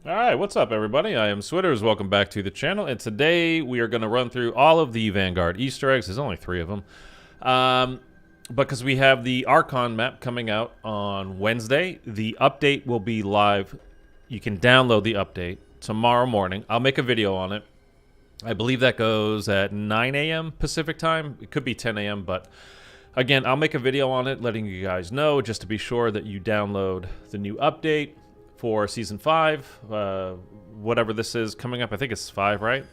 Alright, what's up everybody? I am Switters, welcome back to the channel, and today we are going to run through all of the Vanguard Easter eggs. There's only 3 of them. Because we have the Archon map coming out on Wednesday. The update will be live. You can download the update tomorrow morning. I'll make a video on it. I believe that goes at 9 a.m. Pacific time. It could be 10 a.m., but again, I'll make a video on it letting you guys know just to be sure that you download the new update for Season 5, whatever this is coming up. I think it's 5, right?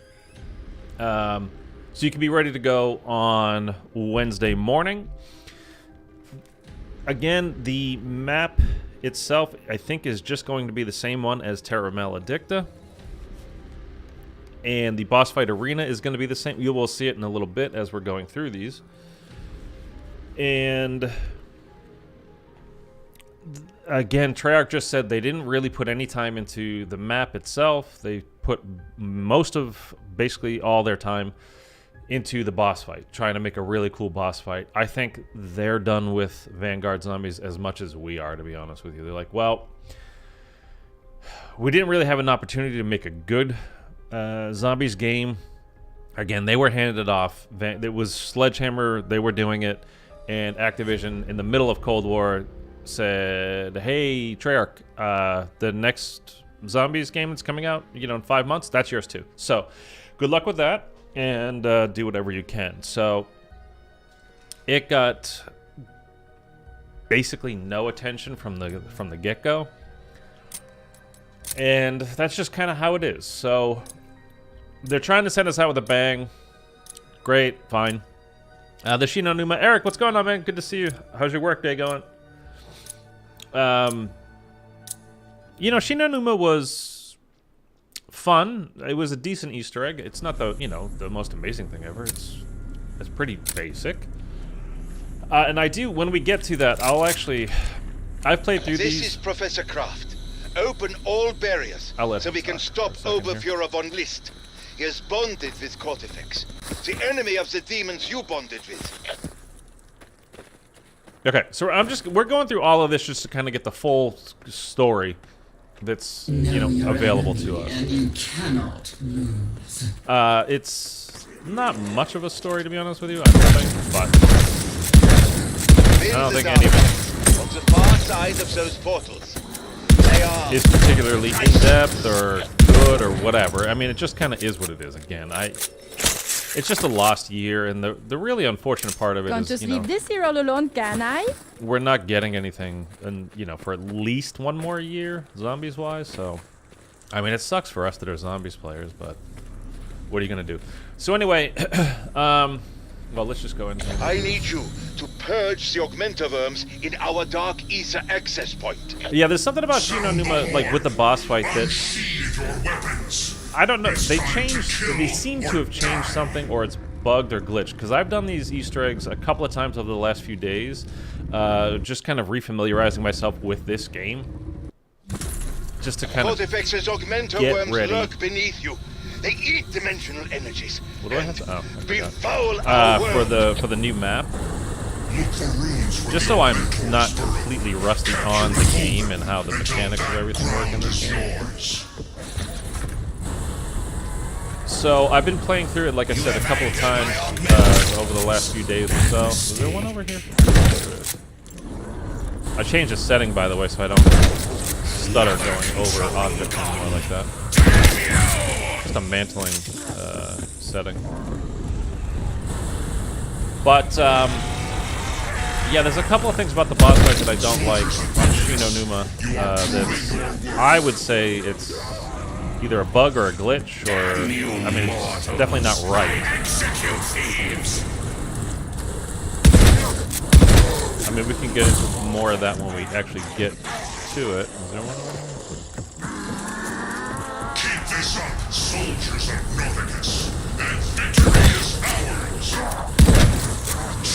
So you can be ready to go on Wednesday morning. Again, the map itself, I think, is just going to be the same one as Terra Maledicta. And the boss fight arena is going to be the same. You will see it in a little bit as we're going through these. And again, Treyarch just said they didn't really put any time into the map itself. They put most of, basically all their time into the boss fight, trying to make a really cool boss fight. I think they're done with Vanguard zombies as much as we are, to be honest with you. They're like, well, we didn't really have an opportunity to make a good zombies game. Again, they were handed it off. It was Sledgehammer, they were doing it, and Activision, in the middle of Cold War, said, hey, Treyarch, the next zombies game that's coming out, you know, in 5 months, that's yours too. So, good luck with that, and do whatever you can. So, it got basically no attention from the get-go, and that's just kind of how it is. So, they're trying to send us out with a bang. Great, fine. The Shi No Numa. Eric, what's going on, man? Good to see you. How's your work day going? You know, Shi No Numa was fun. It was a decent Easter egg. It's not the, you know, the most amazing thing ever. It's pretty basic. And I do, when we get to that, I've played through these. This is Professor Kraft. Open all barriers so we can stop Oberfuhrer von List. He is bonded with Cortifex, the enemy of the demons you bonded with. Okay, so we're going through all of this just to kind of get the full story that's, you know, available to us. And you cannot lose. It's not much of a story, to be honest with you, I don't think, but I don't think any of it on the far side of those portals. They are is particularly in-depth or good or whatever. I mean, it just kind of is what it is. Again, it's just a lost year, and the really unfortunate part of it Can't is, just you know, leave this here all alone, can I? we're not getting anything, and you know, for at least one more year, zombies-wise. So, I mean, it sucks for us that are zombies players, but what are you gonna do? So anyway, well, let's just go into. I need you to purge the augmenter worms in our dark ether access point. Yeah, there's something about Shi No Numa, like with the boss fight, that I don't know. They seem to have changed something, or it's bugged or glitched. Because I've done these Easter eggs a couple of times over the last few days, just kind of refamiliarizing myself with this game, just to kind of Cortifex's augmenter get worms ready. lurk beneath you. They eat dimensional energies. What do I have to? Oh, I forgot. Befoul our world. for the new map. Just so I'm not completely rusty on the game and how the mechanics of everything work in this game. So I've been playing through it, like I said, a couple of times over the last few days or so. Is there one over here? I changed the setting, by the way, so I don't stutter going over objects anymore like that. Just a mantling setting. But yeah, there's a couple of things about the boss fight that I don't like on Shi No Numa. That I would say it's either a bug or a glitch, or I mean, it's definitely not right. I mean, we can get into more of that when we actually get to it. Is there one over here? Keep this up, soldiers of Norvicus, and victory is ours!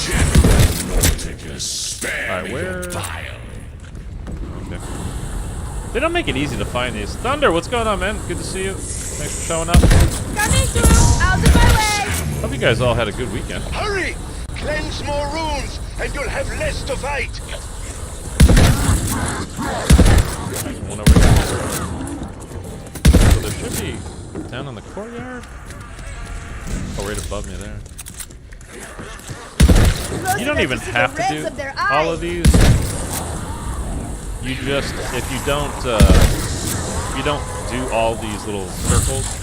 General Norvicus, spare me your bile. Okay. They don't make it easy to find these. Thunder, what's going on, man? Good to see you. Thanks for showing up. Coming through, out of my way! Hope you guys all had a good weekend. Hurry! Cleanse more runes, and you'll have less to fight. One over here. down in the courtyard? Oh, right above me there. You don't even have to do all of these. You just, if you don't do all these little circles,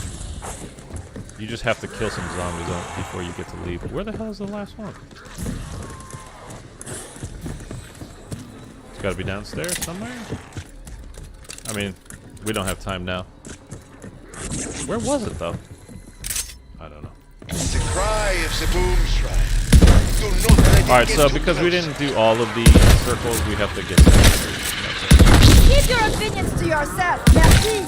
you just have to kill some zombies before you get to leave. Where the hell is the last one? It's got to be downstairs somewhere. I mean, we don't have time now. Where was it though? I don't know. The cry of the boom shrine. Do not let it Alright, get so too because we close. didn't do all of these circles, we have to get to Keep your opinions to yourself. Merci.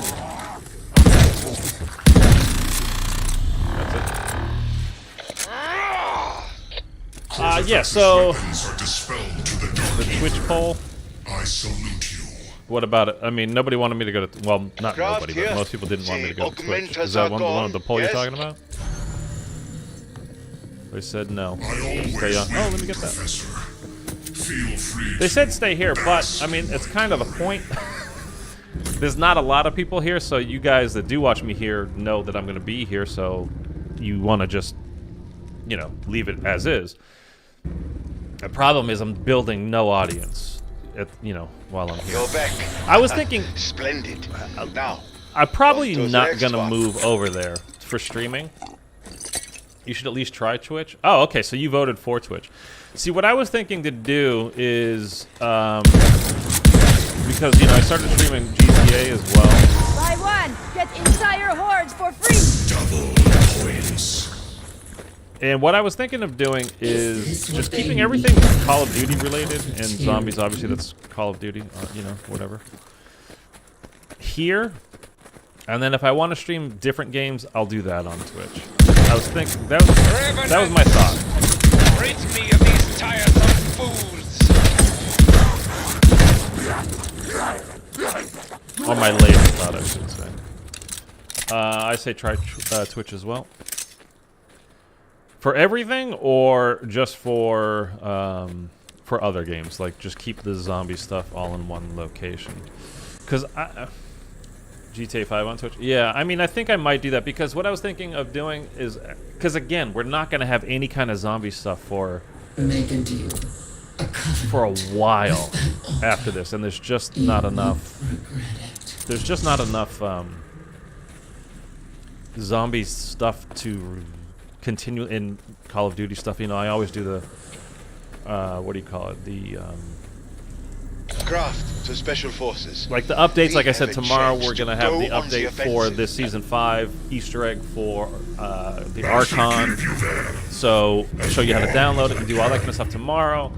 That's it. Yeah, so Weapons are dispelled to the the dark. Twitch poll. I salute you. What about it? I mean, nobody wanted me to go to. Well, not Craft nobody, here. but most people didn't want me to go to The Twitch. augmenters Is that are one gone, of the poll yes? you're talking about? They said no. I always Stay on. Oh, let me get that. Professor. Feel free They to said stay here, but I mean, it's kind of the point. There's not a lot of people here, so you guys that do watch me here know that I'm going to be here, so you want to just, you know, leave it as is. The problem is I'm building no audience, while I'm here. Go back. I was thinking Splendid. Now, I'm probably On to the not next going to one. move over there for streaming. You should at least try Twitch. Oh, okay, so you voted for Twitch. See, what I was thinking to do is, because, I started streaming GTA as well. Buy one, get entire hordes for free. double points. And what I was thinking of doing is just keeping everything Call of Duty related, and zombies, obviously, that's Call of Duty, whatever. Here, and then if I want to stream different games, I'll do that on Twitch. I was thinking, that was my thought. Rid me of these tiresome fools! Or my latest thought, I should say. I say try Twitch as well. For everything, or just for other games? Like, just keep the zombie stuff all in one location. Because GTA 5 on Twitch? Yeah, I mean, I think I might do that, because what I was thinking of doing is... Because, again, we're not going to have any kind of zombie stuff for a while after this, and there's just not enough... There's just not enough zombie stuff to continue in Call of Duty stuff. I always do the... what do you call it? The... craft to special forces. Like the updates, We like I said, have a tomorrow chance we're to going to have go the on the update for offensive. this Season 5 Easter egg for the Archon. So I'll show you how to download it and do all that kind of stuff tomorrow.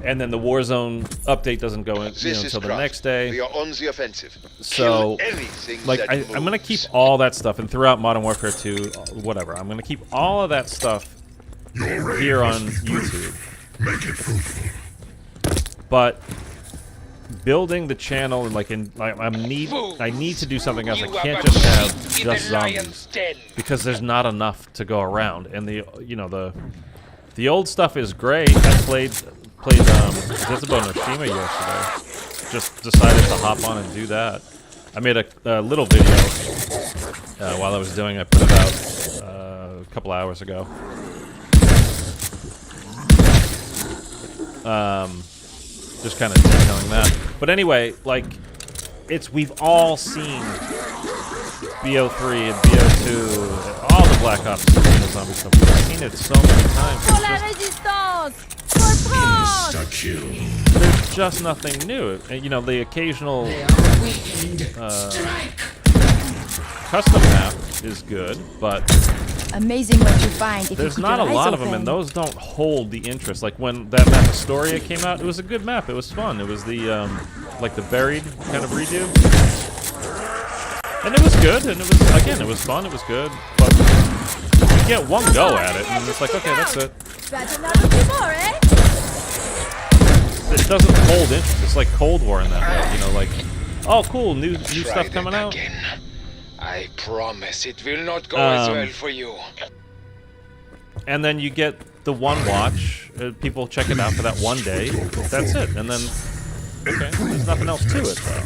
And then the Warzone update doesn't go in, This is until the craft. next day. We are on the offensive. So, Kill anything like, that I'm going to moves. keep all that stuff, and throughout Modern Warfare 2, whatever, I'm going to keep all of that stuff here on YouTube. Make it fruitful. But building the channel and I need to do something else. I can't just have just zombies because there's not enough to go around. And the old stuff is great. I played Zizabo no Shima yesterday. Just decided to hop on and do that. I made a little video while I was doing. I put it out a couple hours ago. Just kind of detailing that. But anyway, like, we've all seen BO3 and BO2 and all the Black Ops zombie stuff. We've seen it so many times. Pour la résistance. Pour France. There's just nothing new. And, the occasional custom map is good, but Amazing what you find if there's you keep not a your eyes lot of them, open. and those don't hold the interest. Like when that map Astoria came out, it was a good map. It was fun. It was the like the buried kind of redo, and it was good. And it was fun. It was good, but you get one go at it, and it's like, okay, that's it. That's another few more, eh? It doesn't hold interest. It's like Cold War in that way, like, oh, cool, new stuff coming out. Again. I promise it will not go as well for you. And then you get the one watch. People check it out for that one day. That's it. And then, okay, there's nothing else to it, though.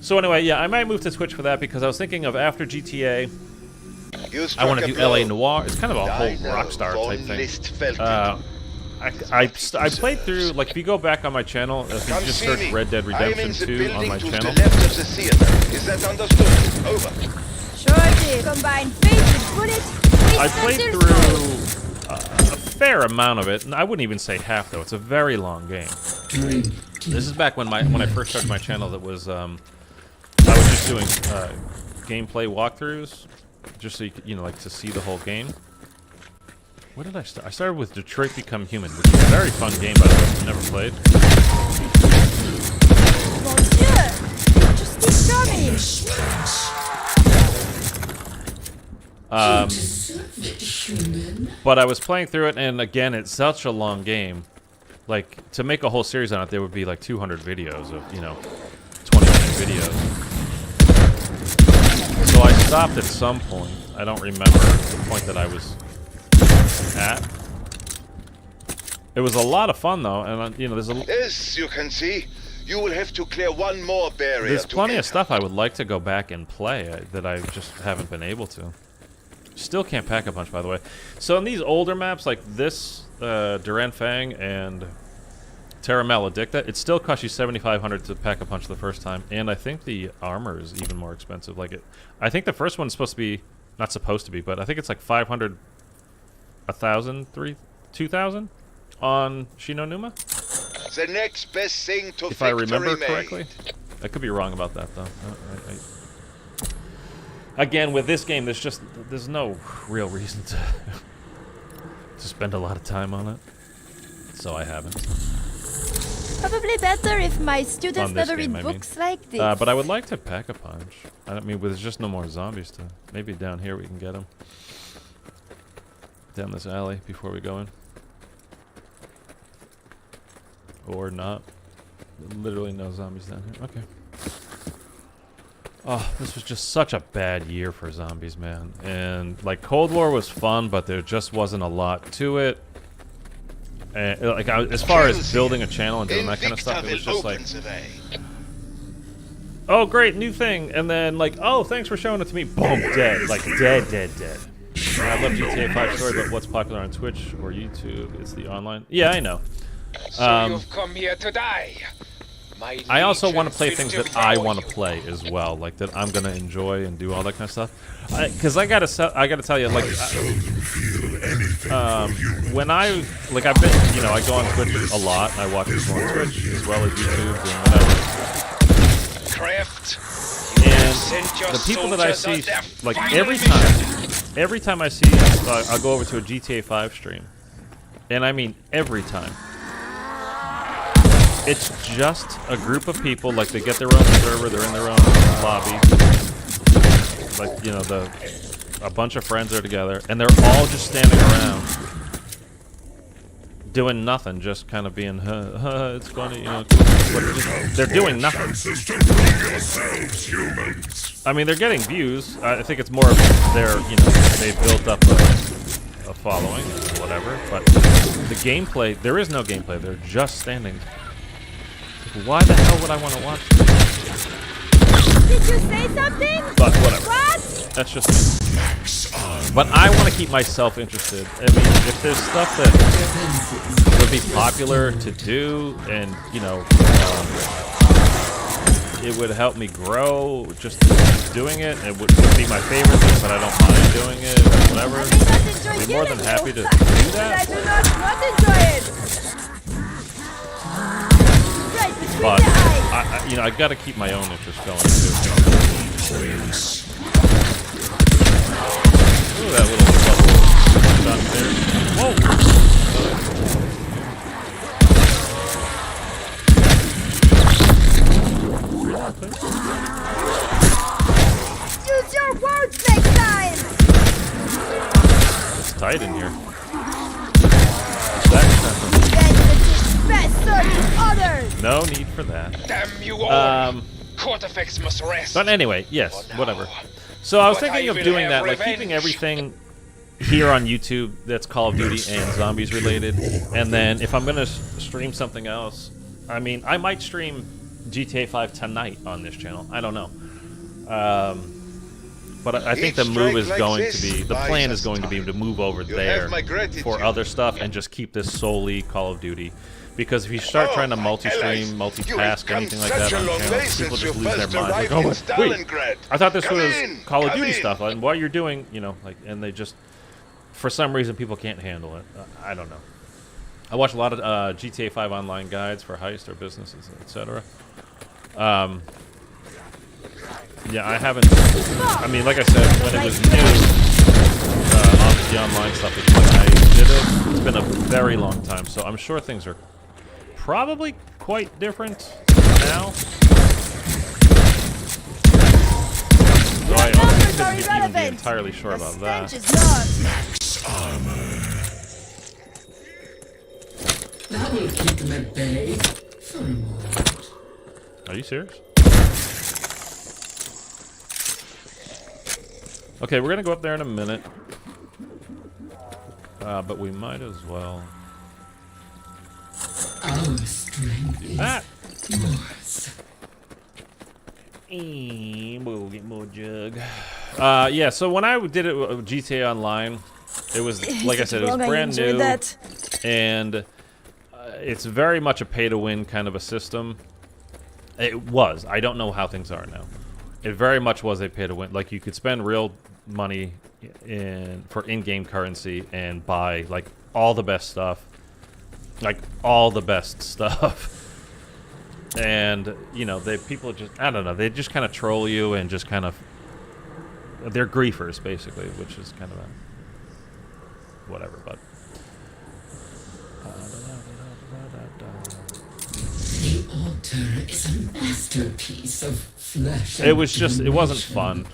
So anyway, yeah, I might move to Twitch for that because I was thinking of after GTA, You I struck want to a do blow. LA Noire. It's kind of a whole I know, Rockstar von type thing. List felt it. I played through, like, if you go back on my channel, if you Come just see search me. Red Dead I'm in Redemption the 2 on building my to channel. the left of the theater. Is that understood? Over. Sure did. Combine faith with bullet. I played through a fair amount of it, and I wouldn't even say half, though. It's a very long game. This is back when I first started my channel. That was I was just doing gameplay walkthroughs, just so you could, like, to see the whole game. Where did I start? I started with Detroit Become Human, which is a very fun game, by the way. I've never played. Mon Dieu! Just keep coming! Human. But I was playing through it, and again, it's such a long game. Like, to make a whole series on it, there would be like 200 videos of, 20-minute videos. So I stopped at some point. I don't remember the point that I was at. It was a lot of fun, though, and there's As you can see, you will have to clear one more barrier. there's to plenty of enter. stuff I would like to go back and play that I just haven't been able to. Still can't pack a punch, by the way. So in these older maps, like this, Anfang and Terra Maledicta, it still costs you 7,500 to pack a punch the first time, and I think the armor is even more expensive. I think the first one's supposed to be, not supposed to be, but I think it's like 500, 1,000, 2,000 on Shi No Numa, The next best thing to if I remember victory correctly. made. I could be wrong about that, though. Again, with this game, there's no real reason to spend a lot of time on it, so I haven't. Probably better if my students On this never game, read I mean. books like this. But I would like to pack a punch. There's just no more zombies to. Maybe down here we can get them. Down this alley before we go in. Or not. Literally no zombies down here. Okay. Oh, this was just such a bad year for zombies, man. And, like, Cold War was fun, but there just wasn't a lot to it. And, as far as building a channel and doing that kind of stuff, it was just like, oh, great, new thing. And then, like, oh, thanks for showing it to me. Boom, dead. Like, dead. And I love GTA 5 story, but what's popular on Twitch or YouTube? It's the online. Yeah, I know. So you've come here to die. I also want to play things that I want to play as well, like that I'm gonna enjoy and do all that kind of stuff. Because I gotta tell you, like, when I've been, I go on Twitch a lot. And I watch people on Twitch as well as YouTube and whatever. And the people that I see, like, every time I see, I'll go over to a GTA 5 stream, and I mean every time. It's just a group of people, like, they get their own server, they're in their own lobby. Like, a bunch of friends are together, and they're all just standing around doing nothing, just kind of being, it's funny, but they're doing nothing. I mean, they're getting views. I think it's more of they built up a following, whatever, but the gameplay, there is no gameplay, they're just standing. Why the hell would I want to watch this? Did you say something? But whatever. What? That's just me. But I want to keep myself interested. I mean, if there's stuff that would be popular to do, and it would help me grow just doing it. It would be my favorite thing, but I don't mind doing it or whatever. I may not enjoy I'd be more than killing happy you, to do but I that. do not enjoy it. Right between But the eyes. I got to keep my own interest going too. Ooh, that little bubble done there. Whoa! Use your words next time. It's tight in here. Best served to others. No need for that. Damn you all! Cortifex must rest. But anyway, yes, whatever. So I was But thinking I of will doing have that, like keeping revenge. everything here on YouTube that's Call of Duty and zombies related, and then if I'm gonna stream something else, I mean, I might stream GTA 5 tonight on this channel. I don't know. But I think the move is going to be, the plan is going to be to move over there for other stuff and just keep this solely Call of Duty. Because if you start trying to multi-stream, multitask, anything like that on channels, people just lose their minds. Like, oh, wait, I thought this was Call of Duty stuff, and what you're doing, you know, like, and they just, for some reason, people can't handle it. I don't know. I watch a lot of GTA 5 online guides for heist or businesses, etc. Yeah, I haven't. I mean, like I said, when it was new, the online stuff, when I did it, it's been a very long time, so I'm sure things are probably quite different now. So I couldn't even be entirely sure about that. Max armor. That will keep them at bay for a moment. Are you serious? Okay, we're gonna go up there in a minute. But we might as well Our strength do that. yours. And we'll get more jug. Yeah, so when I did it with GTA Online, it was, like I said, it was brand new. And it's very much a pay-to-win kind of a system. It was. I don't know how things are now. It very much was a pay-to-win. Like, you could spend real money for in-game currency and buy, like, all the best stuff. Like, all the best stuff. And, you know, people just, I don't know, they just kind of troll you and just kind of, they're griefers, basically, which is kind of a, whatever, but. The altar is a masterpiece of flesh. It was just, it wasn't fun.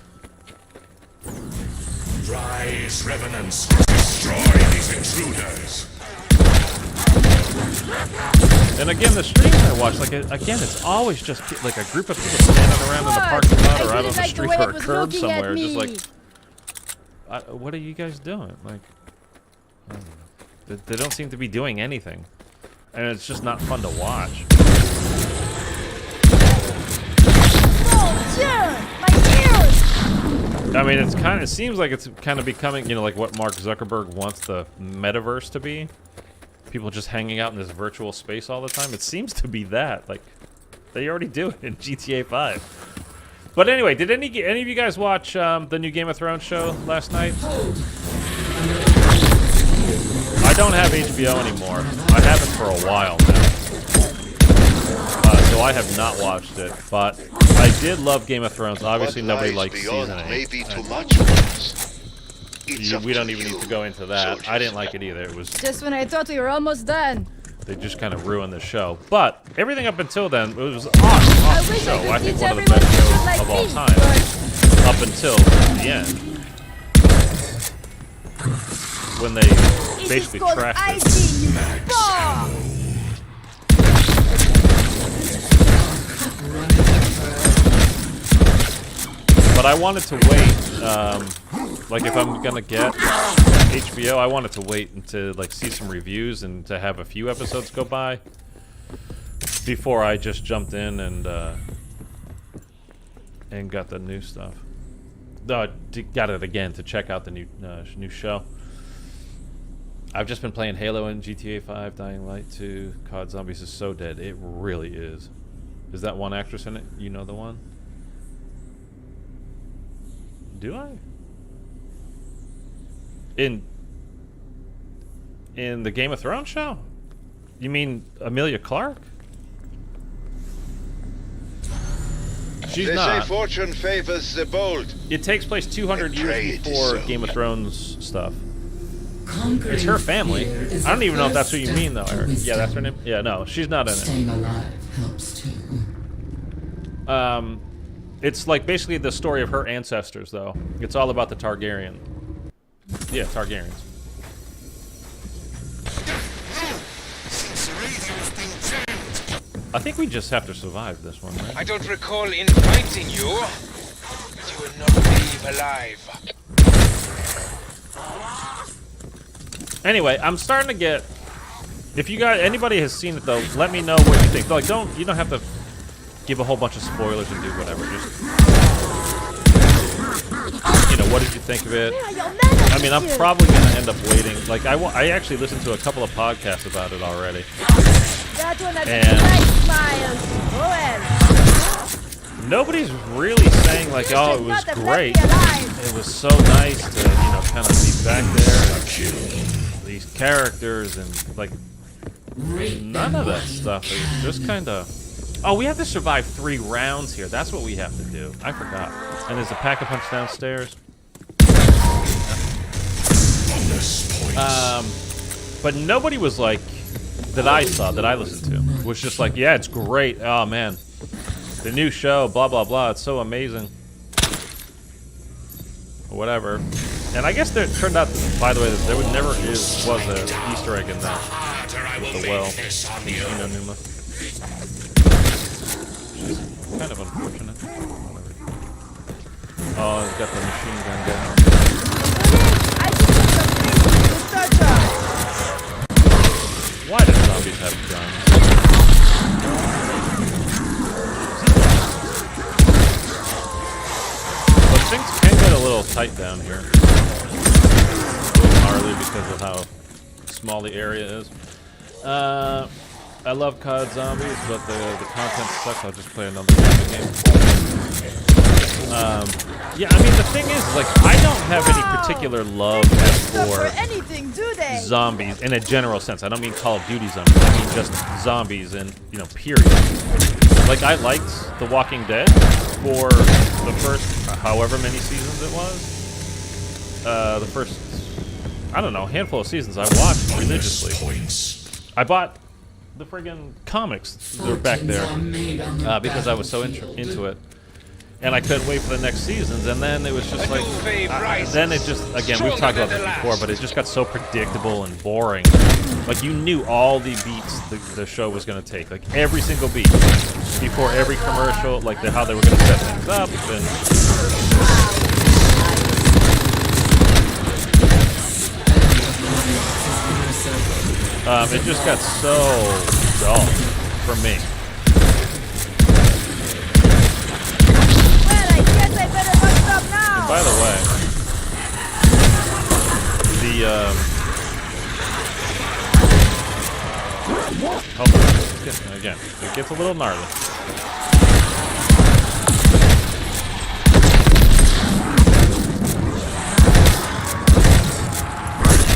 Rise, revenants. Destroy these intruders. And again, the streams I watch, like, again, it's always just like a group of people standing around in the parking lot or out on the street or a curb somewhere, just like, what are you guys doing? Like, I don't know. They don't seem to be doing anything, and it's just not fun to watch. I mean, it's kind of, it seems like it's kind of becoming, you know, like what Mark Zuckerberg wants the metaverse to be. People just hanging out in this virtual space all the time. It seems to be that. Like, they already do it in GTA 5. But anyway, did any of you guys watch the new Game of Thrones show last night? I don't have HBO anymore. I haven't for a while now. So I have not watched it. But I did love Game of Thrones. Obviously, nobody likes season 8. We don't even need to go into that. I didn't like it either. It was just when I thought we were almost done. They just kind of ruined the show. But everything up until then, it was an awesome show. I think one of the best shows of all time. Up until the end. When they basically trashed it. But I wanted to wait, like if I'm gonna get HBO, I wanted to wait and to like see some reviews and to have a few episodes go by before I just jumped in and got the new stuff. Got it again to check out the new show. I've just been playing Halo and GTA 5, Dying Light 2, COD Zombies is so dead. It really is. Is that one actress in it? You know the one? Do I? In the Game of Thrones show? You mean Emilia Clarke? She's not. They say fortune favors the bold. It takes place 200 years before Game of Thrones stuff. It's her family. I don't even know if that's who you mean, though, Eric. Yeah, that's her name. Yeah, no, she's not in it. Staying alive helps too. It's like basically the story of her ancestors, though. It's all about the Targaryen. Yeah, Targaryens. I think we just have to survive this one, right? I don't recall inviting you, but you will not leave alive. Anyway, I'm starting to get. If you guys, anybody has seen it though, let me know what you think. Like, you don't have to give a whole bunch of spoilers and do whatever. Just, you know, what did you think of it? I mean, I'm probably going to end up waiting. Like, I actually listened to a couple of podcasts about it already. And nobody's really saying, like, oh, it was great. It was so nice to, you know, kind of be back there. These characters and, like, none of that stuff. It's just kind of... Oh, we have to survive 3 rounds here. That's what we have to do. I forgot. And there's a pack-a-punch downstairs. But nobody was like, that I saw, that I listened to, was just like, yeah, it's great. Oh, man. The new show, blah, blah, blah. It's so amazing. Whatever. And I guess there turned out, by the way, that there never was an Easter egg in that. With the well. Shi No Numa. Kind of unfortunate. Whatever. Oh, he's got the machine gun down. Why do zombies have guns? But things can get a little tight down here. A little gnarly because of how small the area is. I love CoD Zombies, but the content sucks. I'll just play another game. Yeah, I mean, the thing is, like, I don't have any particular love for zombies in a general sense. I don't mean Call of Duty zombies. I mean just zombies and, you know, period. Like, I liked The Walking Dead for the first however many seasons it was. The first, I don't know, handful of seasons I watched religiously. I bought the friggin' comics that were back there because I was so into it. And I couldn't wait for the next seasons, and then it was just like, then it just, again, we've talked about this before, but it just got so predictable and boring. Like, you knew all the beats the show was going to take, like every single beat, before every commercial, like how they were going to set things up, and it just got so dull for me. And by the way, again, it gets a little gnarly.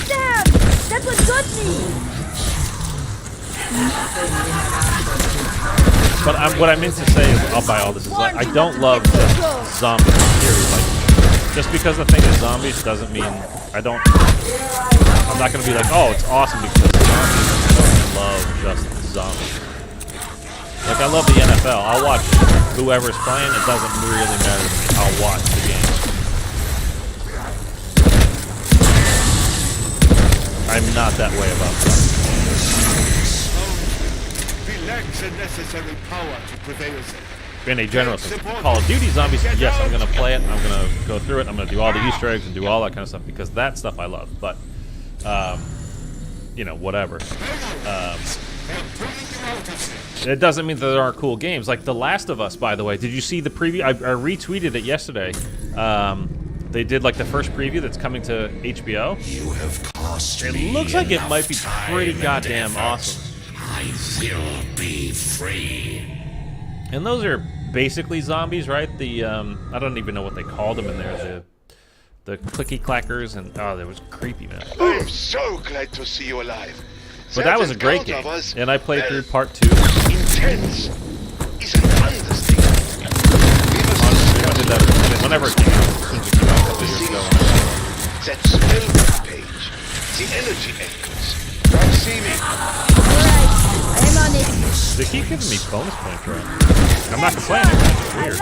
Damn! That was good me! But what I meant to say is, I'll buy all this. Is like, I don't love just zombies. Period. Like, just because the thing is zombies doesn't mean I'm not gonna be like, oh, it's awesome because it's zombies. I don't love just zombies. Like, I love the NFL. I'll watch whoever's playing. It doesn't really matter to me. I'll watch the game. I'm not that way about zombies. The necessary power to prevail. In a general sense. Call of Duty Zombies, yes, I'm going to play it. I'm going to go through it. I'm going to do all the Easter eggs and do all that kind of stuff because that stuff I love. But, you know, whatever. It doesn't mean that there aren't cool games. Like The Last of Us, by the way. Did you see the preview? I retweeted it yesterday. They did like the first preview that's coming to HBO. It looks like it might be pretty goddamn awesome. I will be free. And those are basically zombies, right? The I don't even know what they called them in there. The clicky clackers, and oh, that was creepy, man. I'm so glad to see you alive. But that was a great game, and I played through part 2. Intense is an understatement. Honestly, I did that whenever it came out. As soon as it came out a couple years ago. That spell page, the energy anchors. Come see me. I'm on it. They keep giving me bonus points, right? I'm not complaining. It's weird.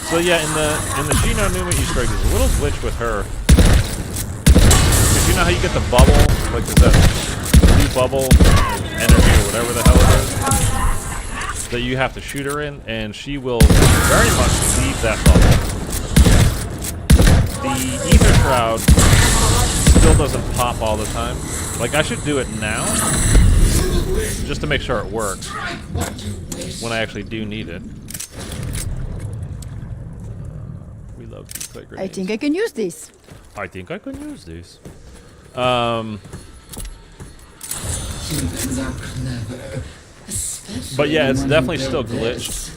So yeah, in the Shi No Numa Easter egg, there's a little glitch with her. Because you know how you get the bubble, like there's that blue bubble energy or whatever the hell it is, that you have to shoot her in, and she will very much leave that bubble. The ether shroud still doesn't pop all the time. Like, I should do it now, just to make sure it works when I actually do need it. Reload quick grenades. I think I can use this. I think I can use these. Humans are clever, especially But yeah, it's when definitely they're still best. glitched.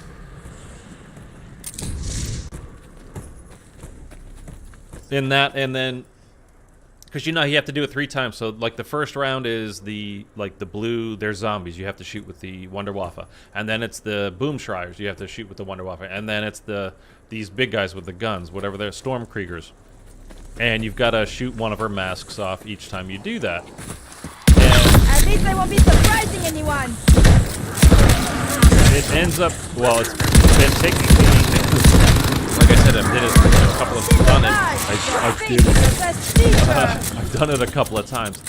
In that, and then, because you know you have to do it 3 times. So like the first round is the blue. There's zombies. You have to shoot with the Wunderwaffe, and then it's the Boom Schreiers. You have to shoot with the Wunderwaffe, and then it's these big guys with the guns, whatever they're, Stormkriegers, and you've got to shoot one of her masks off each time you do that. At least I won't be surprising anyone. It ends up, well, it's been taking me, like I said, I did it a couple of I've done it a couple of times,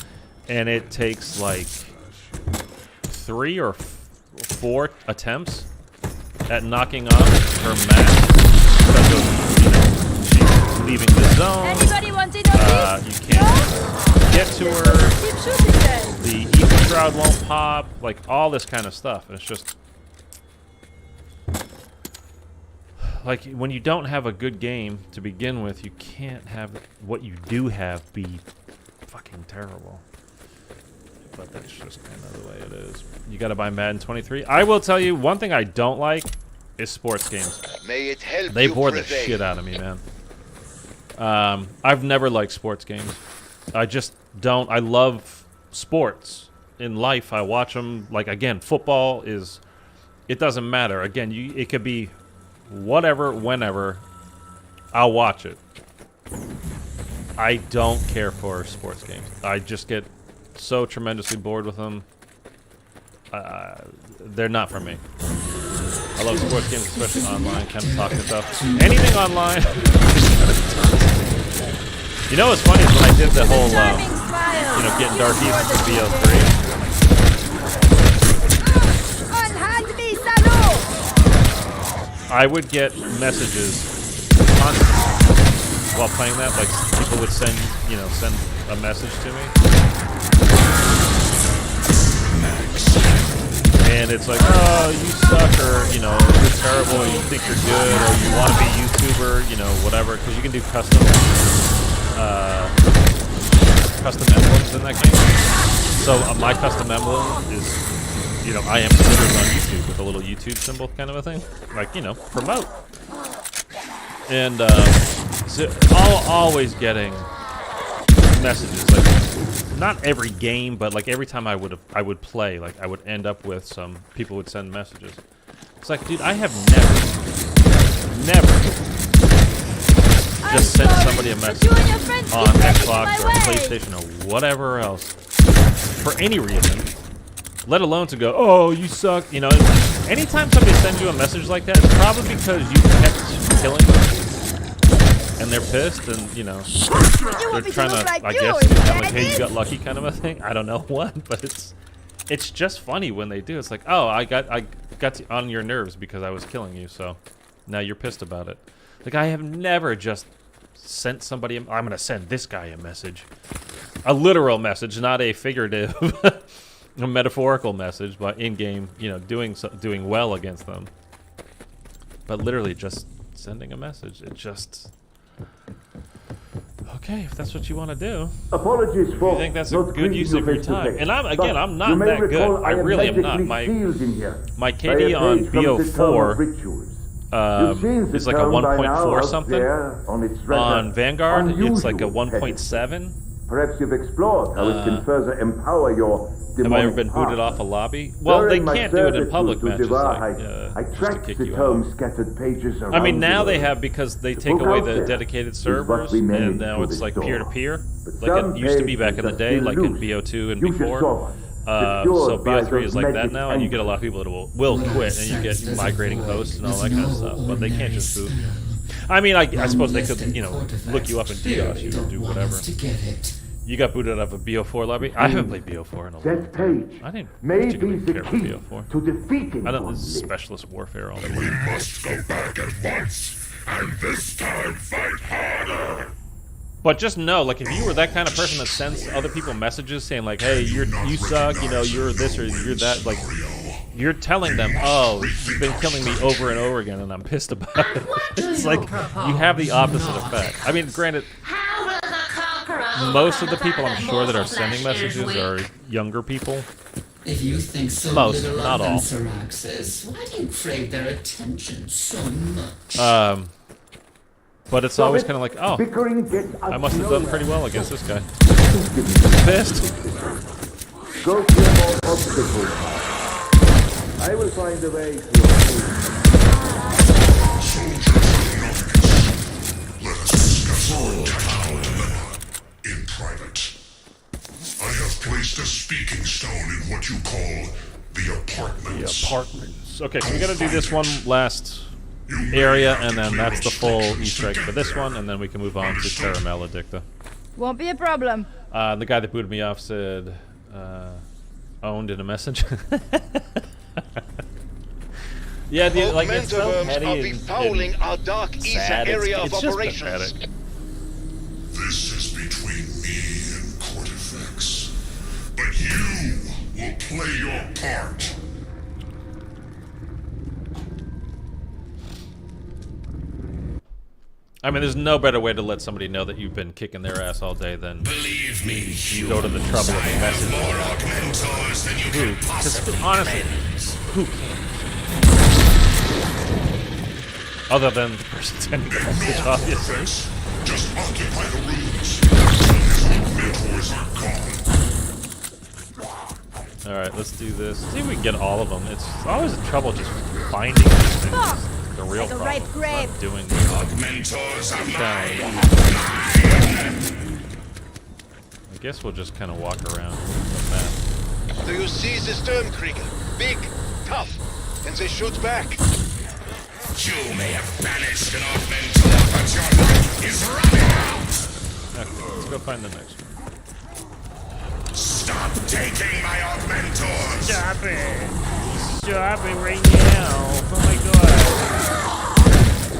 and it takes like 3 or 4 attempts at knocking off her mask because of, you know, she's leaving the zone. Anybody want in on You this? can't get to her. Keep shooting then. The ether shroud won't pop, like all this kind of stuff, and it's just like when you don't have a good game to begin with, you can't have what you do have be fucking terrible. But that's just kind of the way it is. You gotta buy Madden 23. I will tell you, one thing I don't like is sports games. May it help They you bore the prevail. shit out of me, man. I've never liked sports games. I just don't. I love sports in life. I watch them. Like, again, football is, it doesn't matter. Again, it could be whatever, whenever. I'll watch it. I don't care for sports games. I just get so tremendously bored with them. They're not for me. I love sports games, especially online, kind of talking stuff. Anything online. You know what's funny is when I did the whole, you know, getting darkies for BO3. Unhand me, Salo! I would get messages constantly while playing that. Like, people would send a message to me. And it's like, oh, you suck, or, you know, you're terrible, or you think you're good, or you want to be a YouTuber, you know, whatever. Because you can do custom emblems in that game. So my custom emblem is, you know, I am considered on YouTube with a little YouTube symbol kind of a thing. Like, you know, promote. And so always getting messages, like not every game, but like every time I would play, like I would end up with some people would send messages. It's like, dude, I have never just sent somebody a message on Xbox or PlayStation or whatever else for any reason, let alone to go, oh, you suck. You know, anytime somebody sends you a message like that, it's probably because you kept killing them. And they're pissed, and, you know, they're trying to, I guess, kind of like, hey, you got lucky kind of a thing. I don't know what, but it's just funny when they do. It's like, oh, I got on your nerves because I was killing you, so now you're pissed about it. Like, I have never just sent somebody, I'm going to send this guy a message. A literal message, not a figurative, a metaphorical message, but in-game, you know, doing well against them. But literally just sending a message, it just... Okay, if that's what you want to do. Apologies for you think that's a good use of your time. And I'm not may that recall good. I really am not. My KD on BO4 is like a 1.4 something. On Vanguard, it's like a 1.7. Perhaps you've explored how it can further empower your have I ever been booted off a lobby? Well, they can't do it in public matches, like, just to kick you out. I mean, now they have, because they take away the dedicated servers, and now it's like peer-to-peer, like it used to be back in the day, like in BO2 and before. So BO3 is like that now, and you get a lot of people that will quit, and you get migrating hosts and all that kind of stuff, but they can't just boot. I mean, I suppose they could, you know, look you up and DDoS you and do whatever. You got booted out of a BO4 lobby? I haven't played BO4 in a long time. I didn't particularly care for BO4. I don't, this is specialist warfare only. We must go back at once, and this time fight harder. But just know, like, if you were that kind of person that sends other people messages saying, like, hey, you suck, you know, you're this or you're that, like, you're telling them, oh, you've been killing me over and over again, and I'm pissed about it. It's like, you have the opposite effect. I mean, granted, most of the people I'm sure that are sending messages are younger people. If you think so Most, little not of them, all. Syraxis, why do you crave their attention so much? But it's always kind of like, oh, Bickering gets us I must have done pretty well against this guy. Pissed. Go through more obstacles. I will find a way to Soldiers of Nothingness, let us discuss our power in private. I have placed a speaking stone in what you call the apartments. The apartments. Okay, so we gotta do this one last area, and then that's the full Easter egg for this one, and then we can move on to Terra Maledicta. Won't be a problem. The guy that booted me off said, owned in a message. Yeah, dude, like, it's so petty are befouling our dark ether sad. area It's of just operations. pathetic. This is between me and Cortifex. But you will play your part. I mean, there's no better way to let somebody know that you've been kicking their ass all day than Believe me, you go to the trouble of a message. more augmentors than you can possibly Honestly, who can? Other than the person sending the message, obviously. just occupy the rooms until his augmentors are gone. Alright, let's do this. See if we can get all of them. It's always a trouble just finding these things. The real Like a problem. ripe It's grape. not doing the Augmentors are mine. I guess we'll just kind of walk around the map. Do you see the Sturmkrieger? Big, tough, and they shoot back. You may have banished an augmentor, but your life is running out. Okay, let's go find the next one. Stop taking my augmentors. Stop it! Stop it right now! Oh my god!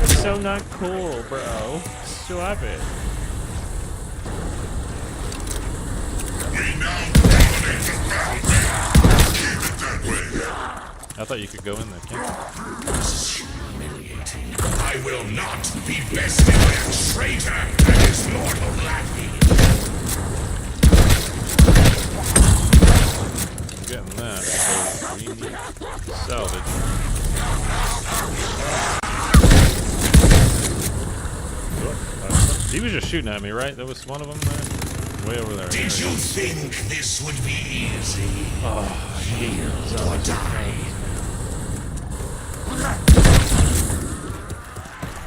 It's so not cool, bro. Stop it. We now dominate the battlefield. Keep it that way. I thought you could go in there, can't you? Humiliating. I will not be bested by a traitor and his mortal lackey. I'm getting that, so we need salvage. He was just shooting at me, right? There was one of them there? Way over there. Did you think this would be easy? Oh, I hate it. Or die?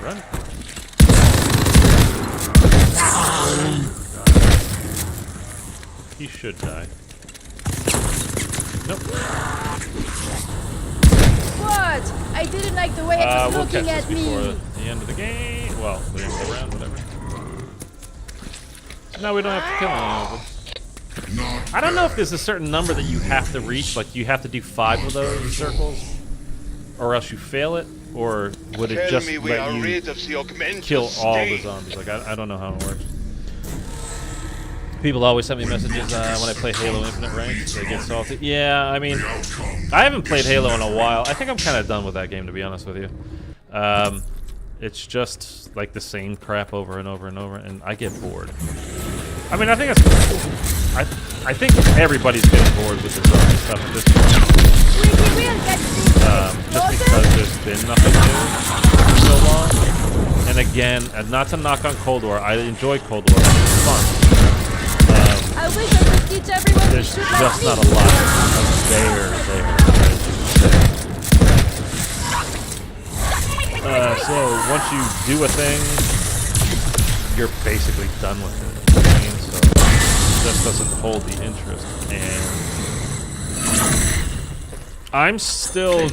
Run. He should die. Nope. What? I didn't like the way it was We'll catch looking this at before me. the end of the game. Well, the end of the round, whatever. No, we don't have to kill any of them. I don't know if there's a certain number that you have to reach, like you have to do 5 of those circles, or else you fail it, or would it Tell just me we let are you rid of the augmentors. kill all the Stay. zombies? Like, I don't know how it works. People always send me messages when I play Halo Infinite ranked. They get salty. Yeah, I mean, I haven't played Halo in a while. I think I'm kind of done with that game, to be honest with you. It's just like the same crap over and over and over, and I get bored. I mean, I think it's... I think everybody's getting bored with the zombie stuff at this point. We will get these Just because there's been nothing new for so long. And again, not to knock on Cold War, I enjoy Cold War. It's fun. I wish I could teach everyone to There's shoot just like not a me. lot of there. So once you do a thing, you're basically done with it. You know what I mean? So it just doesn't hold the interest. And I'm still...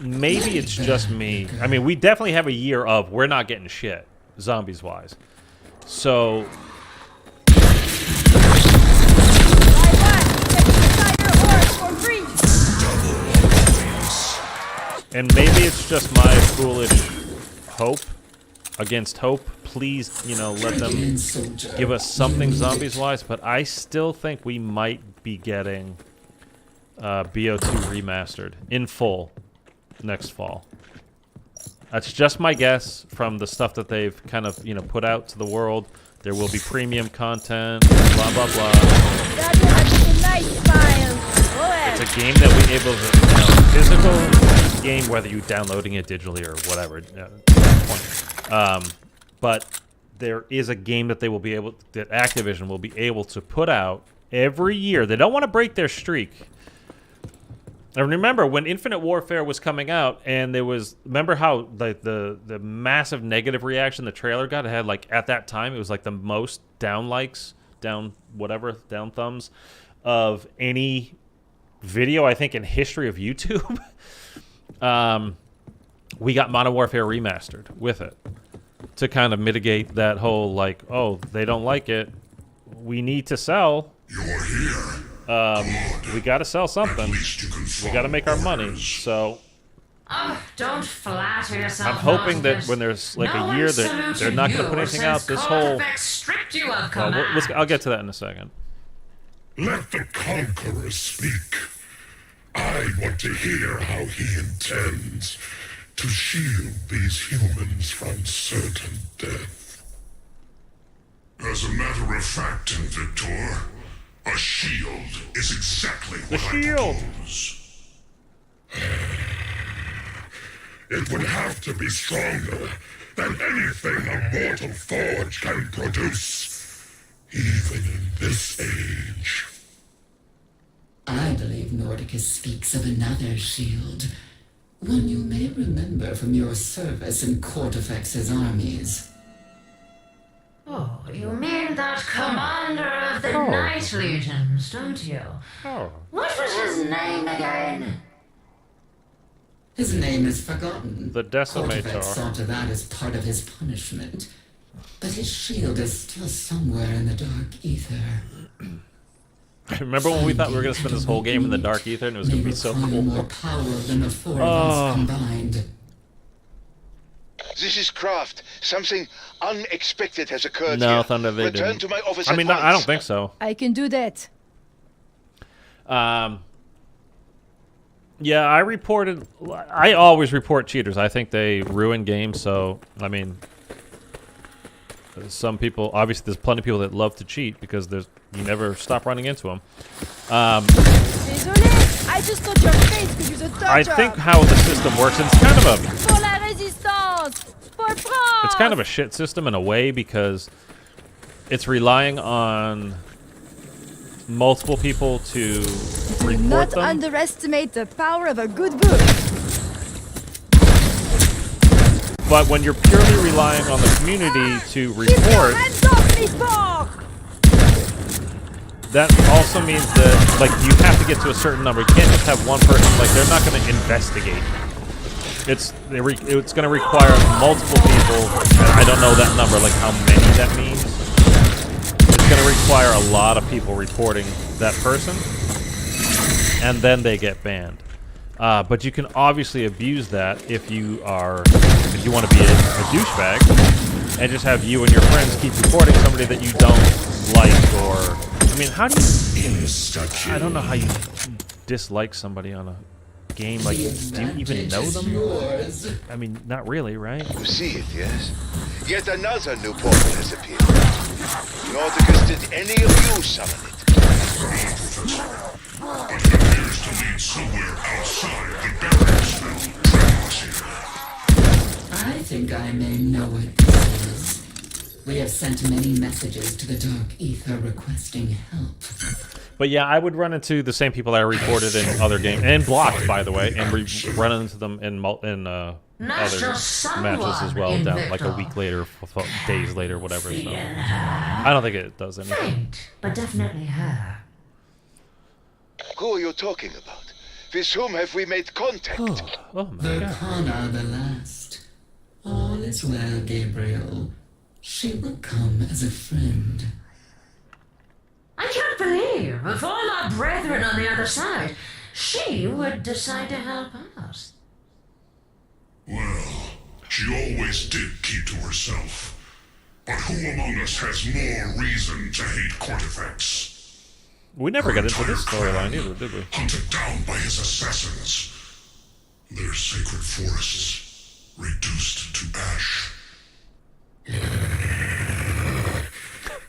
Maybe it's just me. I mean, we definitely have a year of we're not getting shit, zombies-wise. So... And maybe it's just my foolish hope against hope please, let them give us something zombies-wise. But I still think we might be getting BO2 remastered in full next fall. That's just my guess from the stuff that they've kind of, put out to the world. There will be premium content, blah, blah, blah. It's a game that we able to, physical game, whether you're downloading it digitally or whatever. But there is a game that that Activision will be able to put out every year. They don't want to break their streak. And remember, when Infinite Warfare was coming out, and remember how the massive negative reaction the trailer got? It had, at that time, it was, the most down likes, down thumbs of any video, I think, in history of YouTube. We got Modern Warfare Remastered with it to kind of mitigate that whole, they don't like it. We need to sell. You're here. We got to sell something. We got to make our money. So don't flatter yourself. I'm hoping that when there's a year that they're not going to put anything out. This whole I'll get to that in a second. Let the conqueror speak. I want to hear how he intends to shield these humans from certain death. As a matter of fact, Victor, a shield is exactly what I propose. It would have to be stronger than anything a mortal forge can produce, even in this age. I believe Nordicus speaks of another shield, one you may remember from your service in Cortifex's armies. Oh, you mean that commander of the Night Legions, don't you? Oh. What was his name again? His name is forgotten. The Decimator. Cortifex saw to that as part of his punishment. But his shield is still somewhere in the dark ether. Remember when we thought we were going to spend this whole game in the dark ether and it was going to be so cool? More power than the four of us combined. This is Kraft. Something unexpected has occurred No, here. Thunder, they Return didn't. to my office I mean, at once. I don't think so. I can do that. Yeah, I always report cheaters. I think they ruin games, so, I mean, some people, obviously there's plenty of people that love to cheat because you never stop running into them. Désolé, I just thought your face could use a touch. I think how the system works, and it's kind of Pour la résistance! Pour France! it's kind of a shit system in a way because it's relying on multiple people to Do report not them. underestimate the power of a good book. But when you're purely relying on the community to Keep your report, hands off me, pork! that also means that you have to get to a certain number. You can't just have one person. They're not going to investigate. It's going to require multiple people. And I don't know that number, how many that means. It's going to require a lot of people reporting that person, and then they get banned. But you can obviously abuse that if you want to be a douchebag and just have you and your friends keep reporting somebody that you don't like, or I mean, how do you? I don't know how you dislike somebody on a game. Do you even know them? I mean, not really, right? You see it, yes? Yet another new portal has appeared. Nordicus, did any of you summon it? But it appears to lead somewhere outside the barrier spell travels here. I think I may know what this is. We have sent many messages to the dark ether requesting help. But yeah, I would run into the same people I reported in other games, and blocked, by the way, and run into them in other matches as well, down a week later, days later, whatever. So I don't think it does anything. Faint, but definitely her. Who are you talking about? With whom have we made contact? Oh my The god. Kana the last. All is well, Gabriel. She will come as a friend. I can't believe, of all our brethren on the other side, she would decide to help us. Well, she always did keep to herself. But who among us has more reason to hate Cortifex? We never got into this storyline either, did we? Hunted down by his assassins. Their sacred forests reduced to ash.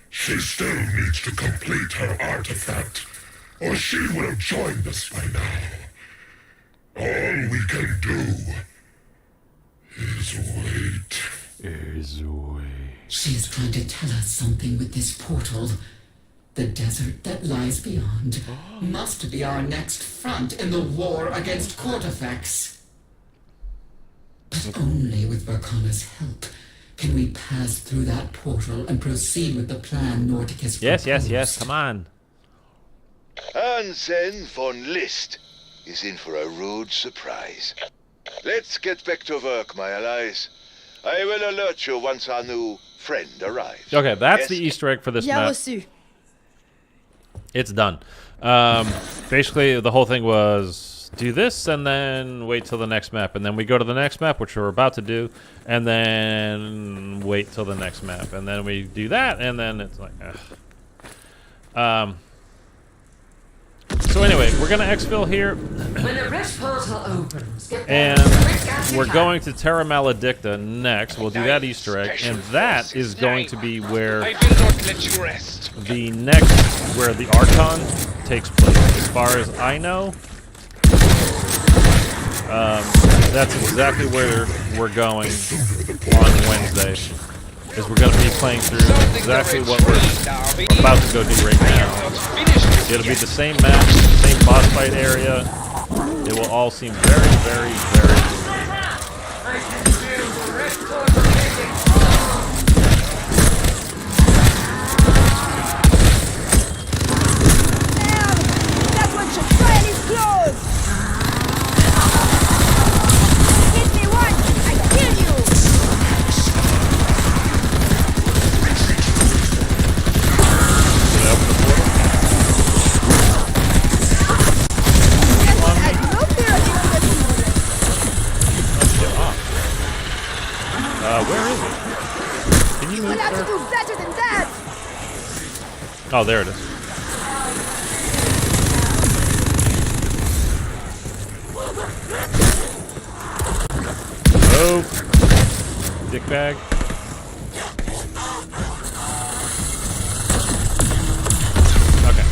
She still needs to complete her artifact, or she would have joined us by now. All we can do is wait. She is trying to tell us something with this portal. The desert that lies beyond must be our next front in the war against Cortifex. But only with Verkana's help can we pass through that portal and proceed with the plan Nordicus proposed. Yes, come on. And then Von List is in for a rude surprise. Let's get back to work, my allies. I will alert you once our new friend arrives. Okay, that's Yes? the Easter egg for this Bien map. reçu. It's done. Basically, the whole thing was do this and then wait till the next map. And then we go to the next map, which we're about to do, and then wait till the next map. And then we do that, and then it's like, ugh. So anyway, we're going to exfil here. When the rift portal opens, get And we're going to Terra Maledicta next. We'll do that Easter egg. And that is going to be where I will not let you rest. the next, where the Archon takes place. As far as I know, that's exactly where we're going on Wednesday. Is we're going to be playing through exactly what we're about to go do right now. It'll be the same map, same boss fight area. It will all seem very, very, very That one should try his clothes! Hit me once, I kill you! I have no fear of you. where is it? Can you move, We'll have to sir? do better than that! Oh, there it is. Oh, dickbag. Okay.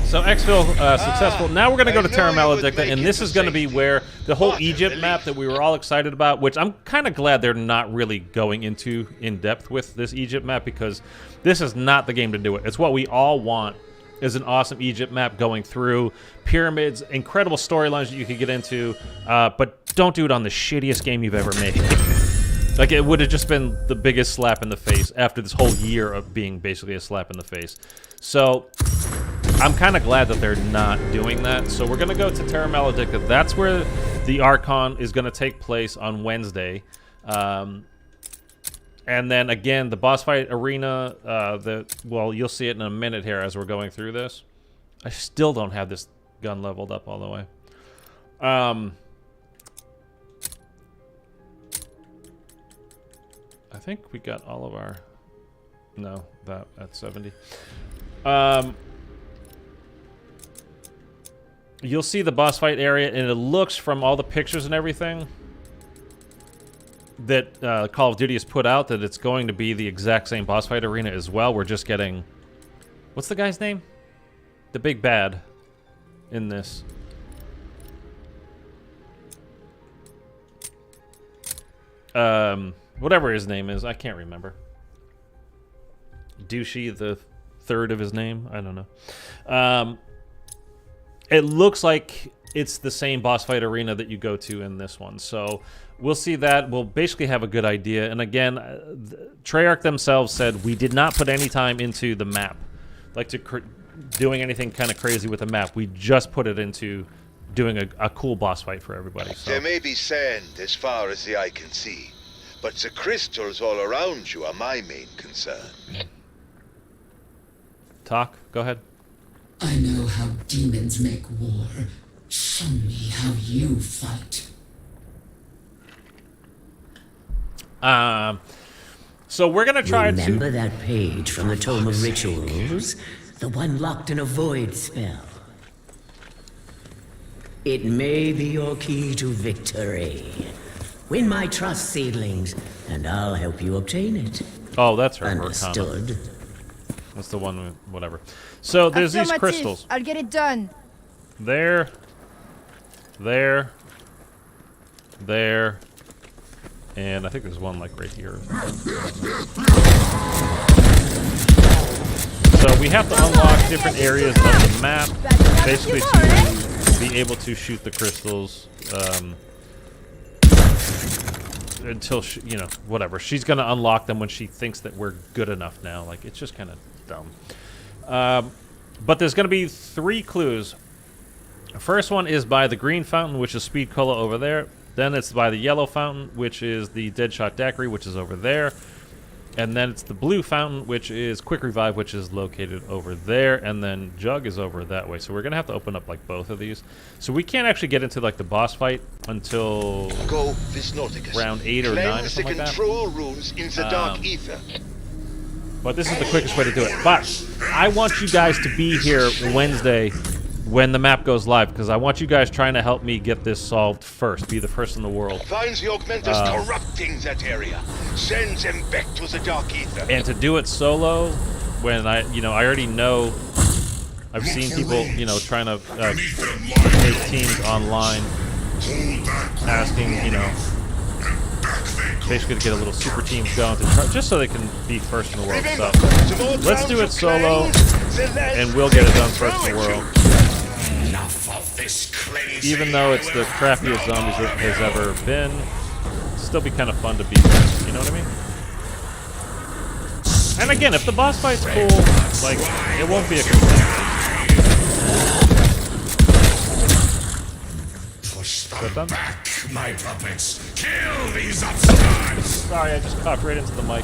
So exfil successful. Now we're going to go to Terra Maledicta, and this is going to be where the whole Egypt map that we were all excited about, which I'm kind of glad they're not really going into in depth with this Egypt map, because this is not the game to do it. It's what we all want, is an awesome Egypt map going through pyramids, incredible storylines that you could get into, but don't do it on the shittiest game you've ever made. Like, it would have just been the biggest slap in the face after this whole year of being basically a slap in the face. So I'm kind of glad that they're not doing that. So we're going to go to Terra Maledicta. That's where the Archon is going to take place on Wednesday. And then, again, the boss fight arena, well, you'll see it in a minute here as we're going through this. I still don't have this gun leveled up all the way. I think we got all of our... No, that at 70. You'll see the boss fight area, and it looks from all the pictures and everything that Call of Duty has put out that it's going to be the exact same boss fight arena as well. We're just getting... What's the guy's name? The big bad in this. Whatever his name is, I can't remember. Douchey, the third of his name? I don't know. It looks like it's the same boss fight arena that you go to in this one. So we'll see that. We'll basically have a good idea. And again, Treyarch themselves said we did not put any time into the map. Like doing anything kind of crazy with the map. We just put it into doing a cool boss fight for everybody. So. There may be sand as far as the eye can see, but the crystals all around you are my main concern. Talk. Go ahead. I know how demons make war. Show me how you So we're gonna try Remember to. that page from the Tome of Rituals? The one locked in a void spell. It may be your key to victory. Win my trust, seedlings, and I'll help you obtain it. Oh, that's her. Arcana. Understood. That's the one. Whatever. So there's these Affirmative. crystals. I'll get it done. There. And I think there's one like right here. So we have to unlock different areas of the map, basically to be able to shoot the crystals. Until she, you know, whatever. She's gonna unlock them when she thinks that we're good enough now. Like, it's just kind of dumb. But there's gonna be 3 clues. The first one is by the green fountain, which is Speed Cola over there. Then it's by the yellow fountain, which is the Deadshot Daiquiri, which is over there. And then it's the blue fountain, which is Quick Revive, which is located over there. And then Jug is over that way. So we're going to have to open up, like, both of these. So we can't actually get into, like, the boss fight until round 8 or 9 or something like that. Control rooms in the dark ether. But this is the quickest way to do it. But I want you guys to be here Wednesday when the map goes live, because I want you guys trying to help me get this solved first. Be the first in the world. Finds the augmenters corrupting that area. Sends them back to the dark ether. And to do it solo, when I already know, I've seen people, trying to make teams online, asking, basically to get a little super team going, just so they can be first in the world. So let's do it solo, and we'll get it done first in the world. Even though it's the crappiest zombies that has ever been, it'll still be kind of fun to beat them, you know what I mean? And again, if the boss fight's cool, like, it won't be a complaint. Push them back, my puppets. Kill these upstarts. Sorry, I just coughed right into the mic.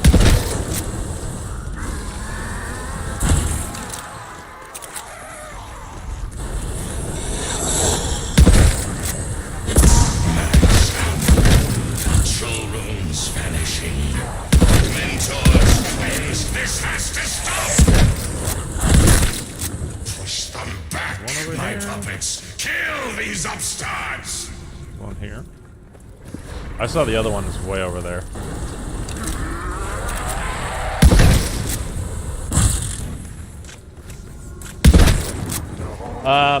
Control rooms vanishing. Mentors cleanse. This has to stop. Push them back, my puppets. Kill these upstarts. One here. I saw the other one is way over there.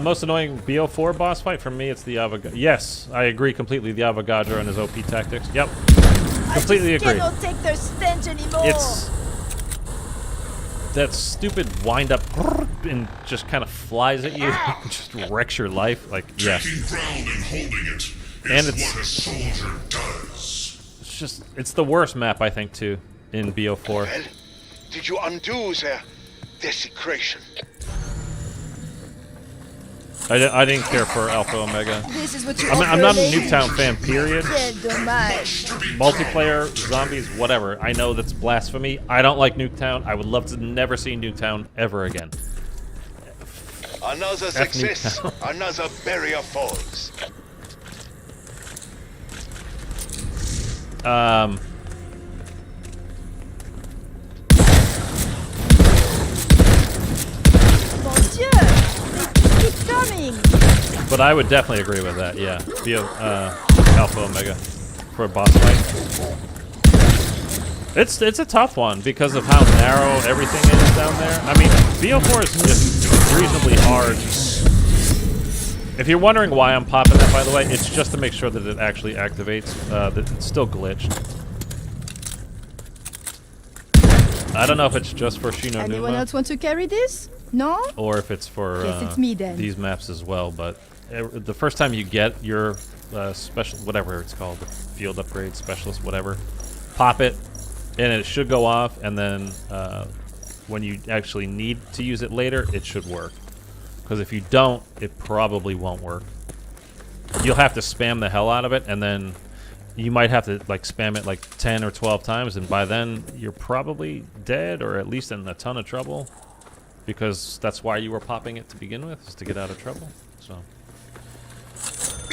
Most annoying BO4 boss fight for me, it's the Avogadro. Yes, I agree completely. The Avogadro and his OP tactics. Yep, completely agree. I cannot take their stench anymore. It's that stupid wind up and just kind of flies at you, just wrecks your life. Like, yes. Taking ground and holding it And is it's what a soldier does. It's the worst map, I think, too, in BO4. Well, did you undo their desecration? I didn't care for Alpha Omega. This is what you I'm not a Nuketown fan, period. Quel dommage. Multiplayer, zombies, whatever. I know that's blasphemy. I don't like Nuketown. I would love to never see Nuketown ever again. Another success. Another barrier falls. Mon Dieu! They keep coming! But I would definitely agree with that, yeah. Alpha Omega for a boss fight. It's a tough one because of how narrow everything is down there. I mean, BO4 is just reasonably hard. If you're wondering why I'm popping that, by the way, it's just to make sure that it actually activates. That it's still glitched. I don't know if it's just for Shi No Numa. Anyone else want to carry this? No? Or if it's for Guess it's me then. these maps as well, but the first time you get your special, whatever it's called, the field upgrade specialist, whatever, pop it, and it should go off, and then when you actually need to use it later, it should work. Because if you don't, it probably won't work. You'll have to spam the hell out of it, and then you might have to like spam it like 10 or 12 times, and by then you're probably dead, or at least in a ton of trouble. Because that's why you were popping it to begin with, is to get out of trouble. So.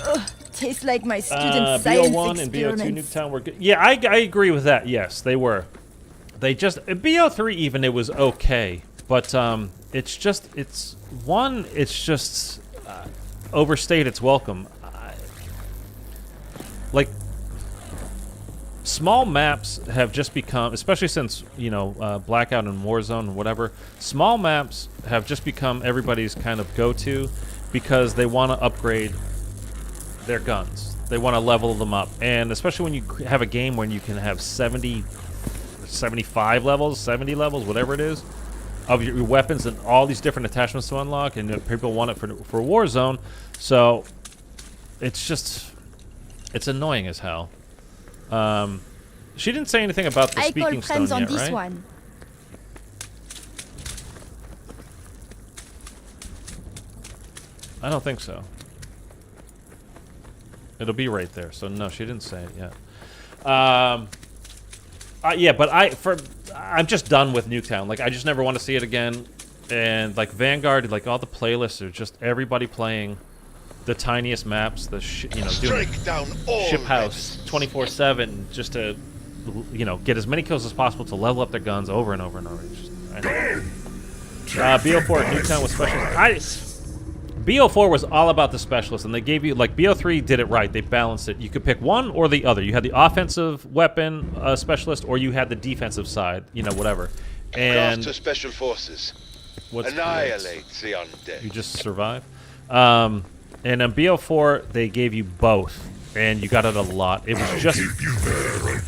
Ugh, tastes like my student science BO1 and BO2 experiments. Nuketown were good. Yeah, I agree with that. Yes, they were. they just BO3 even it was okay, but it's just overstayed its welcome. Like small maps have just become, especially since Blackout and Warzone and whatever. Small maps have just become everybody's kind of go-to because they want to upgrade their guns. They want to level them up, and especially when you have a game when you can have 70, 75 levels, 70 levels, whatever it is, of your weapons and all these different attachments to unlock, and people want it for Warzone, so it's annoying as hell. She didn't say anything about the speaking stone yet, on this right? one. I don't think so. It'll be right there. So no, she didn't say it yet. Yeah, but I'm just done with Nuketown. Like I just never want to see it again. And like Vanguard, like all the playlists are just everybody playing the tiniest maps, the doing ship house 24/7 just to get as many kills as possible to level up their guns over and over and over. BO4 Nuketown was special. BO4 was all about the specialist, and they gave you, like, BO3 did it right. They balanced it. You could pick one or the other. You had the offensive weapon specialist, or you had the defensive side, whatever. And to special forces. Annihilate the undead. You just survive. And in BO4, they gave you both, and you got it a lot. It was just,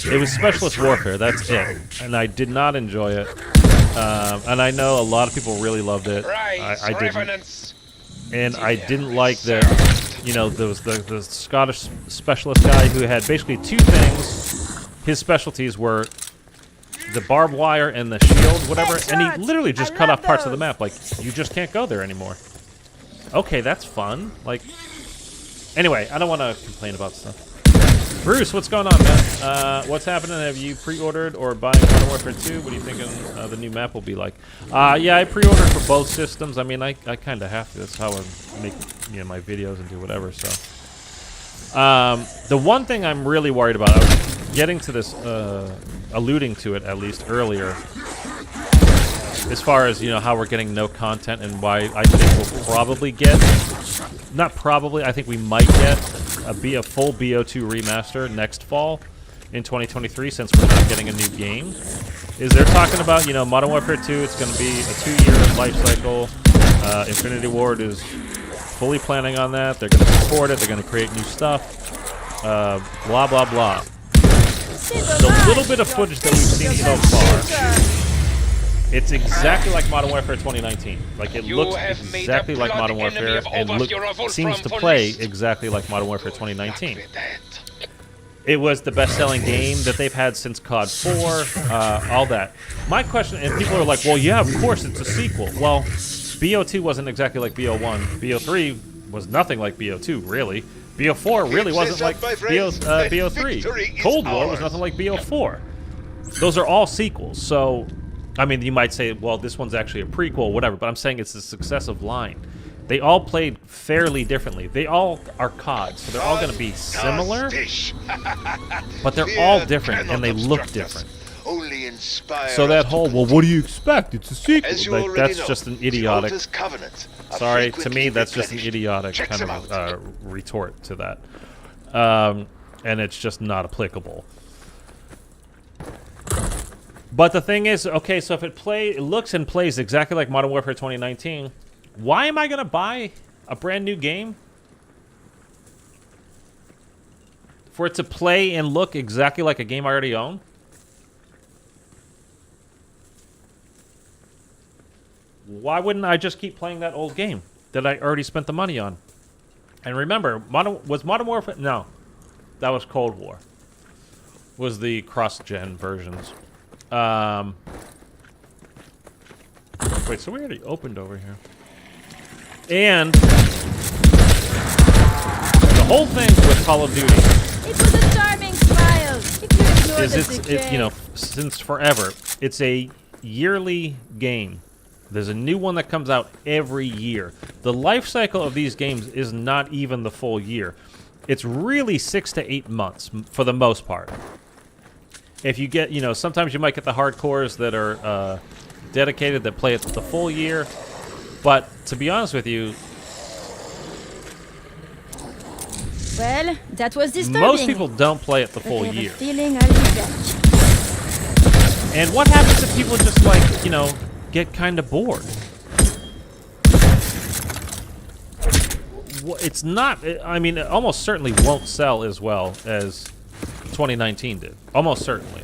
it was specialist warfare. That's it. And I did not enjoy it. And I know a lot of people really loved it. I didn't. And I didn't like that, there was the Scottish specialist guy who had basically two things. His specialties were the barbed wire and the shield, whatever, and he literally just cut off parts of the map. Like, you just can't go there anymore. Okay, that's fun. Like, anyway, I don't want to complain about stuff. Bruce, what's going on, man? What's happening? Have you pre-ordered or buying Modern Warfare 2? What are you thinking the new map will be like? Yeah, I pre-ordered for both systems. I mean, I kind of have to. That's how I make my videos and do whatever. So, the one thing I'm really worried about, I was getting to this, alluding to it at least earlier, as far as how we're getting no content and why I think we'll probably get, not probably, I think we might get a full BO2 remaster next fall in 2023, since we're not getting a new game. Is they're talking about Modern Warfare 2, it's going to be a 2-year life cycle. Infinity Ward is fully planning on that. They're going to support it. They're going to create new stuff. Blah blah blah. The little bit of footage that we've seen so far, it's exactly like Modern Warfare 2019. Like, it looks exactly like Modern Warfare and seems to play exactly like Modern Warfare 2019. It was the best-selling game that they've had since CoD 4, all that. My question, and people are like, well, yeah, of course, it's a sequel. Well, BO2 wasn't exactly like BO1. BO3 was nothing like BO2, really. BO4 really wasn't like BO3. Cold War was nothing like BO4. Those are all sequels, so... I mean, you might say, well, this one's actually a prequel, whatever, but I'm saying it's a successive line. They all played fairly differently. They all are COD, so they're all going to be similar, but they're all different, and they look different. So that whole, well, what do you expect? It's a sequel. Like, that's just an idiotic... Sorry, to me, that's just an idiotic kind of retort to that. And it's just not applicable. But the thing is, okay, so if it looks and plays exactly like Modern Warfare 2019, why am I going to buy a brand new game? For it to play and look exactly like a game I already own? Why wouldn't I just keep playing that old game that I already spent the money on? And remember, was Modern Warfare... No, that was Cold War. Was the cross-gen versions. Wait, so we already opened over here. And the whole thing with Call of Duty, it was a charming smile. If you since forever, it's a yearly game. There's a new one that comes out every year. The life cycle of these games is not even the full year. It's really 6 to 8 months for the most part. if you get, you know, sometimes you might get the hardcores that are dedicated that play it the full year. But to be honest with you, Well, that was disturbing. most people don't play it the But full I have a year. feeling I'll be back. And what happens if people just, like, you know, get kind of bored? It's not, I mean, it almost certainly won't sell as well as 2019 did. Almost certainly.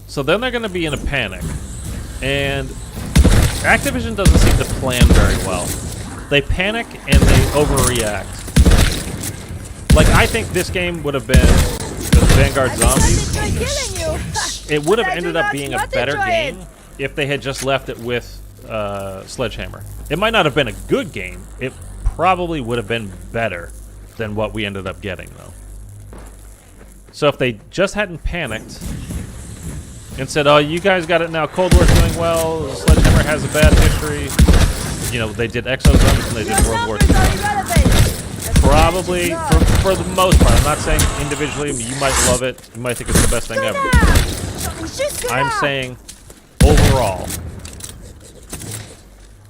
So then they're going to be in a panic. And Activision doesn't seem to plan very well. They panic and they overreact. Like, I think this game would have been the Vanguard Zombies. I killing you. It would have But I do ended up not being a want to better try it. game if they had just left it with Sledgehammer. It might not have been a good game. It probably would have been better than what we ended up getting, though. So if they just hadn't panicked and said, oh, you guys got it now, Cold War's doing well, Sledgehammer has a bad history, you know, they did Exo Zombies and they did World War II. Probably, for the most part, I'm not saying individually, you might love it, you might think it's the best thing ever. I'm saying, overall,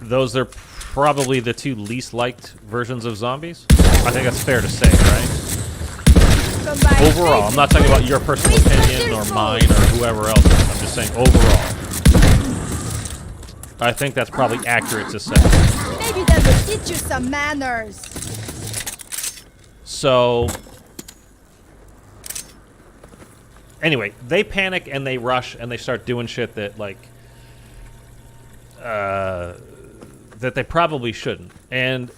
those are probably the two least liked versions of zombies. I think that's fair to say, right? Overall, I'm not talking about your personal opinion or mine or whoever else. I'm just saying overall. I think that's probably accurate to say. Maybe that will teach you some manners. So, anyway, they panic and they rush and they start doing shit that, like, that they probably shouldn't. And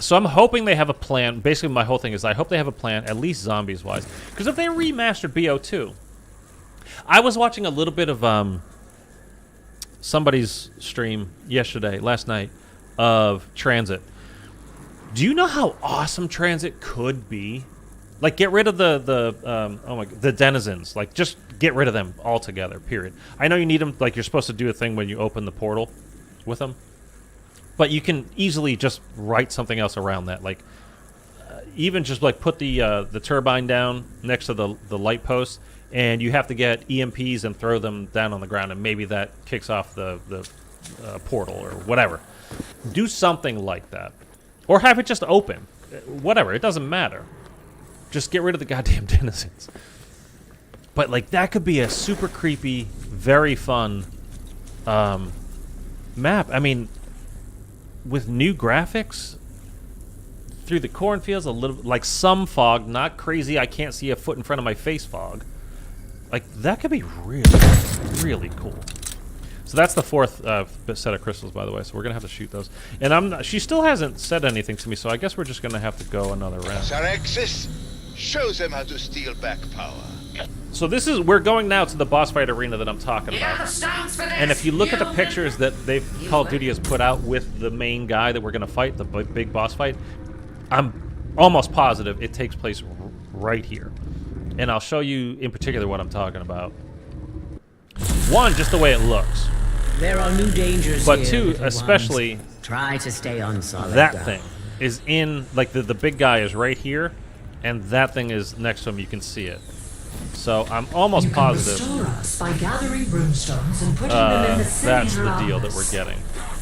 so I'm hoping they have a plan. Basically, my whole thing is I hope they have a plan, at least zombies-wise. Because if they remastered BO2, I was watching a little bit of somebody's stream last night, of Transit. Do you know how awesome Transit could be? Like, get rid of the denizens. Like, just get rid of them altogether, period. I know you need them, like, you're supposed to do a thing when you open the portal with them. But you can easily just write something else around that. Like, even just, like, put the turbine down next to the light post, and you have to get EMPs and throw them down on the ground, and maybe that kicks off the portal or whatever. Do something like that. Or have it just open. Whatever, it doesn't matter. Just get rid of the goddamn denizens. But, like, that could be a super creepy, very fun map. I mean, with new graphics, through the cornfields, a little, like, some fog, not crazy, I can't see a foot in front of my face fog. Like, that could be really, really cool. So that's the fourth set of crystals, by the way. So we're gonna have to shoot those. And she still hasn't said anything to me, so I guess we're just gonna have to go another round. Sarexis, show them how to steal back power. So we're going now to the boss fight arena that I'm talking about. And if you look at the pictures that Call of Duty has put out with the main guy that we're gonna fight, the big boss fight, I'm almost positive it takes place right here. And I'll show you in particular what I'm talking about. One, just the way it looks. There are new dangers But here, two, little especially ones. Try to stay on solid that ground. thing is in, like, the big guy is right here, and that thing is next to him. You can see it. So I'm almost positive Us by gathering broomstones and putting them in the that's the deal that we're getting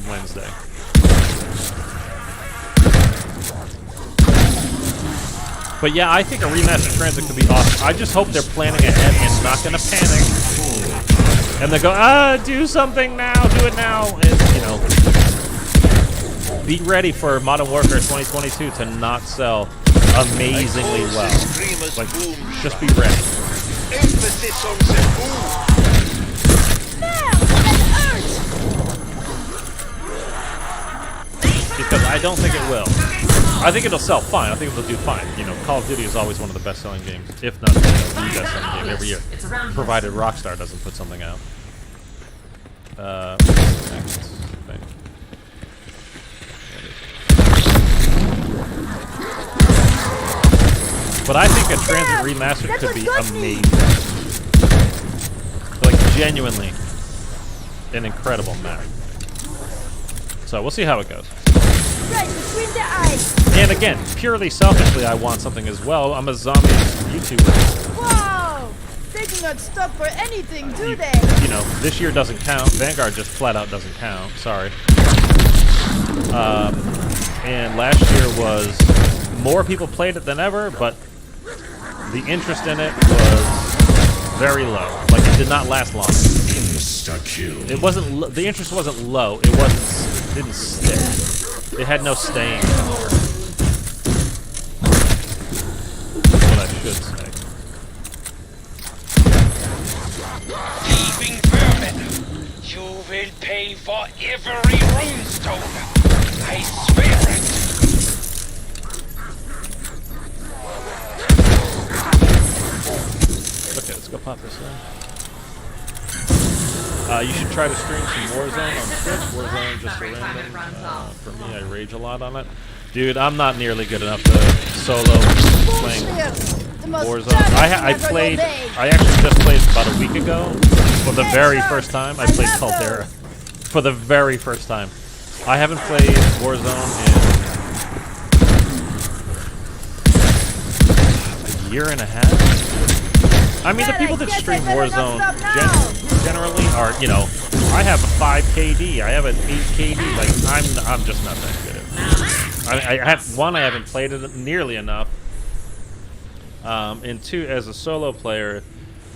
Wednesday. But yeah, I think a remastered Transit could be awesome. I just hope they're planning ahead and not going to panic. And they go, do something now, do it now. And, you know, be ready for Modern Warfare 2022 to not sell amazingly well. Like, just be ready. Emphasis on the boom. Because I don't think it will. I think it'll sell fine. I think it'll do fine. You know, Call of Duty is always one of the best-selling games, if not the best-selling game every year, provided Rockstar doesn't put something out. Next thing. But I think a Transit remastered could be amazing. Like, genuinely an incredible map. So we'll see how it goes. Right between the eyes. And again, purely selfishly, I want something as well. I'm a zombie YouTuber. Whoa! They do not stop for anything, do they? You know, this year doesn't count. Vanguard just flat out doesn't count. Sorry. And last year was more people played it than ever, but the interest in it was very low. Like, it did not last long. It wasn't. The interest wasn't low. It wasn't. It didn't stick. It had no staying power. That's what I should say. Thieving vermin! You will pay for every runestone! I swear it! Okay, let's go pop this in. You should try to stream some Warzone on Twitch. Warzone just a random. For me, I rage a lot on it. Dude, I'm not nearly good enough to solo playing Warzone. I played. I actually just played about a week ago for the very first time. I played Caldera for the very first time. I haven't played Warzone in a year and a half. I mean, the people that stream Warzone generally are, you know, I have a 5 KD, I have an 8 KD. Like, I'm just not that good at it. I haven't played it nearly enough. And two, as a solo player,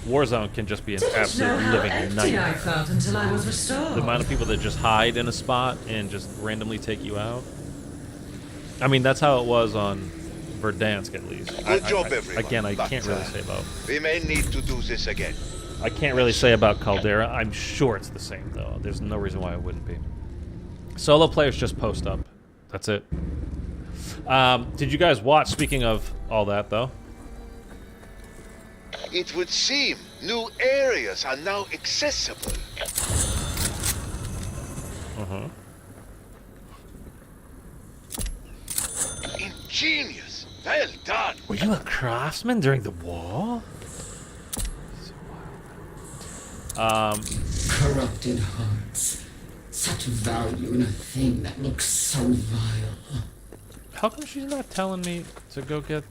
Warzone can just be an absolute living nightmare. Until I was restored. The amount of people that just hide in a spot and just randomly take you out. I mean, that's how it was on Verdansk, at least. Good job, everyone. Again, I can't really say about. We may need to do this again. I can't really say about Caldera. I'm sure it's the same, though. There's no reason why it wouldn't be. Solo players just post up. That's it. Did you guys watch? Speaking of all that, though. It would seem new areas are now accessible. Ingenious. Well done. Were you a craftsman during the war? Corrupted hearts. Such value in a thing that looks so vile. How come she's not telling me to go get...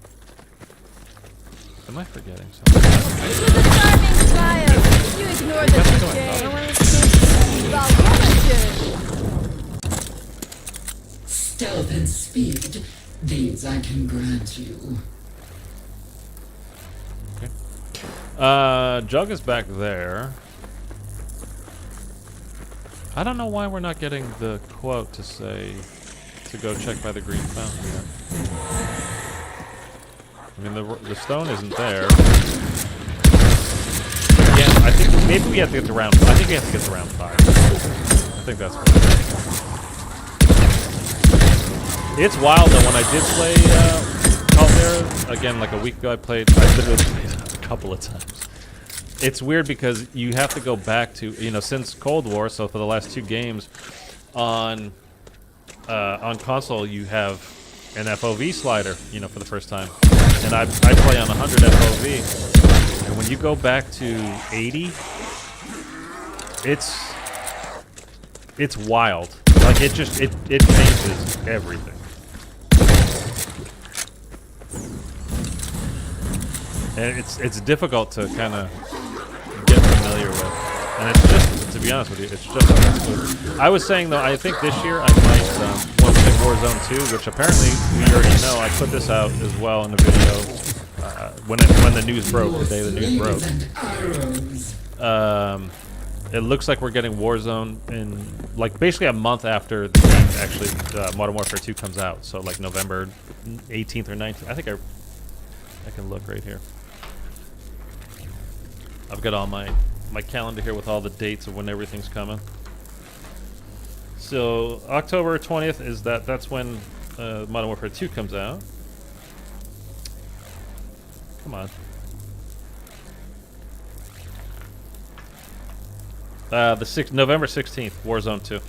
Am I forgetting something? It was a charming child. You ignored the shame. Stealth and speed. These I can grant you. Okay. Jug is back there. I don't know why we're not getting the quote to say to go check by the green fountain yet. I mean, the stone isn't there. Again, I think maybe we have to get to round. I think we have to get to round 5. I think that's what it is. It's wild though. When I did play Caldera again, like a week ago, I literally played it a couple of times. It's weird because you have to go back to, you know, since Cold War. So for the last 2 games on console, you have an FOV slider, you know, for the first time, and I play on 100 FOV, and when you go back to 80, it's wild. Like it changes everything. And it's difficult to kind of get familiar with. And it's just, to be honest with you, it's just smooth. I was saying, though, I think this year I might want to play Warzone 2, which apparently we already know. I put this out as well in the video when the news broke, the day the news broke. It looks like we're getting Warzone in, like, basically a month after the game actually, Modern Warfare 2 comes out. So, like, November 18th or 19th. I think I can look right here. I've got all my calendar here with all the dates of when everything's coming. So October 20th is that's when Modern Warfare 2 comes out. Come on. November 16th, Warzone 2.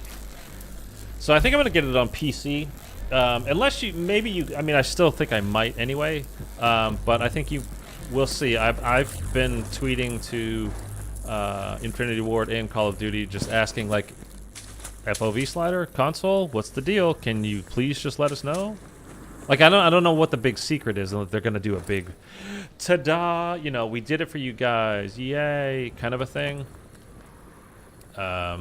So I think I'm gonna get it on PC. Unless I mean, I still think I might anyway. But I think we'll see. I've been tweeting to Infinity Ward and Call of Duty, just asking, like, FOV slider, console, what's the deal? Can you please just let us know? Like I don't know what the big secret is, and they're gonna do a big, ta-da! You know, we did it for you guys, yay! Kind of a thing. I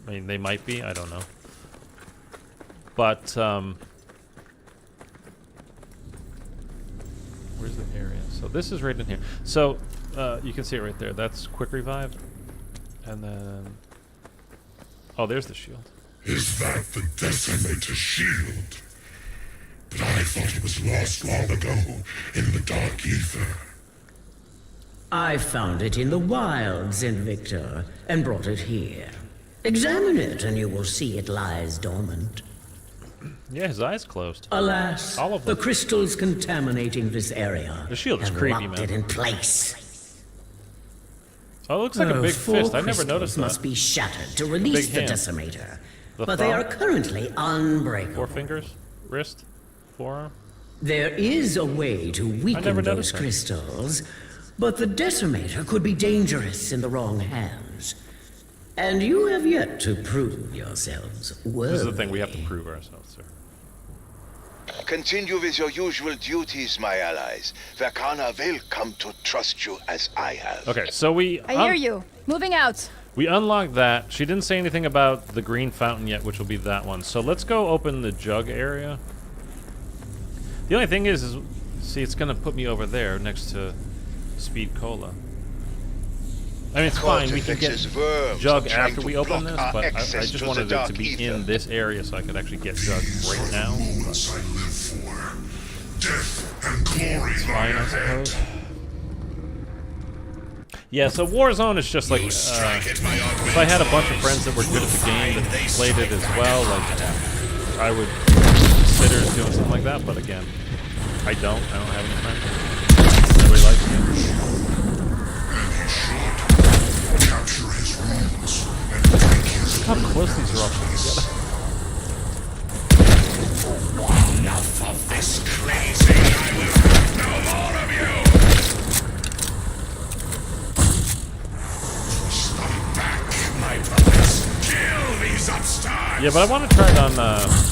mean, they might be. I don't know. But where's the area? So this is right in here. So you can see it right there. That's quick revive, and then there's the shield. Is that the Decimator shield? But I thought it was lost long ago in the dark ether. I found it in the wilds, Invictor, and brought it here. Examine it, and you will see it lies dormant. Yeah, his eyes closed. Alas, All of the them. crystals contaminating this area The shield is have creepy, locked man. it in place. Oh, it looks like a big Four fist. I never crystals noticed must that. be shattered to release big the hand. Decimator. The But they thumb? are currently unbreakable. 4 fingers, wrist, forearm. There is a way to weaken never those noticed that. crystals, but the Decimator could be dangerous in the wrong hands. And you have yet to prove yourselves worthy. This is the thing, we have to prove ourselves, sir. Continue with your usual duties, my allies. Verkana will come to trust you as I have. Okay, so we I hear you. Moving out. we unlocked that. She didn't say anything about the green fountain yet, which will be that one. So let's go open the jug area. The only thing is see, it's gonna put me over there next to Speed Cola. I mean, it's fine. We can get Jug after we open this, but I just wanted it to be in this area so I could actually get Jug right now. Moments I live for. Death and glory lie Fine, I ahead. suppose. Yeah, so Warzone is just like, if I had a bunch of friends that were good at the game that played it as well, like, I would consider doing something like that, but again, I don't have any friends. Nobody likes it. Capture his runes and break his Look how close these are all put together. Enough of this crazy. I will have no more of you. Stand back, my brothers. Kill these upstarts. Yeah, but I want to try it on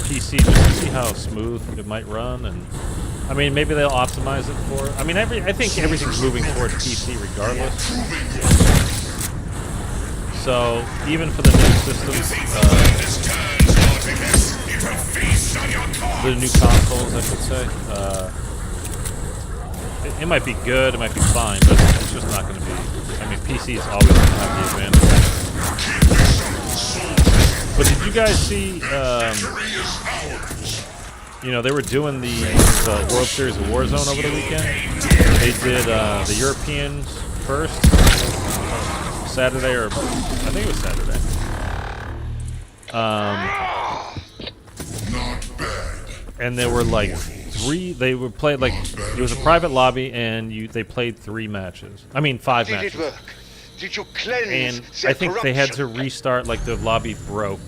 PC just to see how smooth it might run, and I mean, maybe they'll optimize it for. I mean, I think everything's moving towards PC regardless. So even for the new systems, the new consoles, I should say, it might be good, it might be fine, but it's just not going to be. I mean, PC is always going to have the advantage. But did you guys see? You know, they were doing the World Series of Warzone over the weekend. They did the Europeans first. Saturday, or I think it was Saturday. Not bad. And there were like they were played like it was a private lobby, and they played 3 matches. I mean 5 Did it matches. work? Did you cleanse And their I think they had to corruption? restart, like the lobby broke.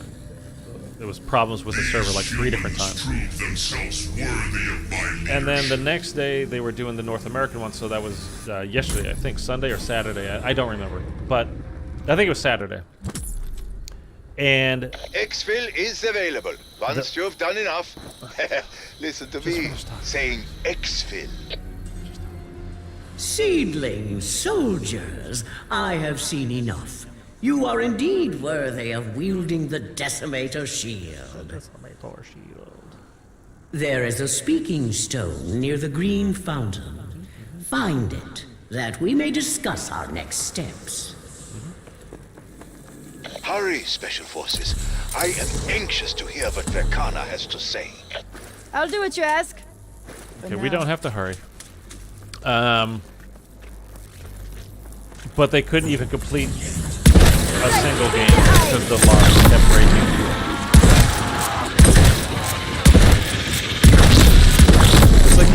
There was problems with the server like 3 different times. Prove themselves worthy of my And then the next day they were doing the North American one, so that was yesterday, I think, Sunday or Saturday. I don't remember, but I think it was Saturday. And Exfil is available. Once you've done enough. Listen to me saying exfil. Seedlings, soldiers, I have seen enough. You are indeed worthy of wielding the Decimator shield. There is a speaking stone near the green fountain. Find it, that we may discuss our next steps. Hurry, Special Forces. I am anxious to hear what Verkana has to say. I'll do what you ask. okay, we don't have to hurry. But they couldn't even complete a single game because the locks kept breaking. It's like,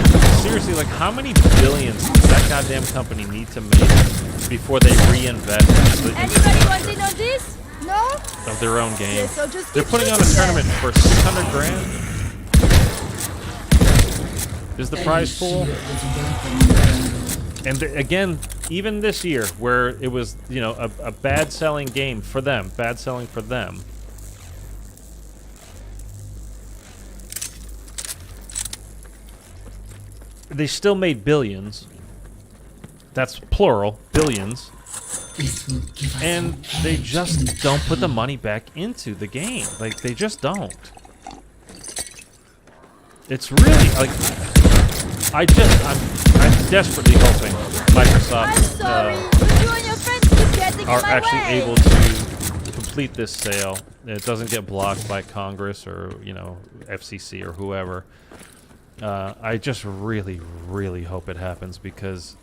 seriously, like how many billions does that goddamn company need to make before they reinvest Anybody want in on this? No? of their own game? Okay, so just They're keep putting on a shooting tournament for 600 grand. Is the prize pool? And again, even this year, where it was, you know, a bad selling game for them, bad selling for them. they still made billions. That's plural, billions. This will give us And they just don't put the money back into the game. Like, they just don't. It's really, like, I'm desperately hoping Microsoft I'm sorry, but you and your friends keep getting in are my actually way. able to complete this sale. It doesn't get blocked by Congress or, you know, FCC or whoever. I just really, really hope it happens because,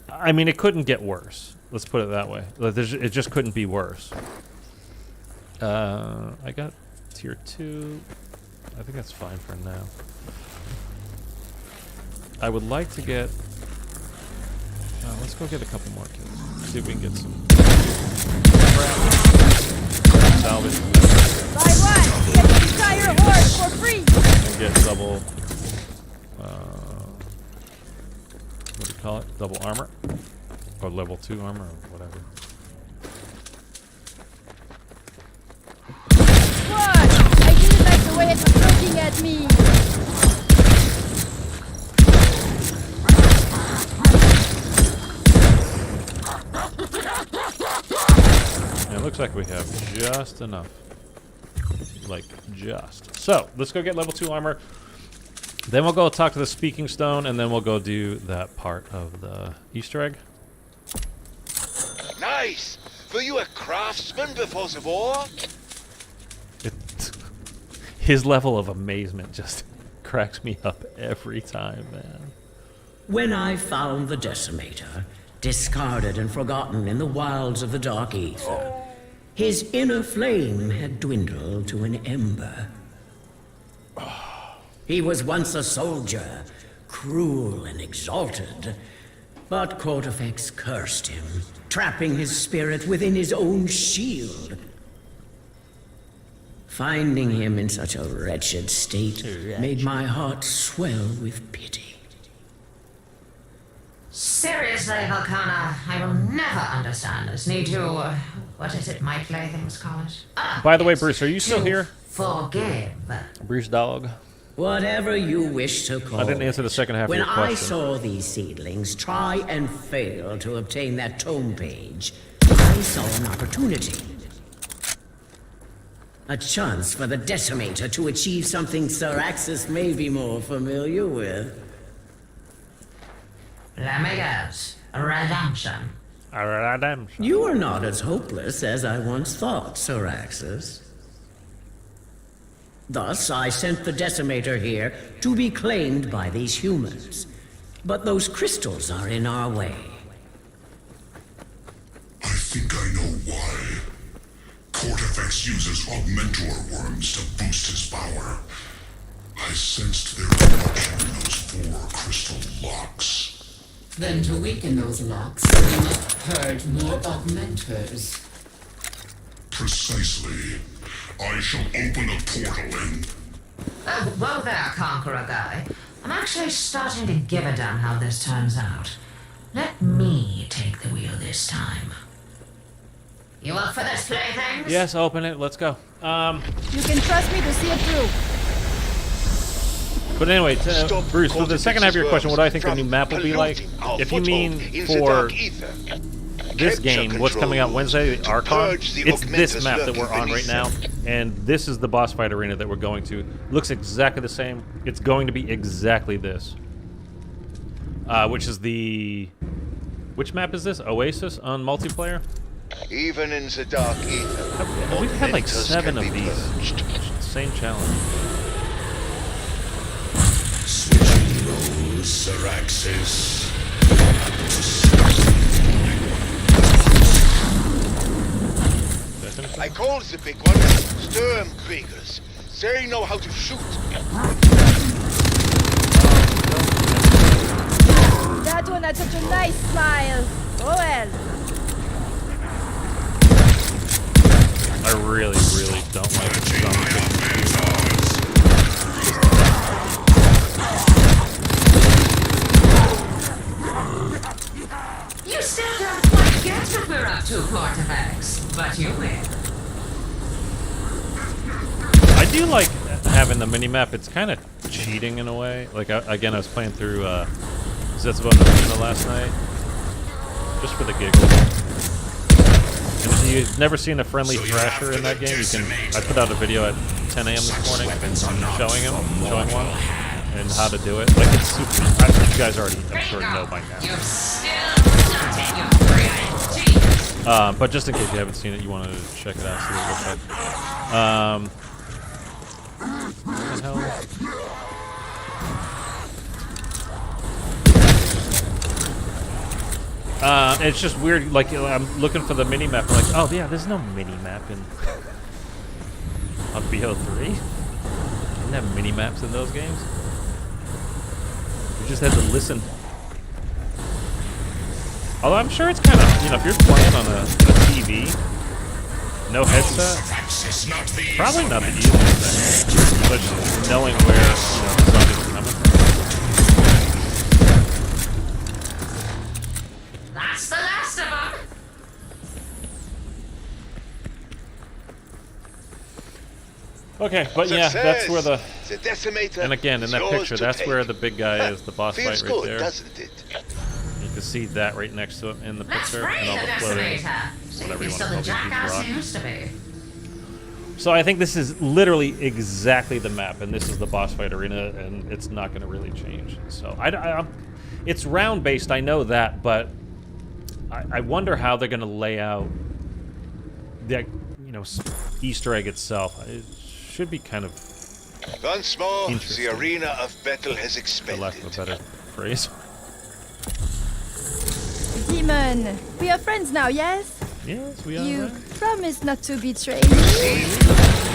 I mean, it couldn't get worse. Let's put it that way. Like, it just couldn't be worse. I got tier 2. I think that's fine for now. I would like to get... let's go get a couple more kills. See if we can get some... salvage. Buy one, get the entire horse for free. And get double... what do you call it? Double armor? Or level 2 armor, or whatever. What? I didn't like the way it was looking at me. Yeah, it looks like we have just enough. Like, just. So, let's go get level 2 armor. Then we'll go talk to the Speaking Stone, and then we'll go do that part of the Easter egg. Nice! Were you a craftsman before the war? His level of amazement just cracks me up every time, man. When I found the Decimator, discarded and forgotten in the wilds of the Dark Ether, his inner flame had dwindled to an ember. He was once a soldier, cruel and exalted, but Cortifex cursed him, trapping his spirit within his own shield. Finding him in such a wretched state made my heart swell with pity. Seriously, Volcana, I will never understand this need to, what is it my playthings call it? By the way, Bruce, are you still here? Forgive. Bruce Dog? Whatever you wish to call I didn't answer the second half when of your question. I saw these seedlings try and fail to obtain that tome page, I saw an opportunity. A chance for the Decimator to achieve something Sir Axis may be more familiar with. Let me guess. Redemption. You are not as hopeless as I once thought, Sir Axis. Thus, I sent the Decimator here to be claimed by these humans. But those crystals are in our way. I think I know why. Cortifex uses augmentor worms to boost his power. I sensed their corruption in those 4 crystal locks. Then to weaken those locks, we must purge more augmenters. Precisely. I shall open a portal and... Oh, whoa there, Conqueror guy. I'm actually starting to give a damn how this turns out. Let me take the wheel this time. You up for this, playthings? Yes, open it. Let's go. You can trust me to see it through. But anyway, Stop Bruce, for the second half of your question, what do I think the from new map will be like? polluting our If you mean foothold in the for Dark Ether. this Capture game, what's coming out Wednesday, the Archon, Purge the it's this augmenters map that we're lurking on right now, and this is the boss fight arena that we're going to. Looks exactly the same. It's going to be exactly this. Which is the... Which map is this? Oasis on multiplayer? Even in the Dark Ether. We've had like augmenters 7 can of be these. purged. Same challenge. Switching roles, Sir Axis. I call the big ones Sturmkriegers. They know how to shoot. That one had such a nice smile. Oh well. I really, really don't like the You still don't quite get what we're up to, Cortifex, but you will. I do like having having the mini-map, it's kind of cheating in a way. Like, again, I was playing through Zetsubo and Arena last night, just for the giggles. And if you've never seen a friendly Thrasher in that game, you can. I put out a video at 10 a.m. this morning showing one, and how to do it. Like, it's super. You guys already, I'm sure, know by now. But just in case you haven't seen it, you wanted to check it out, see what it looks like. What the hell? It's just weird. Like, I'm looking for the mini map. I'm like, oh yeah, there's no mini map in on BO3. Didn't have mini maps in those games. You just had to listen. Although I'm sure it's kind of, you know, if you're playing on a TV, no headset, probably not the easiest thing, especially knowing where, you know, the zombies are coming from. That's the last of them. Okay, but yeah, that's where the Decimator and again in that is picture, yours to that's take. where the big guy is, the boss Feels fight right good, there. doesn't it? You can see that right next to it in the Let's picture, free and all the the floating, Decimator. See if whatever you he's want to still call the these jackass rocks. he used to be. So I think this is literally exactly the map, and this is the boss fight arena, and it's not going to really change. So it's round based, I know that, but I wonder how they're going to lay out the, you know, Easter egg itself. It should be kind of Once more, the interesting, arena of battle has for lack of a expanded. better phrase. Demon, we are friends now, yes? Yes, we are. You right? promise not to betray You me. see,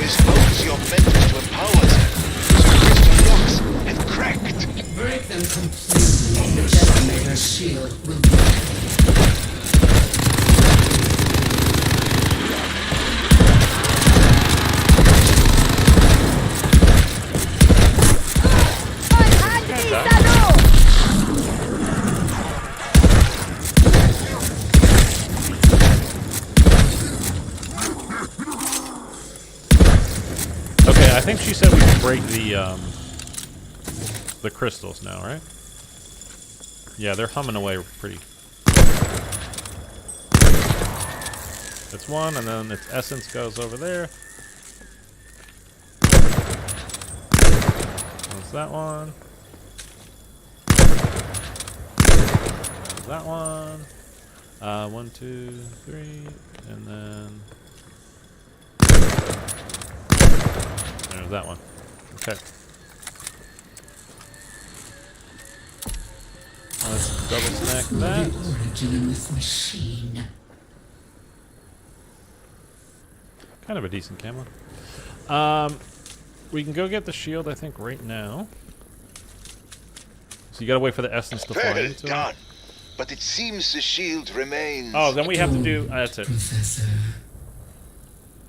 his focus your mental to empower them. So crystal blocks and cracked. Break them completely, and the Decimator's shield will be. Unhungry Salo! Okay, I think she said we can break the crystals now, right? Yeah, they're humming away pretty. It's one, and then its essence goes over there. There's that one. There's that one. 1, 2, 3, and then there's that one. Okay. Let's double snack that. The origin of this machine. Kind of a decent camo. We can go get the shield, I think, right now. So you gotta wait for the essence to fly Well into it. done. But it seems the shield remains. Oh, then we have to do. That's it. Professor.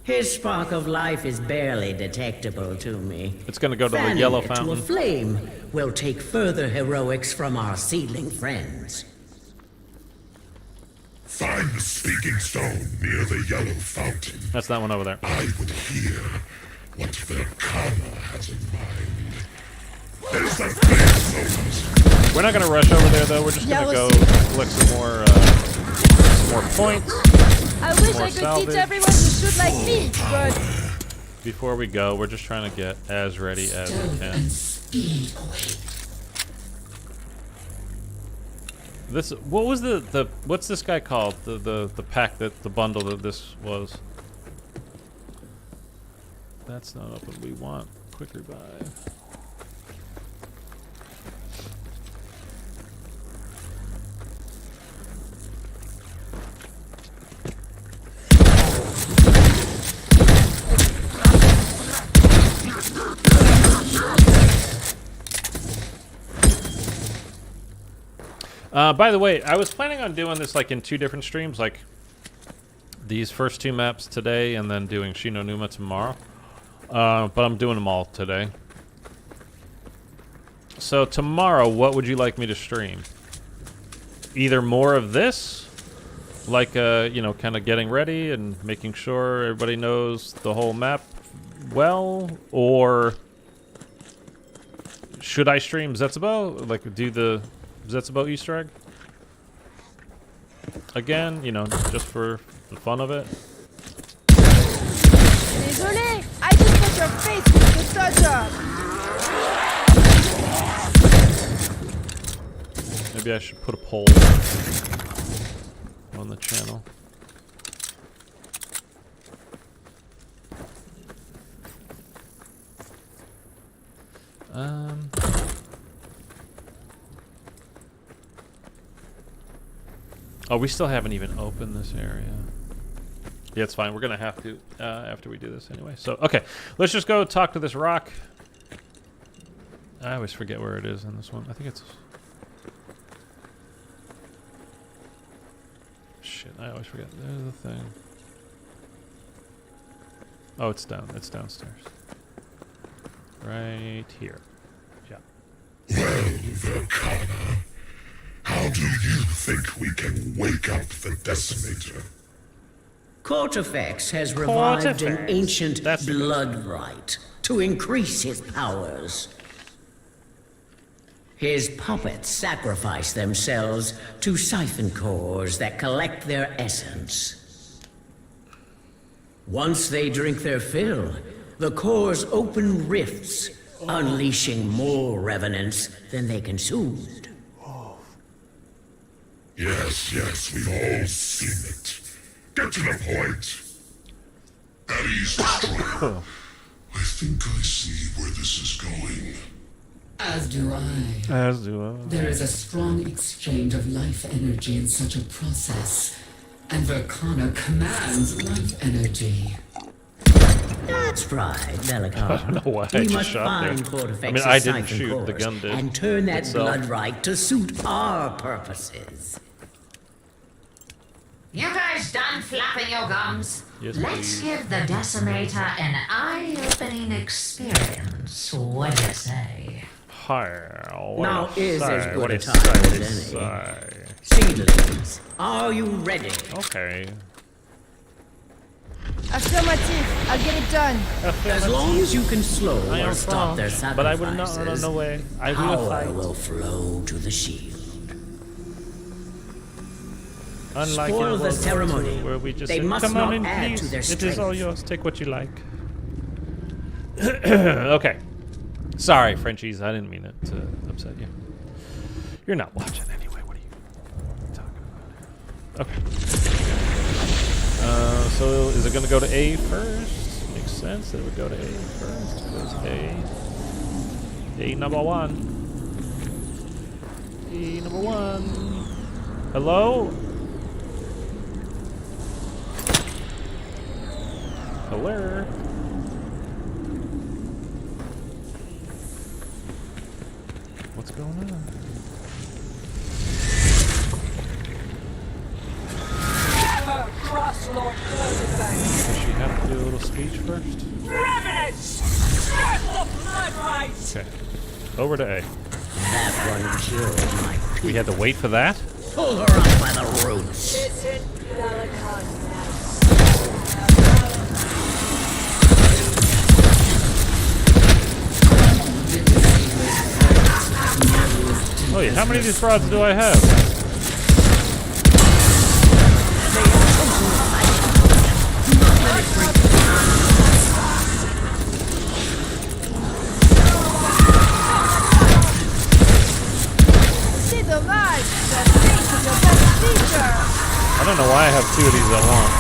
His spark of life is barely detectable to me. It's gonna go to the Fanning yellow it to a fountain. flame will take further heroics from our seedling friends. Find the speaking stone near the yellow fountain. That's that one over there. I would hear what their karma has in mind. There's that flame moment. We're not gonna rush over there though. We're just gonna Yellow go suit. collect some more points I wish More I could salvage. teach everyone to shoot like me, but before we go. We're just trying to get as ready as we Stealth can. and speed await. This. What was the what's this guy called? The pack that the bundle that this was. That's not what we want. Quick revive. By the way, I was planning on doing this like in 2 different streams, like these first 2 maps today and then doing Shi No Numa tomorrow. But I'm doing them all today. So tomorrow, what would you like me to stream? Either more of this, like you know, kind of getting ready and making sure everybody knows the whole map well, or Should I stream Zetsubo? Like, do the Zetsubo Easter egg? Again, you know, just for the fun of it. Désolé, I just put your face with the touch up. Maybe I should put a poll on the channel. Oh, we still haven't even opened this area. Yeah, it's fine. We're gonna have to after we do this anyway. So, okay, let's just go talk to this rock. I always forget where it is in this one. I think it's... Shit, I always forget. There's the thing. Oh, it's down. It's downstairs. Right here. Yeah. Well, Verkana, how do you think we can wake up the Decimator? Cortifex has revived an ancient That's blood rite to increase his powers. His puppets sacrifice themselves to siphon cores that collect their essence. Once they drink their fill, the cores open rifts, unleashing more revenants than they consumed. Yes, we've all seen it. Get to the point. At ease, Destroyer. I think I see where this is going. As do I. As do I. There is a strong exchange of life energy in such a process, and Verkana commands life energy. That's right, Velikar. I don't know why I We just must shot there. find Cortifex's I mean, I didn't siphon shoot, the cores gun did and turn that itself. blood rite to suit our purposes. You guys done flapping your gums? Yes, Let's please. give the Decimator an eye-opening experience. What do you say? Now is as What good a do you time say? What do you as any. say? Seedlings, are you ready? Okay. Affirmative, I'll get it done. As long as you can slow I or am stop their strong, but I will sacrifices, no way. I will power fight. will flow to the shield. Unlike Spoil in the World War ceremony. II, where we just They say, must come on not in, add please. to their It is all strength. yours. Take what you like. Okay. Sorry, Frenchies. I didn't mean it to upset you. You're not watching anyway. What are you talking about? Okay. So is it going to go to A first? Makes sense that it would go to A first. Goes A. A number one. A number one. Hello? Hello? What's going on? Does she have to do a little speech first? Okay. Over to A. That one killed my We had to wait for that? Pull her up by the roots. Oh yeah, how many of these broads do I have? C'est dommage, the face is your best feature. I don't know why I have two of these at once.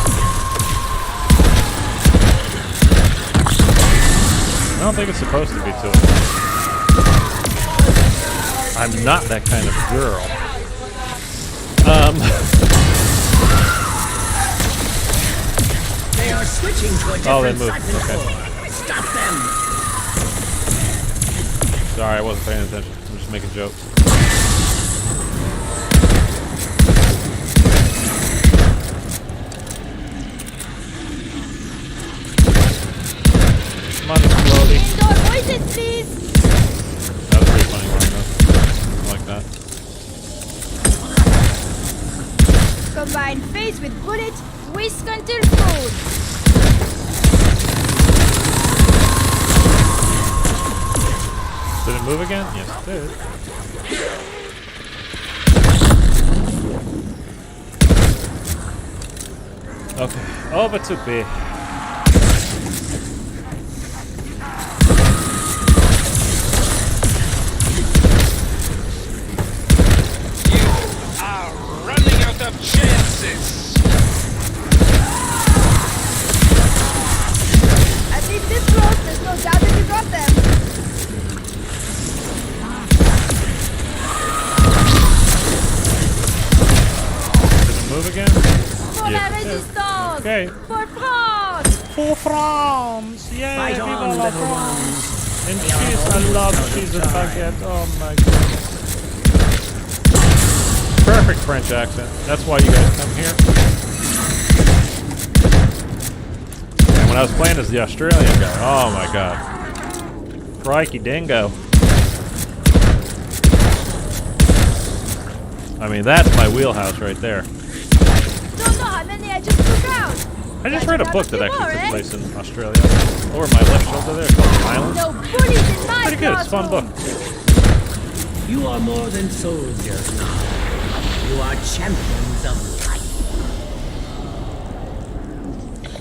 I don't think it's supposed to be two of them. I'm not that kind of girl. They are switching to a Oh, they different moved. siphon Okay. core. Stop them! Sorry, I wasn't paying attention. I'm just making jokes. Come on, Explodey. Indoor voices, please. That was pretty funny line, though. I like that. Combine face with bullet, whisk until food. Did it move again? Yes, it did. Okay, over to B. You are running out of chances. At least this close, there's no doubt that you got them. Did it move again? For Yes, la it did. resistance! Okay. For France! For France! Yay! Fight viva on, la little France! ones. And They are cheese, I almost love out of cheese and time. baguette. Oh my goodness. Perfect French accent. That's why you guys come here. And when I was playing as the Australian guy, oh my god. Crikey dingo. I mean, that's my wheelhouse right there. Don't know how many I just took out. I just read a book that Another few actually more, took eh? place in Australia. Over my left shoulder there, called The Island. No bullies in my Pretty good, it's a fun book. classroom. You are more than soldiers now. You are champions of life.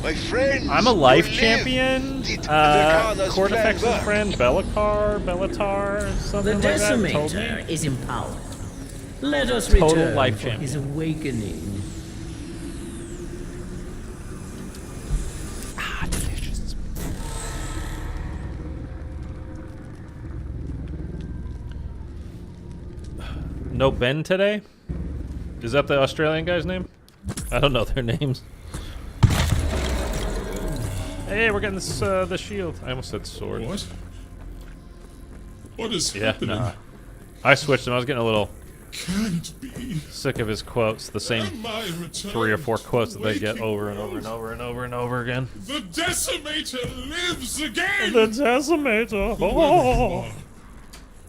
My friends, I'm a life you live. champion. Did the Karna's plan Cortifex's work? friend, Bellatar, The something like that, told me. Decimator is empowered. Let us Total return life for champion. his awakening. Ah, delicious. No Ben today? Is that the Australian guy's name? I don't know their names. Hey, we're getting this the shield. I almost said sword. What? What is Yeah, happening? nah. I switched him. I was getting a little Can't be. sick of his quotes. The same Am I returned 3 or 4 quotes that they get waking over and over and over and over and over again. The Decimator lives again! The Decimator. Whoever you Oh.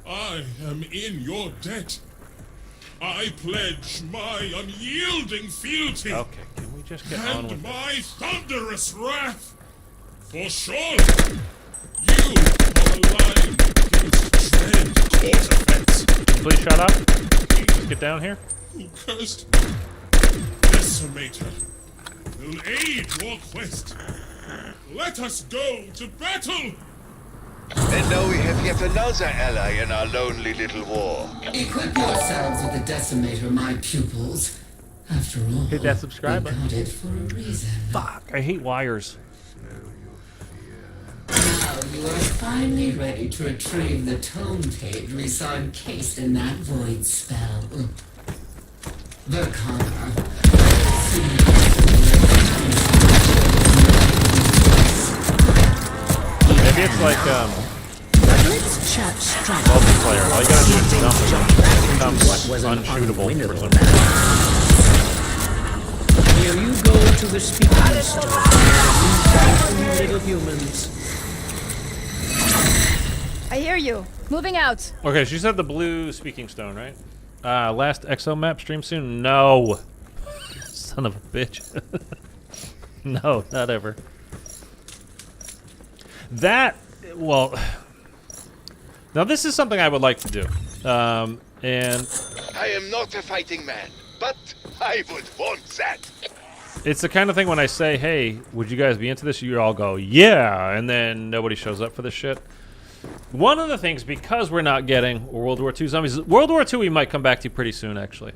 are, I am in your debt. I pledge my unyielding fealty Okay, can we just get on with and it? my thunderous wrath. For surely you are alive against dread Cortifex, Please shut up. Get down here. who cursed Decimator will aid your quest. Let us go to battle! And now we have yet another ally in our lonely little war. Equip yourselves with the Decimator, my pupils. After all, Hit that subscribe we button. got it for a reason. Fuck, I hate wires. Now you are finally ready to retrieve the tome page we saw encased in that void spell. The Connor. Maybe it's like Let's chat strategy. multiplayer. All you gotta do is jump and it becomes What was an unshootable for unwinnable some battle. Here you go to the speaking stone. You little humans. I hear you. Moving out. Okay, she said the blue speaking stone, right? Last Exo map stream soon? No. Son of a bitch. No, not ever. That, well, now this is something I would like to do. And I am not a fighting man, but I would want that. it's the kind of thing when I say, hey, would you guys be into this? You all go, yeah, and then nobody shows up for this shit. One of the things, because we're not getting World War II zombies, World War II we might come back to pretty soon, actually.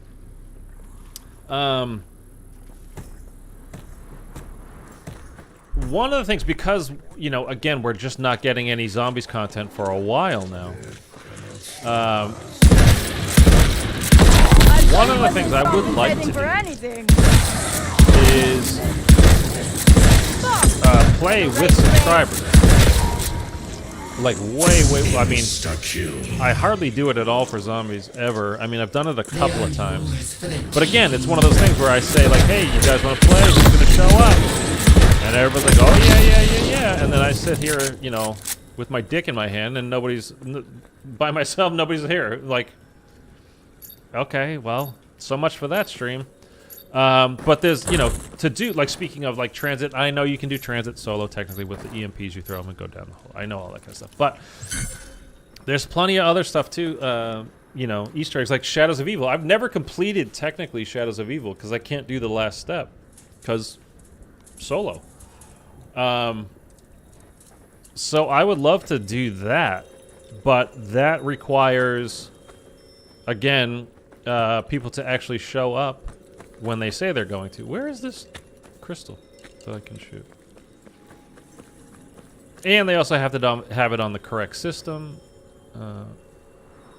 One of the things, because, you know, again, we're just not getting any zombies content for a while now. One of the things I would like to for do anything. is play with subscribers. Like, way, I mean, I hardly do it at all for zombies, ever. I mean, I've done it a couple of times. But again, it's one of those things where I say, like, hey, you guys want to play? Who's going to show up? And everybody's like, oh, yeah. And then I sit here, you know, with my dick in my hand, and by myself, nobody's here. Like, okay, well, so much for that stream. But there's, you know, to do, like, speaking of, like, transit, I know you can do transit solo, technically, with the EMPs you throw them and go down the hole. I know all that kind of stuff. But There's plenty of other stuff too. You know, Easter eggs like Shadows of Evil. I've never completed technically Shadows of Evil because I can't do the last step because solo. So I would love to do that, but that requires, again, people to actually show up when they say they're going to. Where is this crystal that I can shoot? And they also have to have it on the correct system.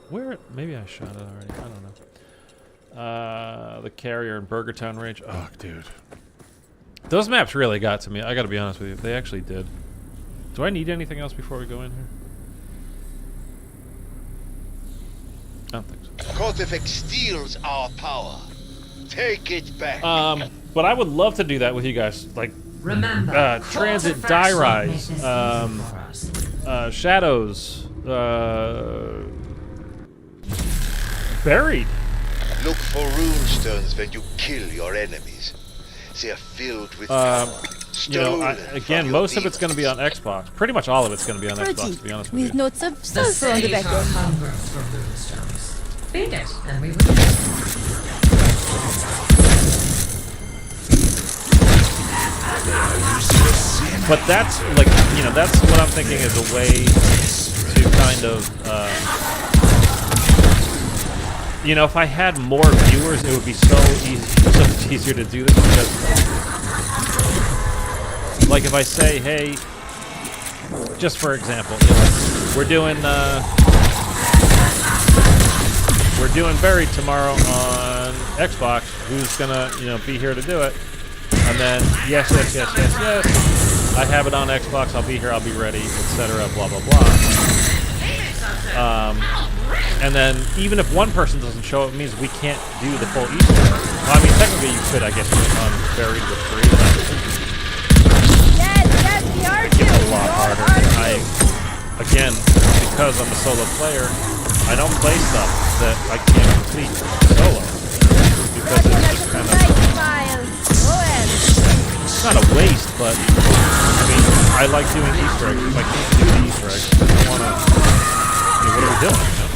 Where? Maybe I shot it already. I don't know. The carrier in Burgertown Range. Oh, dude. Those maps really got to me. I gotta be honest with you. They actually did. Do I need anything else before we go in here? I don't think so. Cortifex steals our power. Take it back. But I would love to do that with you guys. Like, Remember, Transit, Die Rise, Shadows, Buried. Look for runestones when you kill your enemies. They are filled with you know, again, most of it's going to be on Xbox. Pretty much all of it's going to be on Xbox, to be honest with with you. notes of The sulfur on the cities back are end. hungry for runestones. Feed it, and we will. But that's, like, you know, that's what I'm thinking is a way to kind of, you know, if I had more viewers, it would be so easy, so much easier to do this because, like, if I say, hey, just for example, you know, like, we're doing Buried tomorrow on Xbox. Who's gonna, you know, be here to do it? And then yes, I have it on Xbox. I'll be here. I'll be ready, etc. Blah blah blah. And then even if one person doesn't show up, it means we can't do the full Easter egg. Well, I mean, technically you could, I guess, do it on Buried with 3. Yes, the Archon. It's a lot harder. Again, because I'm a solo player, I don't play stuff that I can't complete solo because it's just kind of. It's not a waste, but I mean, I like doing Easter eggs. If I can't do the Easter eggs, I don't want to. I mean, what are we doing? You know?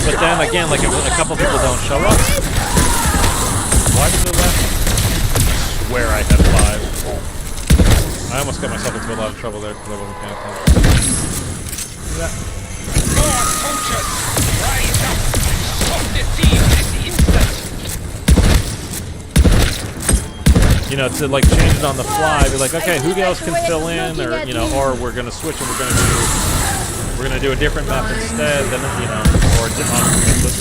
But then again, like if a couple people don't show up, why did the last? I swear I had 5. I almost got myself into a lot of trouble there because I wasn't paying attention. Yeah. More poachers! Rise up! Stop the thief this instant! You know, to like change it on the fly, be like, okay, who else can fill in, or you know, or we're gonna switch and we're gonna do a different map instead. Then you know, or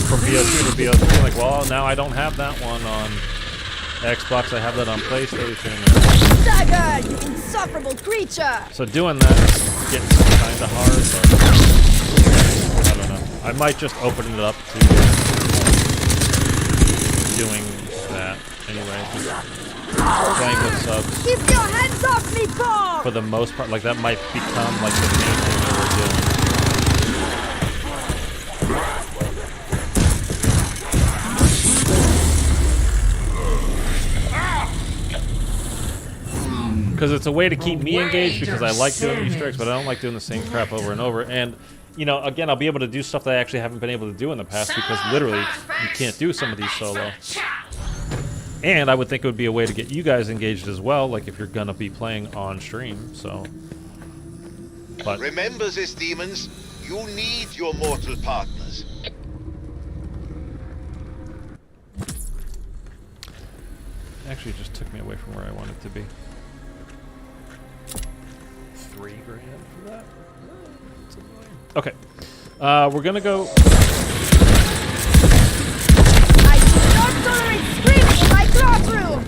from VO2 to VO3. Like, well, now I don't have that one on Xbox. I have that on PlayStation. Dagger, you insufferable creature! So doing that gets kind of hard, but I don't know. I might just open it up to doing that anyway. Playing with subs. Keep your hands off me, Paul! For the most part, like that might become like the main thing that we're doing. Because it's a way to keep me engaged because I like doing Easter eggs, but I don't like doing the same crap over and over. And, you know, again, I'll be able to do stuff that I actually haven't been able to do in the past because literally you can't do some of these solo. And I would think it would be a way to get you guys engaged as well, like if you're going to be playing on stream, so. But remember this, demons. You need your mortal partners. actually just took me away from where I wanted to be. $3 grand for that? That's annoying. Okay. We're gonna go. I do not tolerate screaming in my classroom!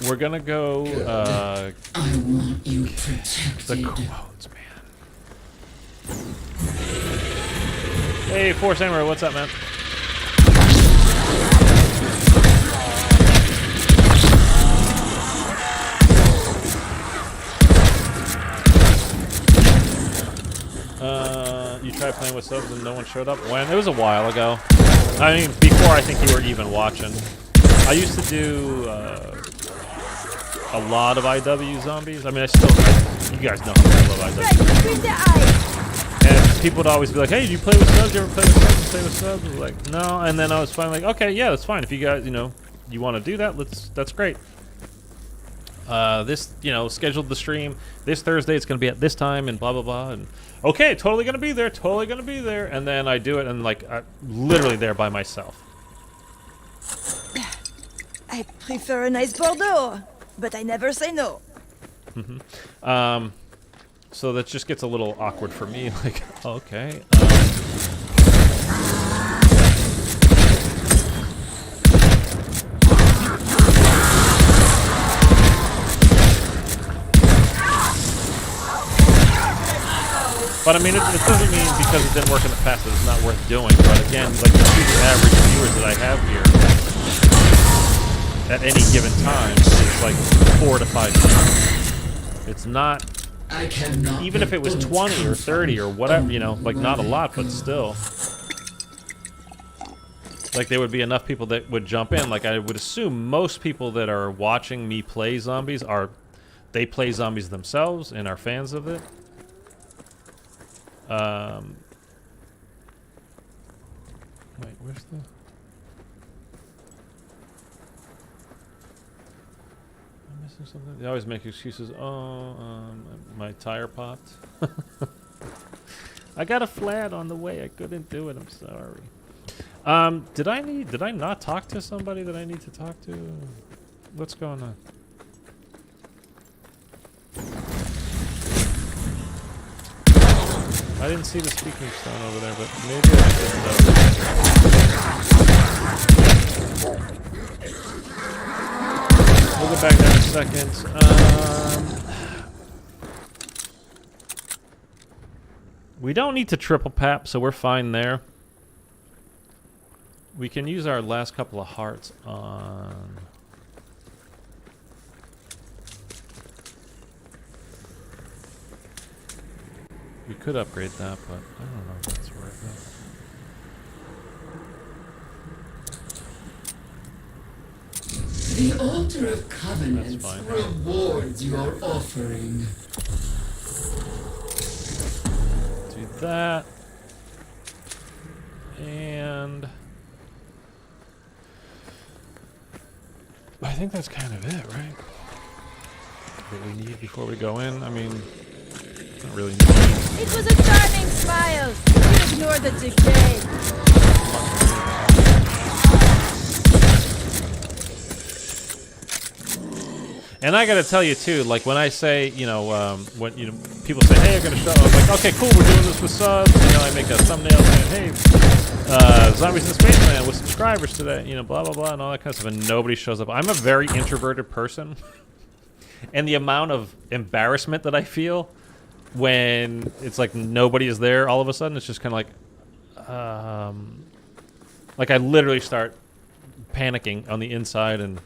We're gonna go. I want you protected. The quotes, man. Hey, Force Samurai, what's up, man? You tried playing with subs and no one showed up? When? It was a while ago. I mean, before I think you were even watching. I used to do a lot of IW zombies. I mean, you guys know how much I love IW. Right between the eyes. And people would always be like, hey, do you play with subs? You ever play with subs? You play with subs? I was like, no. And then I was finally like, okay, yeah, that's fine. If you guys, you want to do that, that's great. This, scheduled the stream. This Thursday, it's going to be at this time and blah, blah, blah. And okay, totally going to be there. Totally going to be there. And then I do it and like, I'm literally there by myself. I prefer a nice Bordeaux, but I never say no. So that just gets a little awkward for me. Like, okay. But I mean, it doesn't mean because it didn't work in the past that it's not worth doing. But again, like you see the average viewers that I have here at any given time, it's like 4 to 5 people. It's not. I cannot Even if it was 20 or 30 or whatever, like not a lot, but still. Like there would be enough people that would jump in. Like I would assume most people that are watching me play zombies they play zombies themselves and are fans of it. Wait, where's the... I'm missing something. They always make excuses. Oh, my tire popped. I got a flat on the way. I couldn't do it. I'm sorry. Did I not talk to somebody that I need to talk to? What's going on? I didn't see the speaking stone over there, but maybe I didn't know. We'll go back there in a second. We don't need to triple pap, so we're fine there. We can use our last couple of hearts on... We could upgrade that, but I don't know if that's worth it. The altar of covenants rewards your offering. Do that. And... I think that's kind of it, right? That we need before we go in. I mean... Not really. It was a charming smile. You ignore the decay. And I gotta tell you too, like when I say, when people say, "Hey, I'm gonna show," I'm like, "Okay, cool, we're doing this with subs." I make a thumbnail saying, "Hey, Zombies in Spaceland with subscribers today," blah blah blah, and all that kind of stuff, and nobody shows up. I'm a very introverted person, and the amount of embarrassment that I feel when it's like nobody is there all of a sudden, it's just kind of like I literally start panicking on the inside, and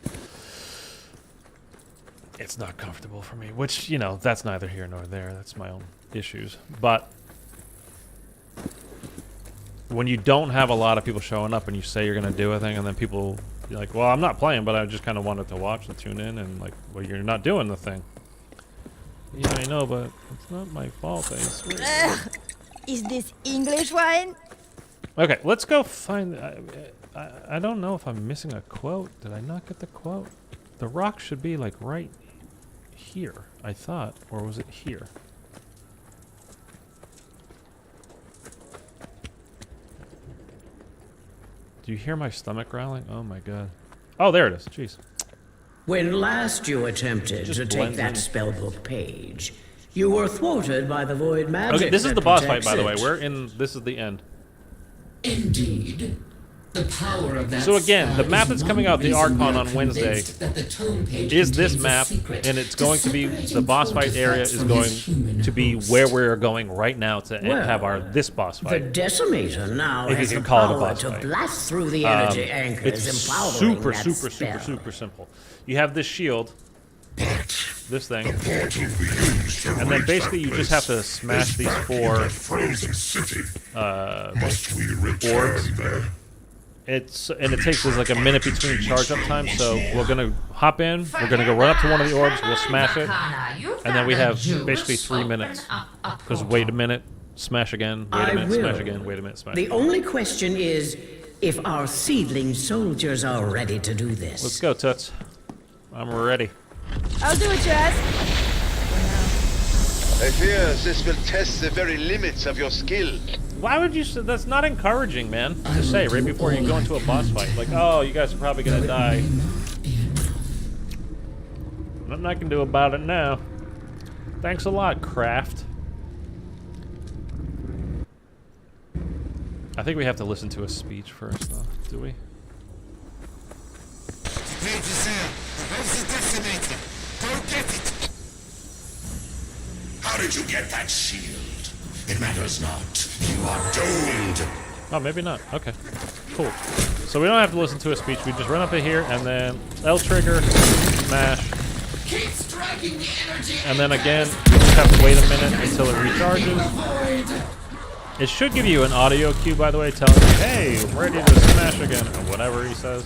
it's not comfortable for me, which, that's neither here nor there. That's my own issues. But when you don't have a lot of people showing up and you say you're going to do a thing, and then people you're like, well, I'm not playing, but I just kind of wanted to watch and tune in, and like, well, you're not doing the thing. Yeah, I know, but it's not my fault, I swear. Is this English wine? Okay, let's go find... I don't know if I'm missing a quote. Did I not get the quote? The rock should be, like, right here, I thought. Or was it here? Do you hear my stomach growling? Oh, my God. Oh, there it is. Jeez. When last you attempted to take that spellbook page, you were thwarted by the void magic. Okay, this is the boss fight, by the way. This is the end. Indeed. The power of that so again, the map that's coming out, the Archon on Wednesday, is this map, and it's going to be, the boss fight area is going to be where we're going right now to have this boss fight. The Decimator now if has you can the call it a power boss to fight. blast through the energy anchors, it's empowering super that super spell. super simple. You have this shield. But this thing. The portal we used to And then raid basically that you just place have to smash is these back in 4 that frozen city. Must we return there? And it takes us like a minute between charge up time, so we're gonna hop in, we're gonna go run up to one of the orbs, we'll smash it, and then we have basically 3 minutes. Because wait a minute, smash again, wait a minute, smash again, wait a minute, smash The again. only question is if our seedling soldiers are ready to do this. Let's go, Toots. I'm ready. I'll do it, Jazz. I fear this will test the very limits of your skill. Why would you say that's not encouraging, man? To say right before you go into a boss fight, like, oh, you guys are probably gonna die. Nothing I can do about it now. Thanks a lot, Kraft. I think we have to listen to a speech first, though. Do we? Go get it! How did you get that shield? It matters not. You are doomed. Oh, maybe not. Okay. Cool. So we don't have to listen to a speech. We just run up to here and then L trigger, smash. Keep striking the energy. And then again, we just have to wait a minute until it recharges. It should give you an audio cue, by the way, telling you, hey, I'm ready to smash again, or whatever he says.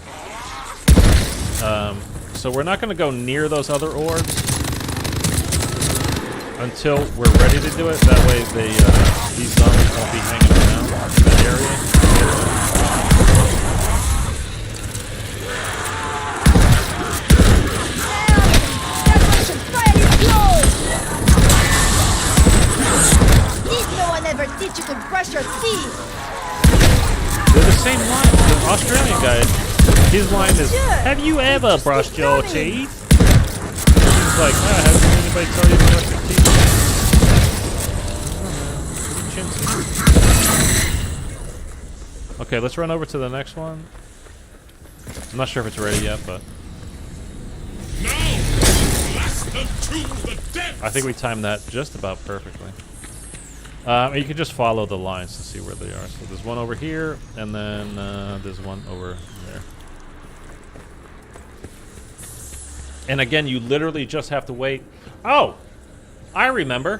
So we're not going to go near those other orbs until we're ready to do it. That way these zombies won't be hanging around in that area. Did no one ever teach you to brush your teeth? They're the same line. The Australian guy, his line is, have you ever brushed your teeth? He's like, hasn't anybody tell you to brush your teeth? Okay, let's run over to the next one. I'm not sure if it's ready yet, but I think we timed that just about perfectly. You can just follow the lines to see where they are. So there's one over here, and then there's one over there. And again, you literally just have to wait. Oh, I remember.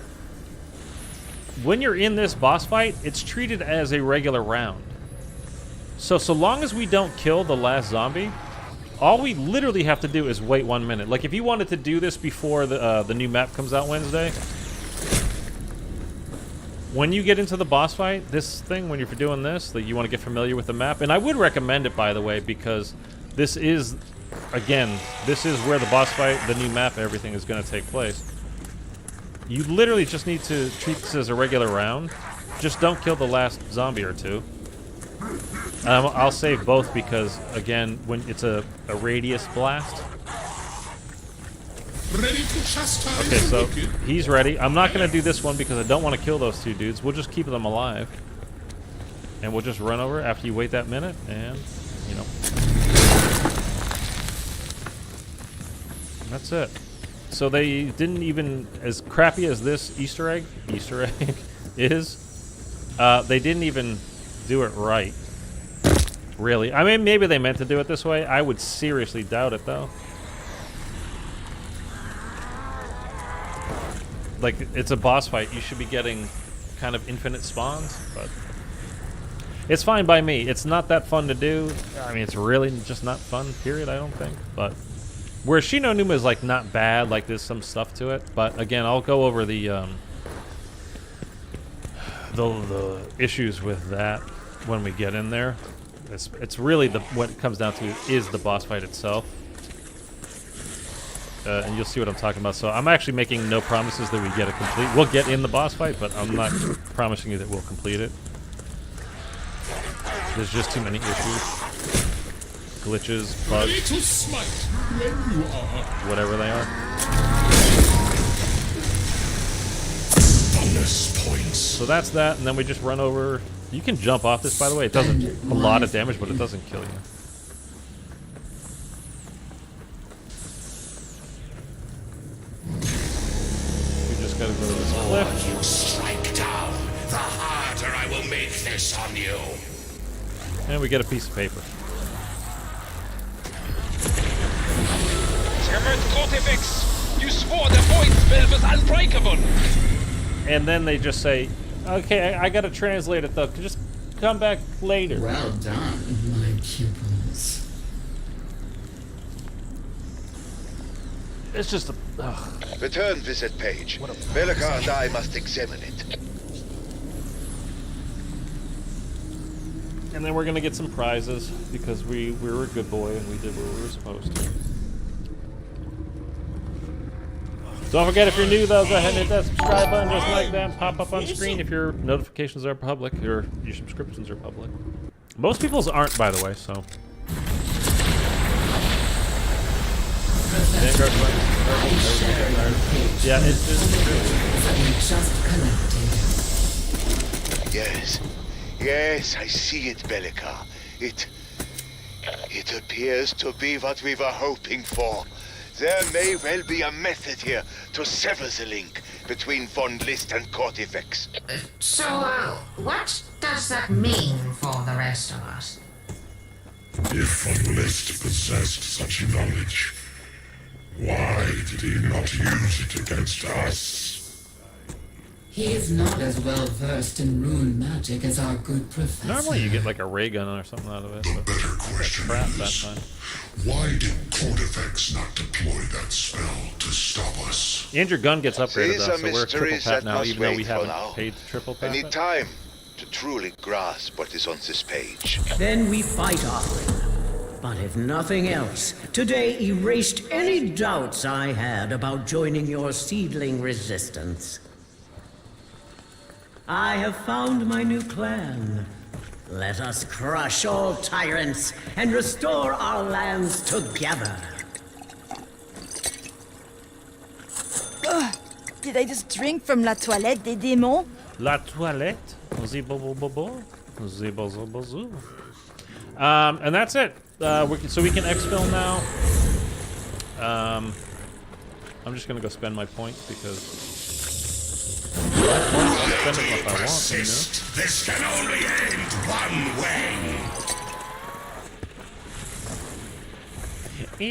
When you're in this boss fight, it's treated as a regular round. So long as we don't kill the last zombie, all we literally have to do is wait 1 minute. Like if you wanted to do this before the new map comes out Wednesday, when you get into the boss fight, this thing, when you're doing this, like you want to get familiar with the map, and I would recommend it, by the way, because this is, again, this is where the boss fight, the new map, everything is going to take place. You literally just need to treat this as a regular round. Just don't kill the last zombie or two. I'll save both because, again, when it's a radius blast. Ready to chastise. Okay, so he's ready. I'm not going to do this one because I don't want to kill those two dudes. We'll just keep them alive. And we'll just run over after you wait that minute and, you know. That's it. So they didn't even, as crappy as this Easter egg is, they didn't even do it right. Really. I mean, maybe they meant to do it this way. I would seriously doubt it, though. Like, it's a boss fight. You should be getting kind of infinite spawns, but it's fine by me. It's not that fun to do. I mean, it's really just not fun, period, I don't think. But where Shi No Numa is, like, not bad, like, there's some stuff to it. But, again, I'll go over the issues with that when we get in there. It's really what it comes down to is the boss fight itself. And you'll see what I'm talking about. So I'm actually making no promises that we get it complete. We'll get in the boss fight, but I'm not promising you that we'll complete it. There's just too many issues. Glitches, bugs, whatever they are. Bonus points. So that's that, and then we just run over. You can jump off this, by the way. It doesn't a lot of damage, but it doesn't kill you. Gotta go to this cliff. You strike down, the harder I will make this on you. And we get a piece of paper. Terra Maledicta, you swore the void spell was unbreakable. And then they just say, okay, I gotta translate it though. Just come back later. Well done, my pupils. It's just a... Ugh. Return visit page. Bellica and I must examine it. And then we're gonna get some prizes because we were a good boy and we did what we were supposed to. Don't forget, if you're new though, go ahead and hit that subscribe button just like that and pop up on screen if your notifications are public or your subscriptions are public. Most people's aren't, by the way, so. Yeah, it's Just collected. Yes. Yes, I see it, Bellica. It appears to be what we were hoping for. There may well be a method here to sever the link between Von List and Cortifex. So, what does that mean for the rest of us? If Von List possessed such knowledge, why did he not use it against us? He is not as well versed in rune magic as our good professor. normally you get like a ray gun or something out of it. The But better question crap that is, time. why did Cortifex not deploy that spell to stop us? And your gun gets upgraded These though, are so we're a triple mysteries pat that now, must even though we wait for haven't now. paid the triple I pat. need yet. time to truly grasp what is on this page. Then we fight on. But if nothing else, today erased any doubts I had about joining your seedling resistance. I have found my new clan. Let us crush all tyrants and restore our lands together. Ugh. Did I just drink from la toilette des démons? La toilette. And that's it. So we can exfil now. I'm just gonna go spend my points because I'll spend it if I want to, you know? This can only end one way.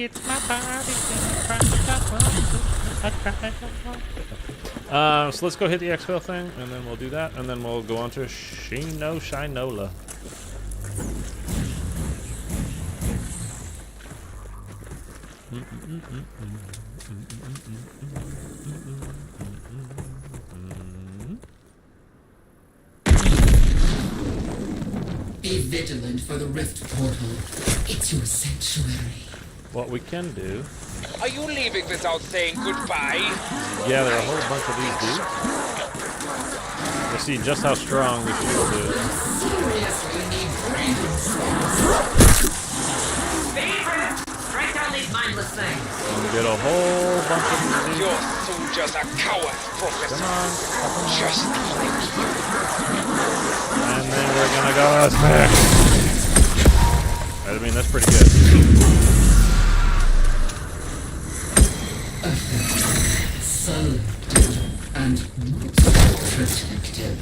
It's my body. So let's go hit the exfil thing, and then we'll do that, and then we'll go on to Shi No Numa. Be vigilant for the rift portal. It's your sanctuary. What we can do... Are you leaving without saying goodbye? Yeah, there are a whole bunch of these dudes. We'll see just how strong this shield is. Seriously need brains. Strike down these mindless things. And we get a whole bunch of these dudes. Your soldiers are cowards, Professor. Come on. Just like you. And then we're gonna go smack. I mean, that's pretty good. Selective and most protective.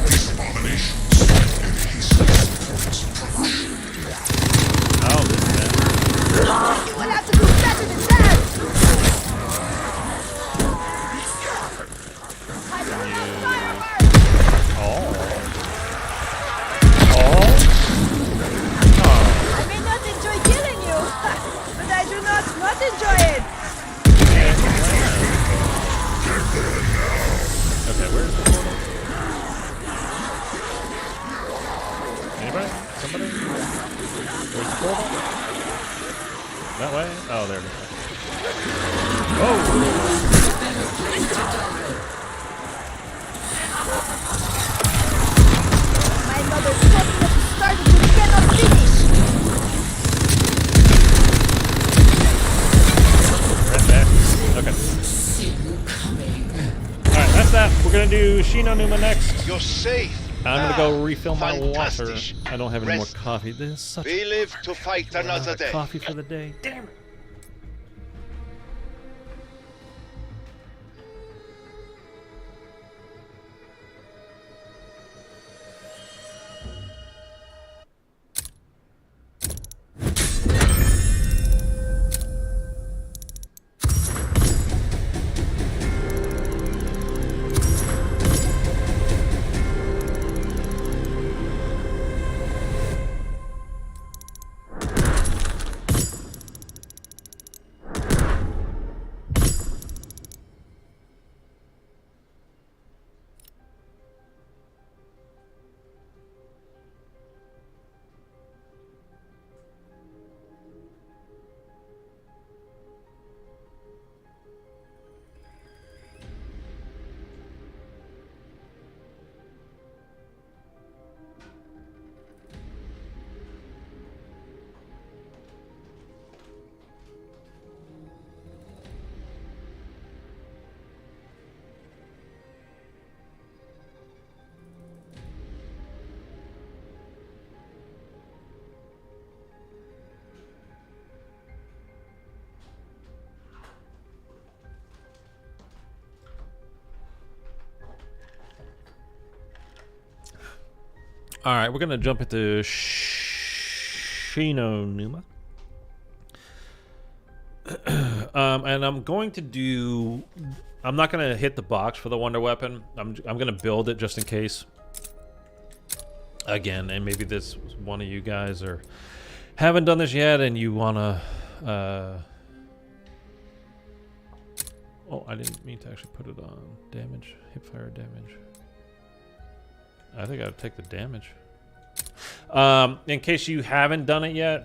These abominations and hastens approach. Oh, this is it. You will have to do better than that! I don't have fireworks! I may not enjoy killing you, but I do not enjoy it! Okay, where's the portal? Anybody? Somebody? Where's the portal? That way? Oh, there it is. Oh! My mother taught me that you start and you cannot finish! Right back. Okay. See you coming. Alright, that's that. We're gonna do Shi No Numa next. You're safe. I'm gonna go refill my water. Fantastic. I don't have any more Rest. coffee. This is such We live to fight another day. coffee for the day. Damn it. All right, we're gonna jump into Shi No Numa. And I'm going to do. I'm not gonna hit the box for the wonder weapon. I'm gonna build it just in case. Again, and maybe this one of you guys or haven't done this yet, and you wanna. Oh, I didn't mean to actually put it on damage, hipfire damage. I think I would take the damage. In case you haven't done it yet,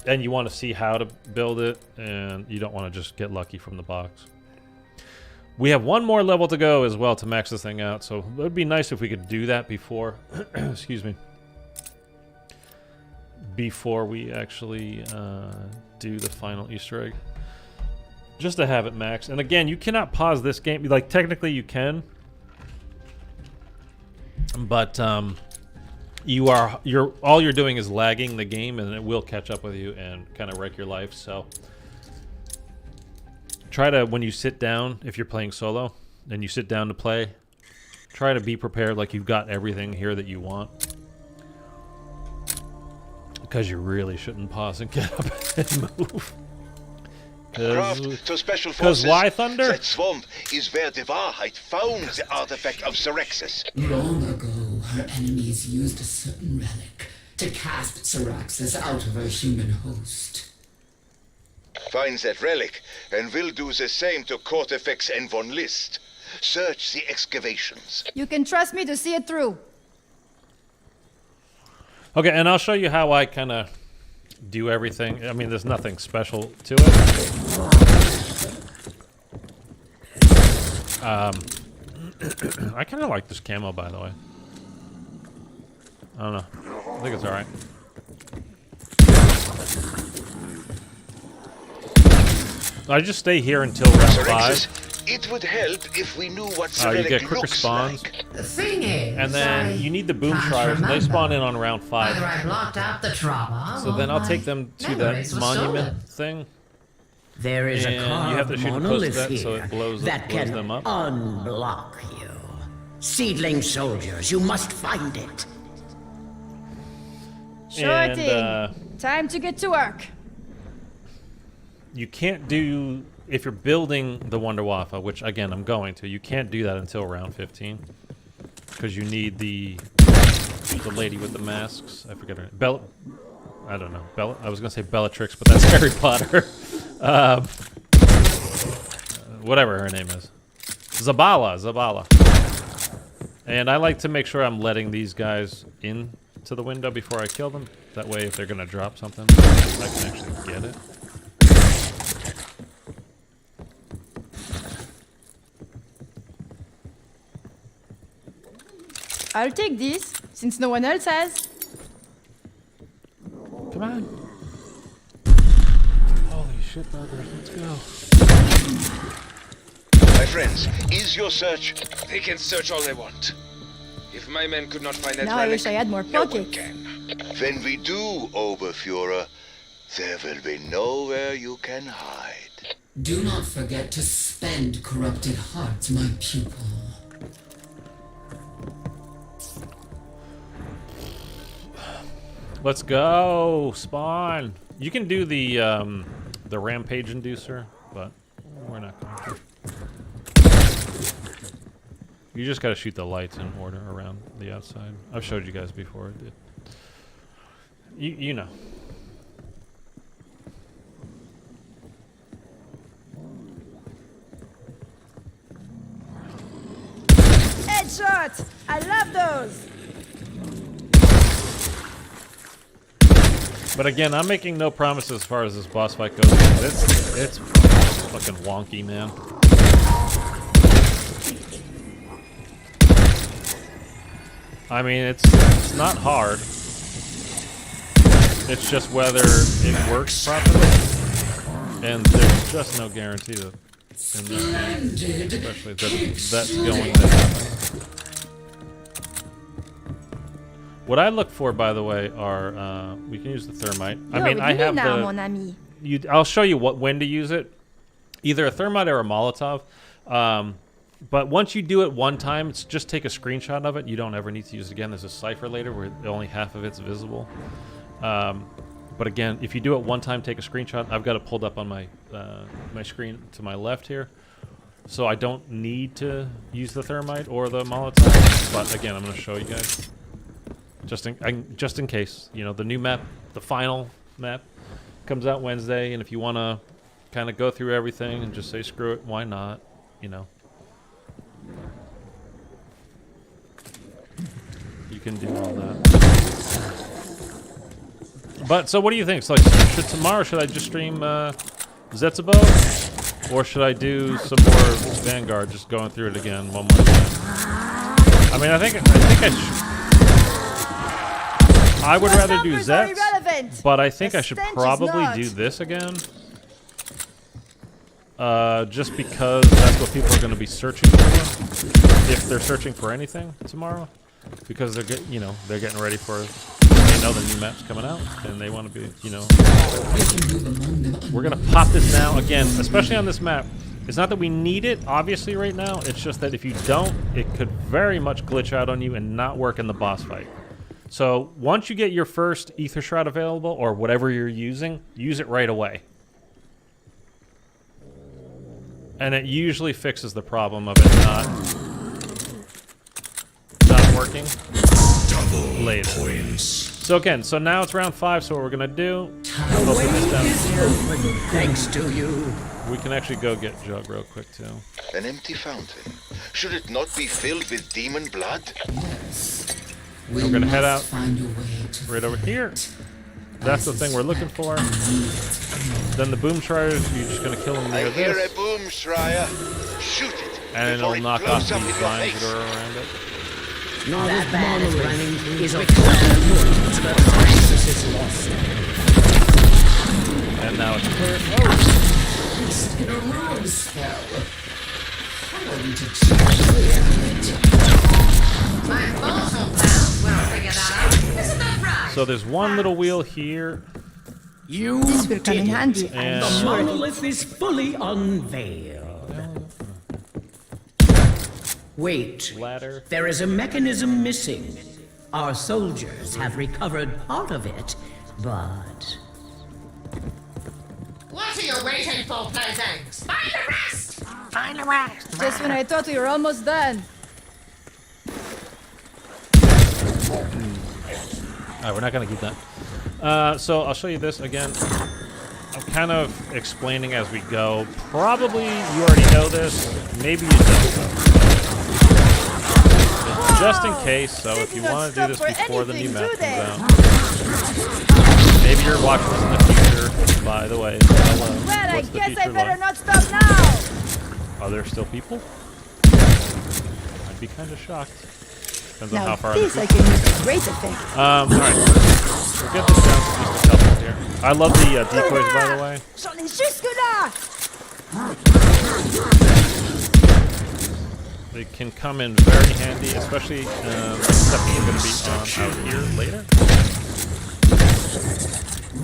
and you want to see how to build it, and you don't want to just get lucky from the box. We have one more level to go as well to max this thing out, so it would be nice if we could do that before, excuse me, before we actually do the final Easter egg. Just to have it maxed. And again, you cannot pause this game. Like, technically you can. But all you're doing is lagging the game, and it will catch up with you and kind of wreck your life. So try to, when you sit down, if you're playing solo and you sit down to play, try to be prepared like you've got everything here that you want. Because you really shouldn't pause and get up and move. Craft to special forces. Why thunder? That swamp is where the Wahrheit found the artifact of Syraxis. Long ago, her enemies used a certain relic to cast Syraxis out of her human host. Find that relic, and we'll do the same to Cortifex and Von List. Search the excavations. You can trust me to see it through. Okay, and I'll show you how I kind of do everything. I mean, there's nothing special to it. I kind of like this camo, by the way. I don't know. I think it's alright. I just stay here until round 5. It would help if we knew what the You relic get quicker looks spawns. like. The thing is, And then you need the boom can't shriers, and they remember spawn in on round 5. whether I blocked out the trauma. So then or I'll take my them to that memories were monument stolen. thing. There is And a you have to carved shoot close to monolith that here so it blows that blows can them up. unblock you. Seedling soldiers, you must find it. Sure And, thing. Time to get to work. You can't do, if you're building the Wonder Waffle, which again I'm going to, you can't do that until round 15. Because you need the lady with the masks. I forget her name. I don't know. I was going to say Bellatrix, but that's Harry Potter. Whatever her name is. Zabala. And I like to make sure I'm letting these guys into the window before I kill them. That way, if they're going to drop something, I can actually get it. I'll take this, since no one else has. Come on. Holy shit, burgers. Let's go. My friends, is your search... They can search all they want. If my men could not find that Now I relic, wish I had more no one pockets. can. When we do, Oberfuhrer, there will be nowhere you can hide. Do not forget to spend corrupted hearts, my pupil. Let's go. Spawn. You can do the rampage inducer, but we're not going to. You just got to shoot the lights in order around the outside. I've showed you guys before. You know. Headshots! I love those! But again, I'm making no promises as far as this boss fight goes. It's fucking wonky, man. I mean, it's not hard. It's just whether it works properly. And there's just no guarantee that in this game, especially that's going to happen. What I look for, by the way, are we can use the thermite. I mean, I have mon ami. I'll show you when to use it. Either a thermite or a Molotov. But once you do it one time, it's just take a screenshot of it. You don't ever need to use it again. There's a cipher later where only half of it's visible. But again, if you do it one time, take a screenshot. I've got it pulled up on my my screen to my left here. So I don't need to use the thermite or the Molotov. But again, I'm going to show you guys. Just in case. You know, the new map, the final map, comes out Wednesday. And if you want to kind of go through everything and just say, screw it, why not? You know. You can do all that. But so what do you think? So, like, should I just stream Zetsubo, or should I do some more Vanguard, just going through it again one more time? I mean, I think I would rather do Zets, but I think I should probably do this again. Just because that's what people are going to be searching for, if they're searching for anything tomorrow, because they're getting ready for, they know the new map's coming out and they want to be, you know. We're going to pop this now again, especially on this map. It's not that we need it obviously right now, it's just that if you don't, it could very much glitch out on you and not work in the boss fight. So once you get your first Ether Shroud available, or whatever you're using, use it right away. And it usually fixes the problem of it not working later. So again, so now it's round 5, so what we're gonna do, I'll put this down. Thanks to you. We can actually go get Jug real quick too. An empty fountain. Should it not be filled with demon blood? Yes. We're gonna head out Find a way to right over here. That's the thing we're looking for. Then the boom shriers, you're just gonna kill them near I hear this, a boom schreier. Shoot it. and it'll before it knock blows off up these in your vines face. that are around it. Not as bad as running is a plan, but Francis is lost. And now it's clear. in a room spell. Going to check. My mortal pals will figure that out. Isn't that right? So there's one little wheel here, You This will come in did it. handy, and I'm The sure. monolith is fully unveiled. Wait, ladder. there is a mechanism missing. Our soldiers have recovered part of it, but... What are you waiting for, playthings? Find the rest! Find the rest. Just when I thought we were almost done. Alright, we're not gonna keep that. So I'll show you this again. I'm kind of explaining as we go. Probably you already know this. Maybe you don't know. Just in case, so if you want to do this before the new map comes out. Maybe you're watching this in the future, by the way. Hello. Well, I What's the guess I future better like? not stop now. Are there still people? I'd be kind of shocked. Depends on how Now far. this I can use to great effect. Alright. We'll get this down to just a couple here. I love the decoys, by the way. J'en ai jusque là. They can come in very handy, especially stuff that are going to be out here later.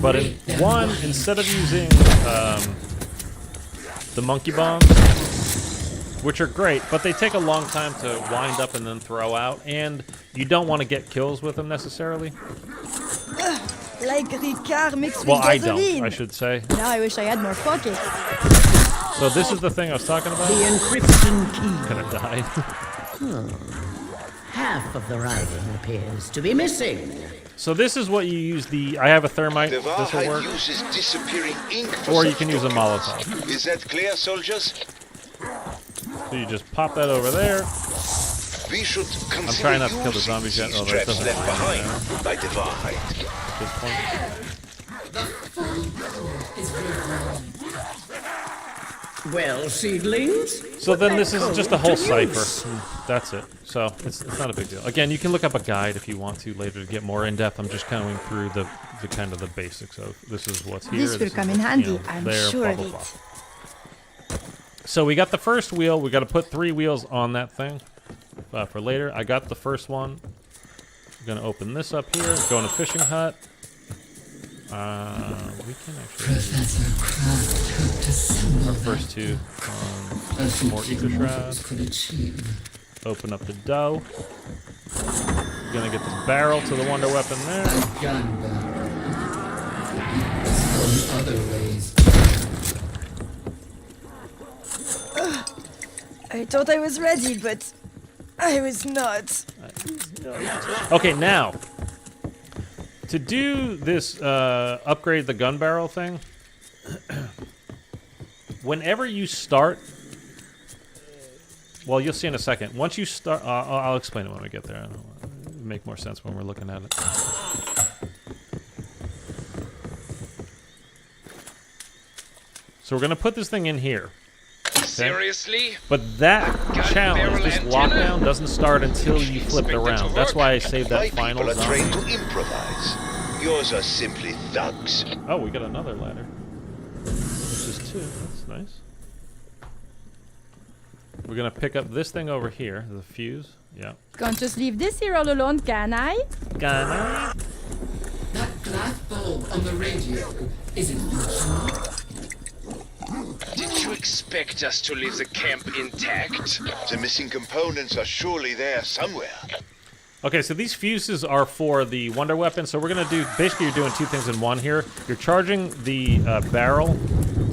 But in one, instead of using the monkey bombs, which are great, but they take a long time to wind up and then throw out, and you don't want to get kills with them necessarily. Like Ricard mixed Well, with I gasoline. don't, I should say. Now I wish I had more pockets. So this is the thing I was talking about. The encryption key. Gonna die. Half of the writing appears to be missing. So this is what you use the... I have a thermite. The This will Varhide work. uses disappearing ink for Or you such can use a documents. Molotov. Is that clear, soldiers? So you just pop that over there. We should consider trying not to kill the using zombies yet. these Oh, that traps doesn't left work behind now. by the Varhide. At this point. Well, seedlings? So then this is just a whole to cipher. use. That's it. So it's not a big deal. Again, you can look up a guide if you want to later to get more in depth. I'm just going through the kind of the basics of this is what's here. This will is come what's, in handy, you know, I'm there, sure blah, of blah, it. blah. So we got the first wheel. We got to put 3 wheels on that thing for later. I got the first one. I'm gonna open this up here. Go in a fishing hut. We can actually Professor Kraft hoped to our assemble first 2 on As more few ether shroud. mortals could achieve. Open up the dough. Gonna get this barrel to the wonder weapon there. A gun barrel. Some other ways. I thought I was ready, but I was not. Okay, now to do this upgrade the gun barrel thing. Whenever you start, well, you'll see in a second. Once you start, I'll explain it when we get there. It'll make more sense when we're looking at it. So we're gonna put this thing in here. Okay? Seriously? But that Gun challenge, barrel this antenna? lockdown, doesn't start until you flip it Expect it to around. That's work. why I saved that My final people are trained zombie. to improvise. Yours are simply thugs. Oh, we got another ladder. Which is 2. That's nice. We're gonna pick up this thing over here, the fuse. Yeah. Can't just leave this here all alone, can I? That glass bulb on the radio, is it functional? Did you expect us to leave the camp intact? The missing components are surely there somewhere. Okay, so these fuses are for the wonder weapon. So we're gonna do basically you're doing 2 things in one here. You're charging the barrel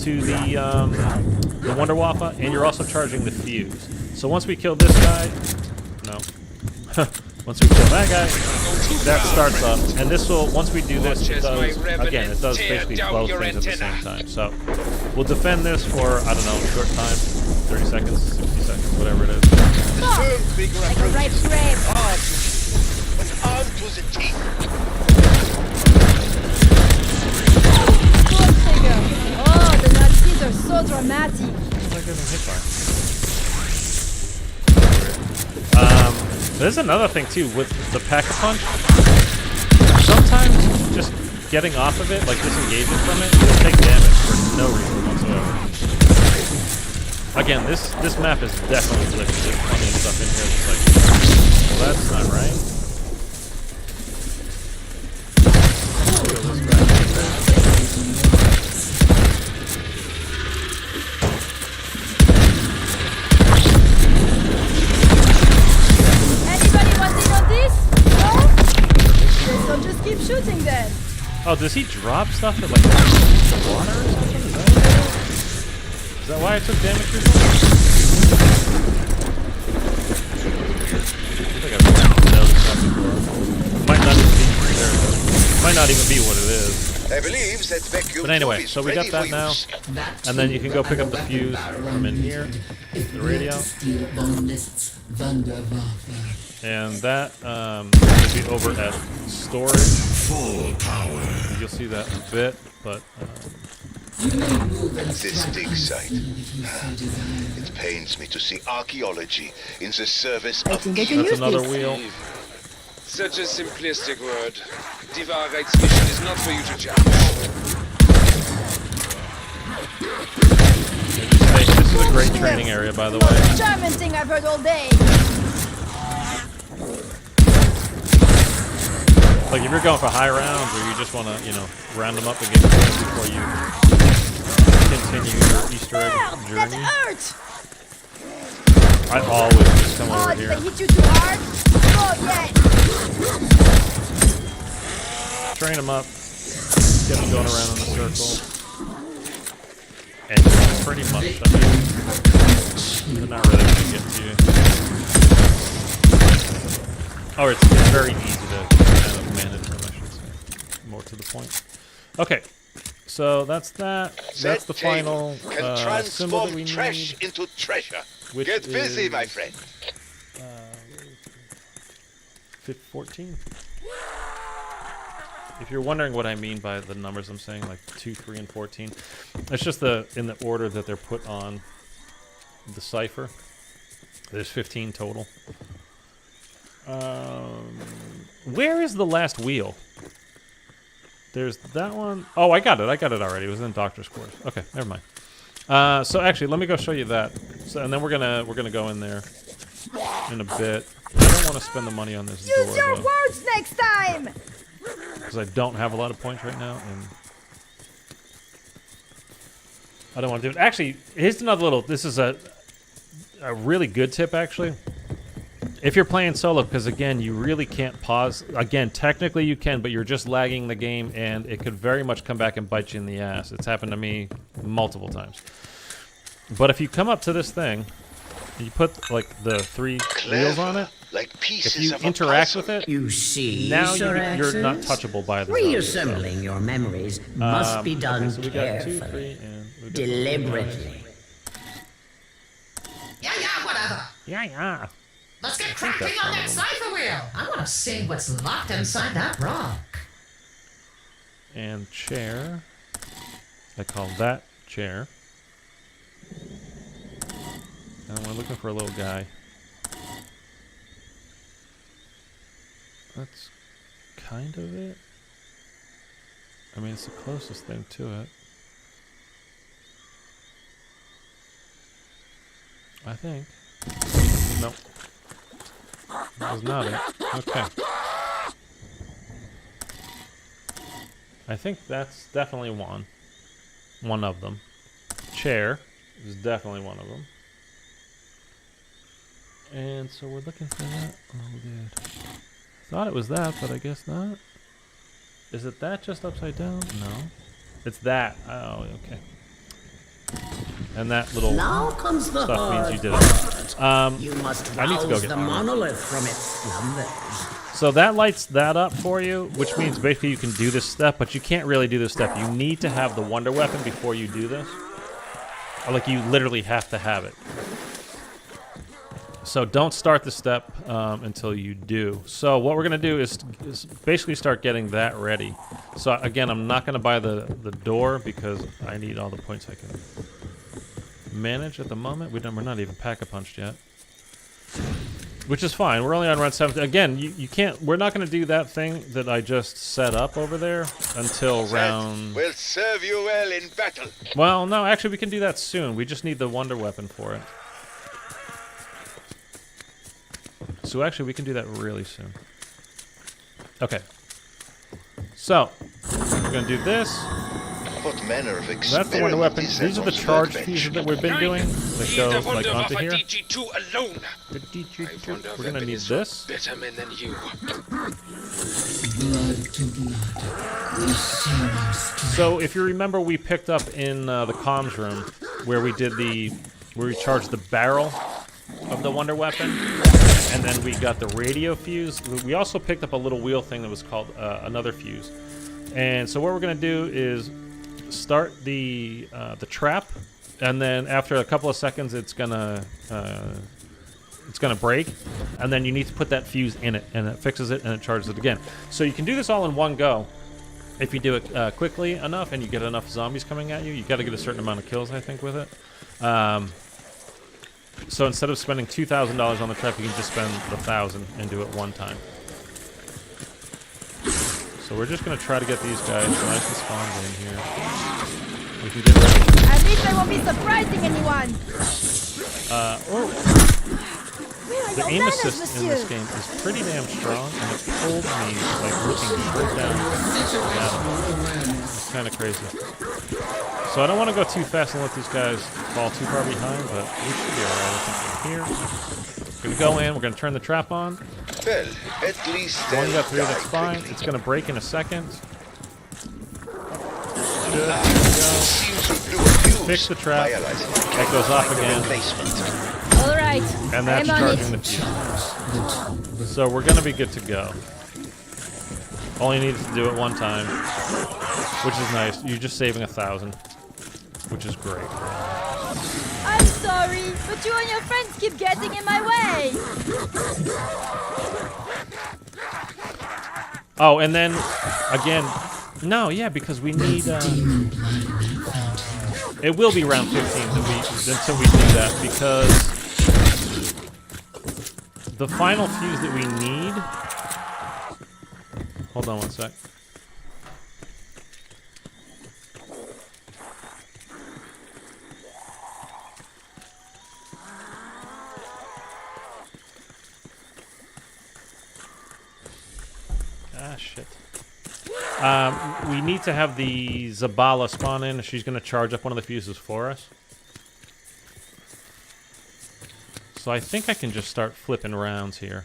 to the wonder wappa, and you're also charging the fuse. So once we kill this guy, no. Once we kill that guy, that starts up, and this will. Once we do this, it does again. It does basically both things at the same time. So we'll defend this for I don't know, a short time, 30 seconds, 60 seconds, whatever it is. The storm figure Like a ripe grape. armed to the teeth. Good figure. Oh, the Nazis are so dramatic. There's another thing too with the pack-a-punch. Sometimes just getting off of it, like disengaging from it, you'll take damage for no reason whatsoever. Again, this map is definitely glitchy. There's plenty of stuff in here that's like, well, that's not right. Kill this guy. Anybody want in on this? No? Guess I'll just keep shooting then. Oh, does he drop stuff at like water or something? Is that why I took damage before? I think I've noticed that before. Might not even be there. Might not even be what it is. I believe that vacuum But anyway, tube is so we got ready that for now. use. And then you can go pick up the fuse from in here, the radio. And that will be over at storage. Full power. You'll see that in a bit, but This dig site. It pains me to see archaeology in the service I of think I can that's use another this. wheel. Such a simplistic word. The Wahrheitsmission mission is not for you to judge. This is a great training area, by the way. Most German thing I've heard all day. Like if you're going for high rounds, or you just want to, round them up and get kills before you continue your Easter egg That journey. hurt! I always just come Oh, over did here. I hit you too hard? Oh, yes! Train them up, get them going around in a circle, and you're pretty much done. They're not really going to get to you. Or it's very easy to kind of manage them, I should say. More to the point. Okay, so that's that. That's the final can symbol that we transform trash need. into treasure. Which Get busy, is- my friend. 14. If you're wondering what I mean by the numbers I'm saying, like 2, 3, and 14, it's just in the order that they're put on the cipher. There's 15 total. Where is the last wheel? There's that one. Oh, I got it. I got it already. It was in Doctor's Quarters. Okay, never mind. So actually, let me go show you that. So, and then we're gonna go in there in a bit. I don't want to spend the money on this door Use your though, words next time! because I don't have a lot of points right now, and I don't want to do it. Actually, here's another little. This is a really good tip, actually. If you're playing solo, because again, you really can't pause. Again, technically you can, but you're just lagging the game, and it could very much come back and bite you in the ass. It's happened to me multiple times. But if you come up to this thing, you put like the 3 wheels on it. Like pieces If you of a interact puzzle. with it, You see, now Sir you're not Axis? touchable by the zombies. Reassembling your memories must be done okay, so we got 2, 3, carefully, and we got deliberately. Yeah, whatever. Yeah. Let's get that's cracking on one that of them. cipher wheel. I want to see what's locked inside that rock. And chair. I call that chair. And we're looking for a little guy. That's kind of it. I mean, it's the closest thing to it. I think. Nope. That was not it. Okay. I think that's definitely one. One of them. Chair is definitely one of them. And so we're looking for that. Oh, good. Thought it was that, but I guess not. Is it that just upside down? No. It's that. Oh, okay. And that little Now comes the stuff means hard you did part. it. You must I need to go rouse get the armor. monolith from its slumbers. So that lights that up for you, which means basically you can do this step, but you can't really do this step. You need to have the wonder weapon before you do this. Or like you literally have to have it. So don't start the step until you do. So what we're going to do is basically start getting that ready. So again, I'm not going to buy the door because I need all the points I can manage at the moment. We're not even pack-a-punched yet. Which is fine. We're only on round 7. Again, you can't... We're not going to do that thing that I just set up over there until round... Will serve you well in battle. Well, no, actually we can do that soon. We just need the wonder weapon for it. So actually we can do that really soon. Okay. So, we're going to do this. What manner of That's the wonder weapon. These are the charge fuses that we've been doing. That go like onto here. DG2 alone. The DG2. Wonder We're going to weapon need is this. better men than you. Blood to blood. We share our strength. So if you remember, we picked up in the comms room where we did where we charged the barrel of the wonder weapon, and then we got the radio fuse. We also picked up a little wheel thing that was called another fuse. And so what we're going to do is start the trap, and then after a couple of seconds, it's gonna break, and then you need to put that fuse in it, and it fixes it, and it charges it again. So you can do this all in one go. If you do it quickly enough, and you get enough zombies coming at you, you got to get a certain amount of kills, I think, with it. So instead of spending $2,000 on the trap, you can just spend 1,000 and do it one time. So we're just going to try to get these guys nice and spawned in here. We can get ready. At least I won't be surprising anyone. Where are The your aim manners, assist in monsieur? this game is pretty damn strong, and it pulled me like looking straight down at him. It's kind of crazy. So I don't want to go too fast and let these guys fall too far behind, but we should be alright, I think, from here. We're going to go in, we're going to turn the trap on. Well, at least One got through, die that's fine. quickly. It's going to break in a second. Good. Seems to blew a fuse. Fix the trap. My allies have That goes off again. replacement. All right. And that's I'm on charging it. the fuse. So we're going to be good to go. All you need is to do it one time, which is nice. You're just saving 1,000, which is great. I'm sorry, but you and your friends keep getting in my way. Oh, and then, again, no, yeah, because we need... Demon blood in that fountain. It will be round 15 until we do that, because the final fuse that we need... Hold on one sec. Ah, shit. We need to have the Zabala spawn in. She's going to charge up one of the fuses for us. So I think I can just start flipping rounds here.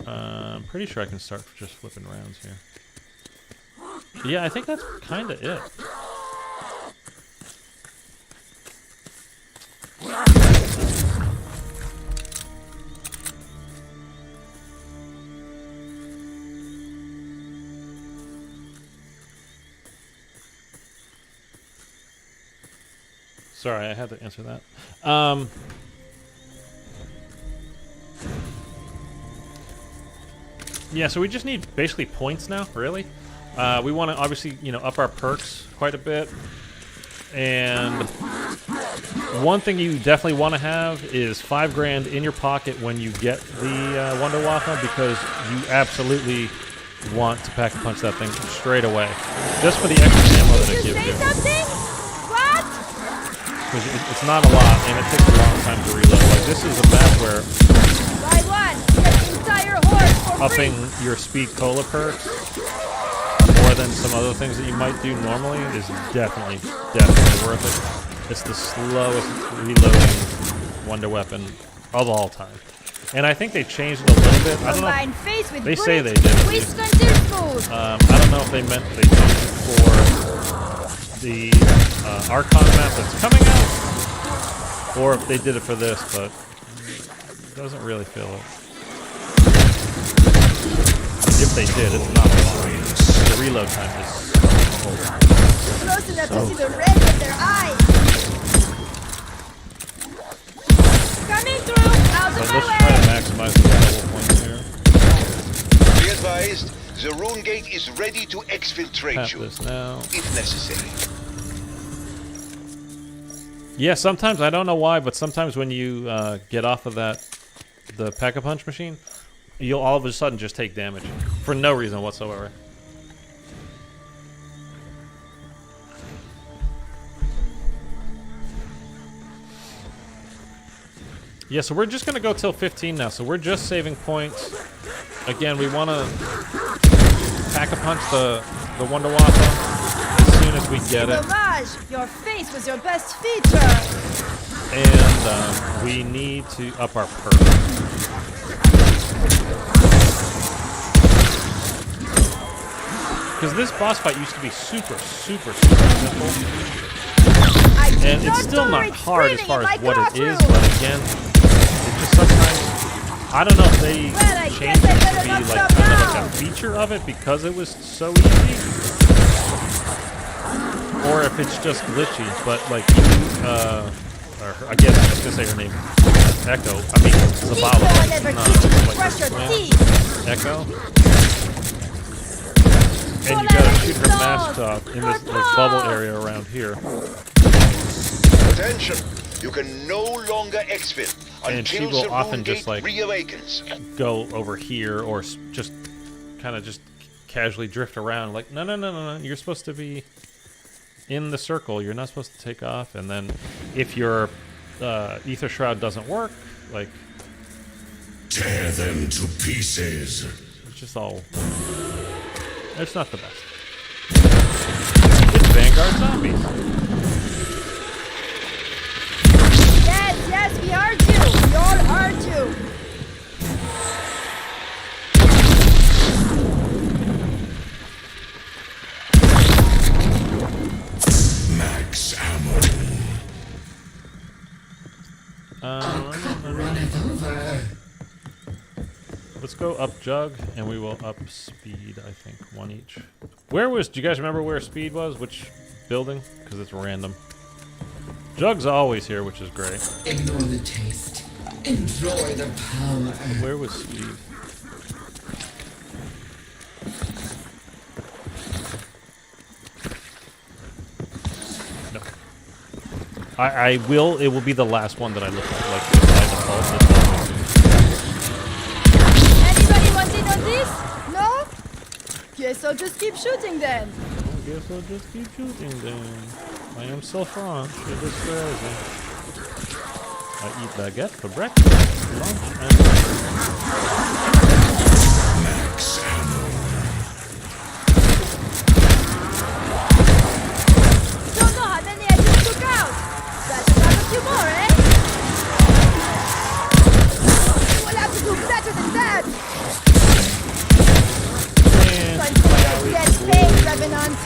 I'm pretty sure I can start just flipping rounds here. Yeah, I think that's kind of it. Sorry, I had to answer that. Yeah, so we just need basically points now, really. We want to obviously, you know, up our perks quite a bit. And one thing you definitely want to have is $5 grand in your pocket when you get the Wonder Waffle, because you absolutely want to pack a punch that thing straight away, just for the extra ammo that it gives you. Something? What? Because it's not a lot, and it takes a long time to reload. Like, this is a map where Buy one, get the entire horse for upping free. your speed cola perks more than some other things that you might do normally is definitely worth it. It's the slowest reloading wonder weapon of all time. And I think they changed it a little bit. I don't know. Face with They say they bullets, did. whisk until smooth. I don't know if they meant they changed it for the Archon map that's coming out, or if they did it for this, but it doesn't really feel it. If they did, it's not long. The reload time is Close enough to see the red of their eyes. Coming through, out So of let's my try to way. maximize the double points here. Be advised, the rune gate is ready to exfiltrate Tap you, this now. if necessary. Yeah, sometimes, I don't know why, but sometimes when you get off of the Pack-a-Punch machine, you'll all of a sudden just take damage for no reason whatsoever. Yeah, so we're just going to go till 15 now, so we're just saving points. Again, we want to Pack-a-Punch the Wonder Waffle as soon as we get it. Dommage, your face was your best feature. And we need to up our perks. Because this boss fight used to be super simple. And it's still not hard as far as what it is, but again, it's just sometimes, I don't know if they changed it to be like kind of like a feature of it because it was so easy, or if it's just glitchy, but like you, or I guess I was gonna say her name, Echo, I mean, Zabala, not like her twin, Echo. And you gotta shoot her mask off in this like bubble area around here. Attention! You can no longer exfil And she until will the often rune just gate like reawakens. go over here or just kind of just casually drift around. Like, no, you're supposed to be in the circle. You're not supposed to take off. And then if your ether shroud doesn't work, like, Tear them to pieces. it's just all. It's not the best. It's Vanguard zombies. Yes, we heard you. We all heard you. Max ammo. Run it over. Let's go up Jug, and we will up Speed, I think. One each. Where was... Do you guys remember where Speed was? Which building? Because it's random. Jug's always here, which is great. Ignore the taste. Enjoy the power. Where was Speed? No. I will... It will be the last one that I look at, like, by default. Anybody want in on this? No? Guess I'll just keep shooting then. I guess I'll just keep shooting then. I am so French, it is crazy. I eat baguette for breakfast, lunch, and Max ammo. Don't know how many I just took out. That's another you more, eh? You will have to do better than that! Time for your death pain, Revenant!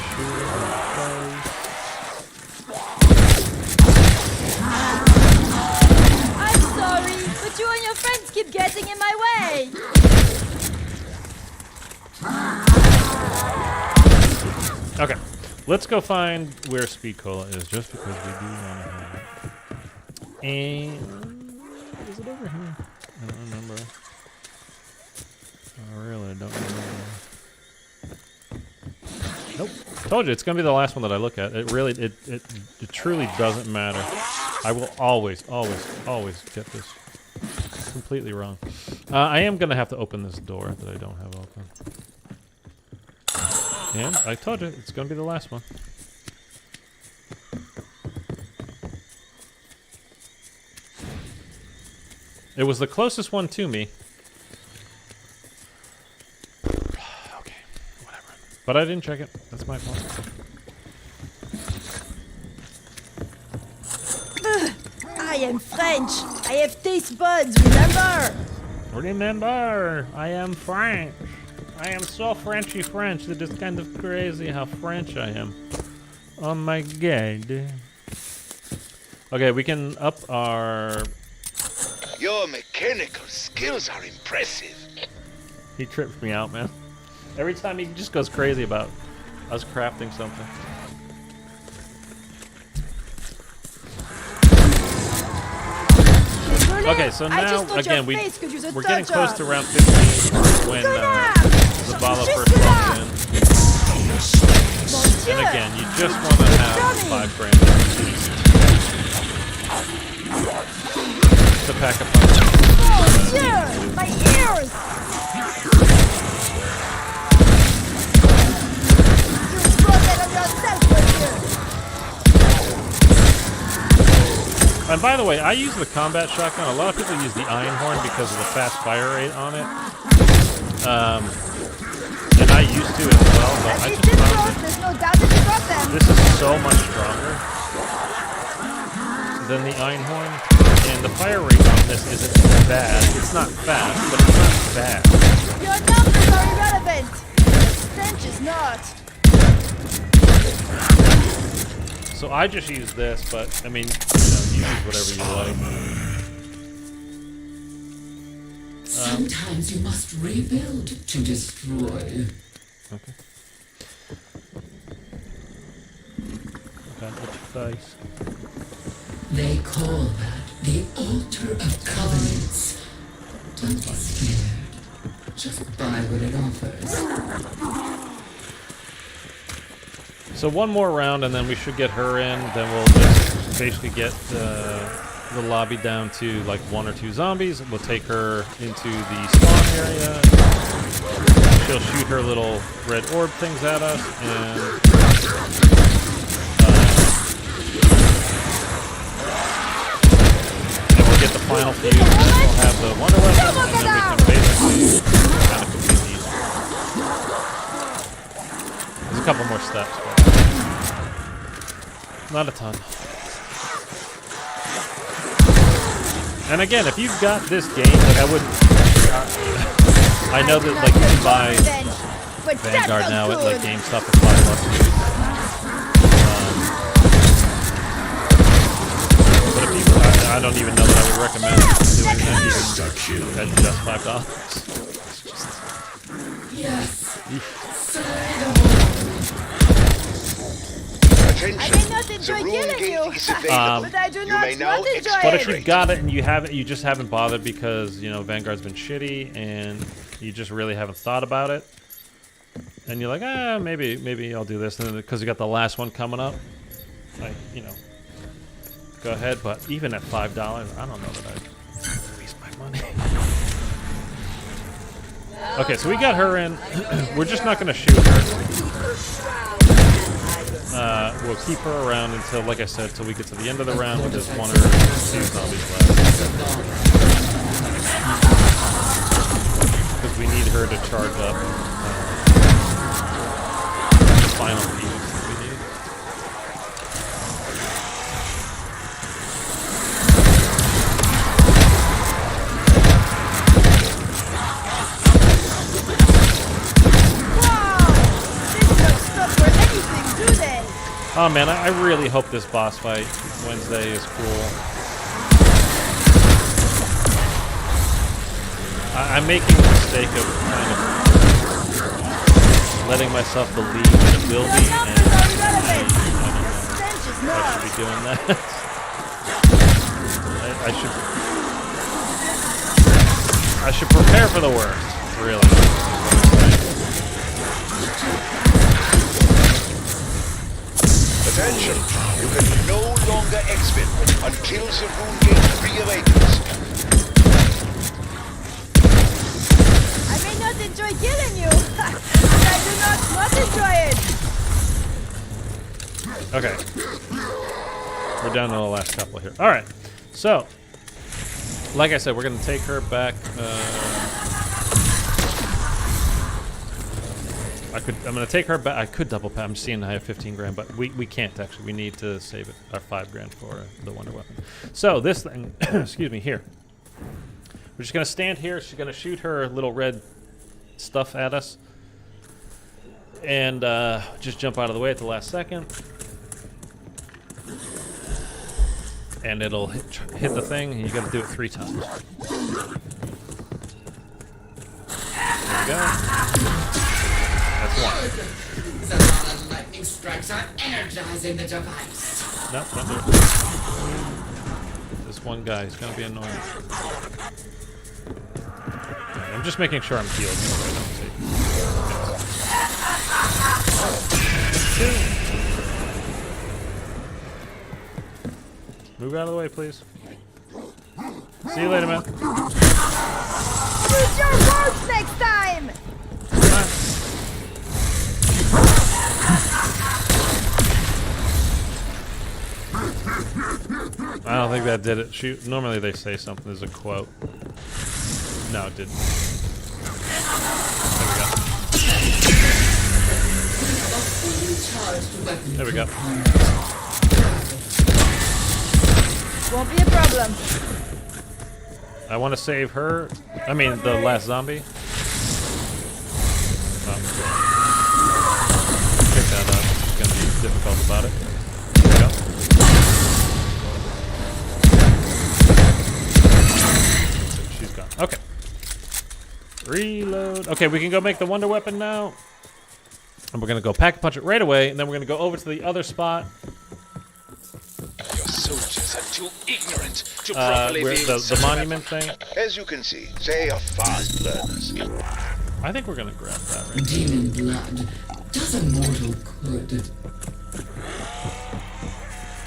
I'm sorry, but you and your friends keep getting in my way! Okay, let's go find where Speed Cola is, just because we do want to have it. And is it over here? I don't remember. I really don't remember. Nope. Told you, it's gonna be the last one that I look at. It really, it truly doesn't matter. I will always get this completely wrong. I am gonna have to open this door that I don't have open. And I told you, it's gonna be the last one. It was the closest one to me. Okay, whatever. But I didn't check it. That's my fault. I am French. I have taste buds, remember? Remember, I am French. I am so Frenchy French that it's kind of crazy how French I am. Oh my god. Okay, we can up our... Your mechanical skills are impressive. He trips me out, man. Every time he just goes crazy about us crafting something. Okay, so now, again, we're getting close to round 15 when Zavala first comes in. And again, you just want to have 5 grand to pack a punch. Oh, dear! My ears! You brought that on yourself, monsieur! And by the way, I use the combat shotgun. A lot of people use the iron horn because of the fast fire rate on it. And I used to as well, but I just found there's no doubt that you got them. this is so much stronger than the iron horn. And the fire rate on this isn't bad. It's not fast, but it's not bad. Your numbers are irrelevant. The stench is not. So I just use this, but I mean, you use whatever you like. Sometimes you must rebuild to destroy. Okay. Okay, what's your face? They call that the Altar of Covenants. Don't be scared. Just buy what it offers. So one more round, and then we should get her in. Then we'll just basically get the lobby down to like 1 or 2 zombies. We'll take her into the spawn area. She'll shoot her little red orb things at us, and we'll get the final fuse. And then we'll have the wonder weapon, and then we can basically kind of complete these. There's a couple more steps, but not a ton. And again, if you've got this game, like I wouldn't. I know that like you can buy Vanguard now at like GameStop for $5. But if you, I don't even know that I would recommend doing that even at just $5. Yes. Attention. I may not enjoy The rune killing gate you, is available. but I do You not may now not enjoy explode. But it. if you've got it and you have it, you just haven't bothered because, you know, Vanguard's been shitty and you just really haven't thought about it. And you're like, maybe I'll do this. And then because you got the last one coming up, like, you know, go ahead. But even at $5, I don't know that I'd waste my money. Okay, so we got her in. We're just not going to shoot her. We'll keep her around until, like I said, till we get to the end of the round with just 1 or 2 zombies left. Because we need her to charge up the final piece that we need. Oh man, I really hope this boss fight Wednesday is cool. I'm making the mistake of kind of letting myself believe that it will be, and I should be doing that. I should prepare for the worst, really. Attention! You can no longer exit until the rune gate reawakens. I may not enjoy killing you, but I do not enjoy it. Okay. We're down to the last couple here. All right. So, like I said, we're going to take her back. I'm going to take her back. I could double pat. I'm seeing I have 15 grand, but we can't actually. We need to save it, our 5 grand for the wonder weapon. So this thing, excuse me, here. We're just going to stand here. She's going to shoot her little red stuff at us. And just jump out of the way at the last second. And it'll hit the thing, and you got to do it 3 times. There we go. That's 1. The lot of lightning strikes are energizing the device. Nope, don't do it. This one guy, he's gonna be annoying. Okay, I'm just making sure I'm healed. So I don't see. Move out of the way, please. See you later, man. Use your words next time! I don't think that did it. Shoot. Normally they say something. There's a quote. No, it didn't. There we go. There we go. Won't be a problem. I want to save her. I mean, the last zombie. Oh. Pick that up. It's going to be difficult about it. There we go. She's gone. Okay. Reload. Okay, we can go make the wonder weapon now. And we're going to go pack punch it right away. And then we're going to go over to the other spot. Your soldiers are too ignorant to properly wield the monument thing. As you can see, they are fast learners. I think we're going to grab that right Demon blood. Does a mortal could.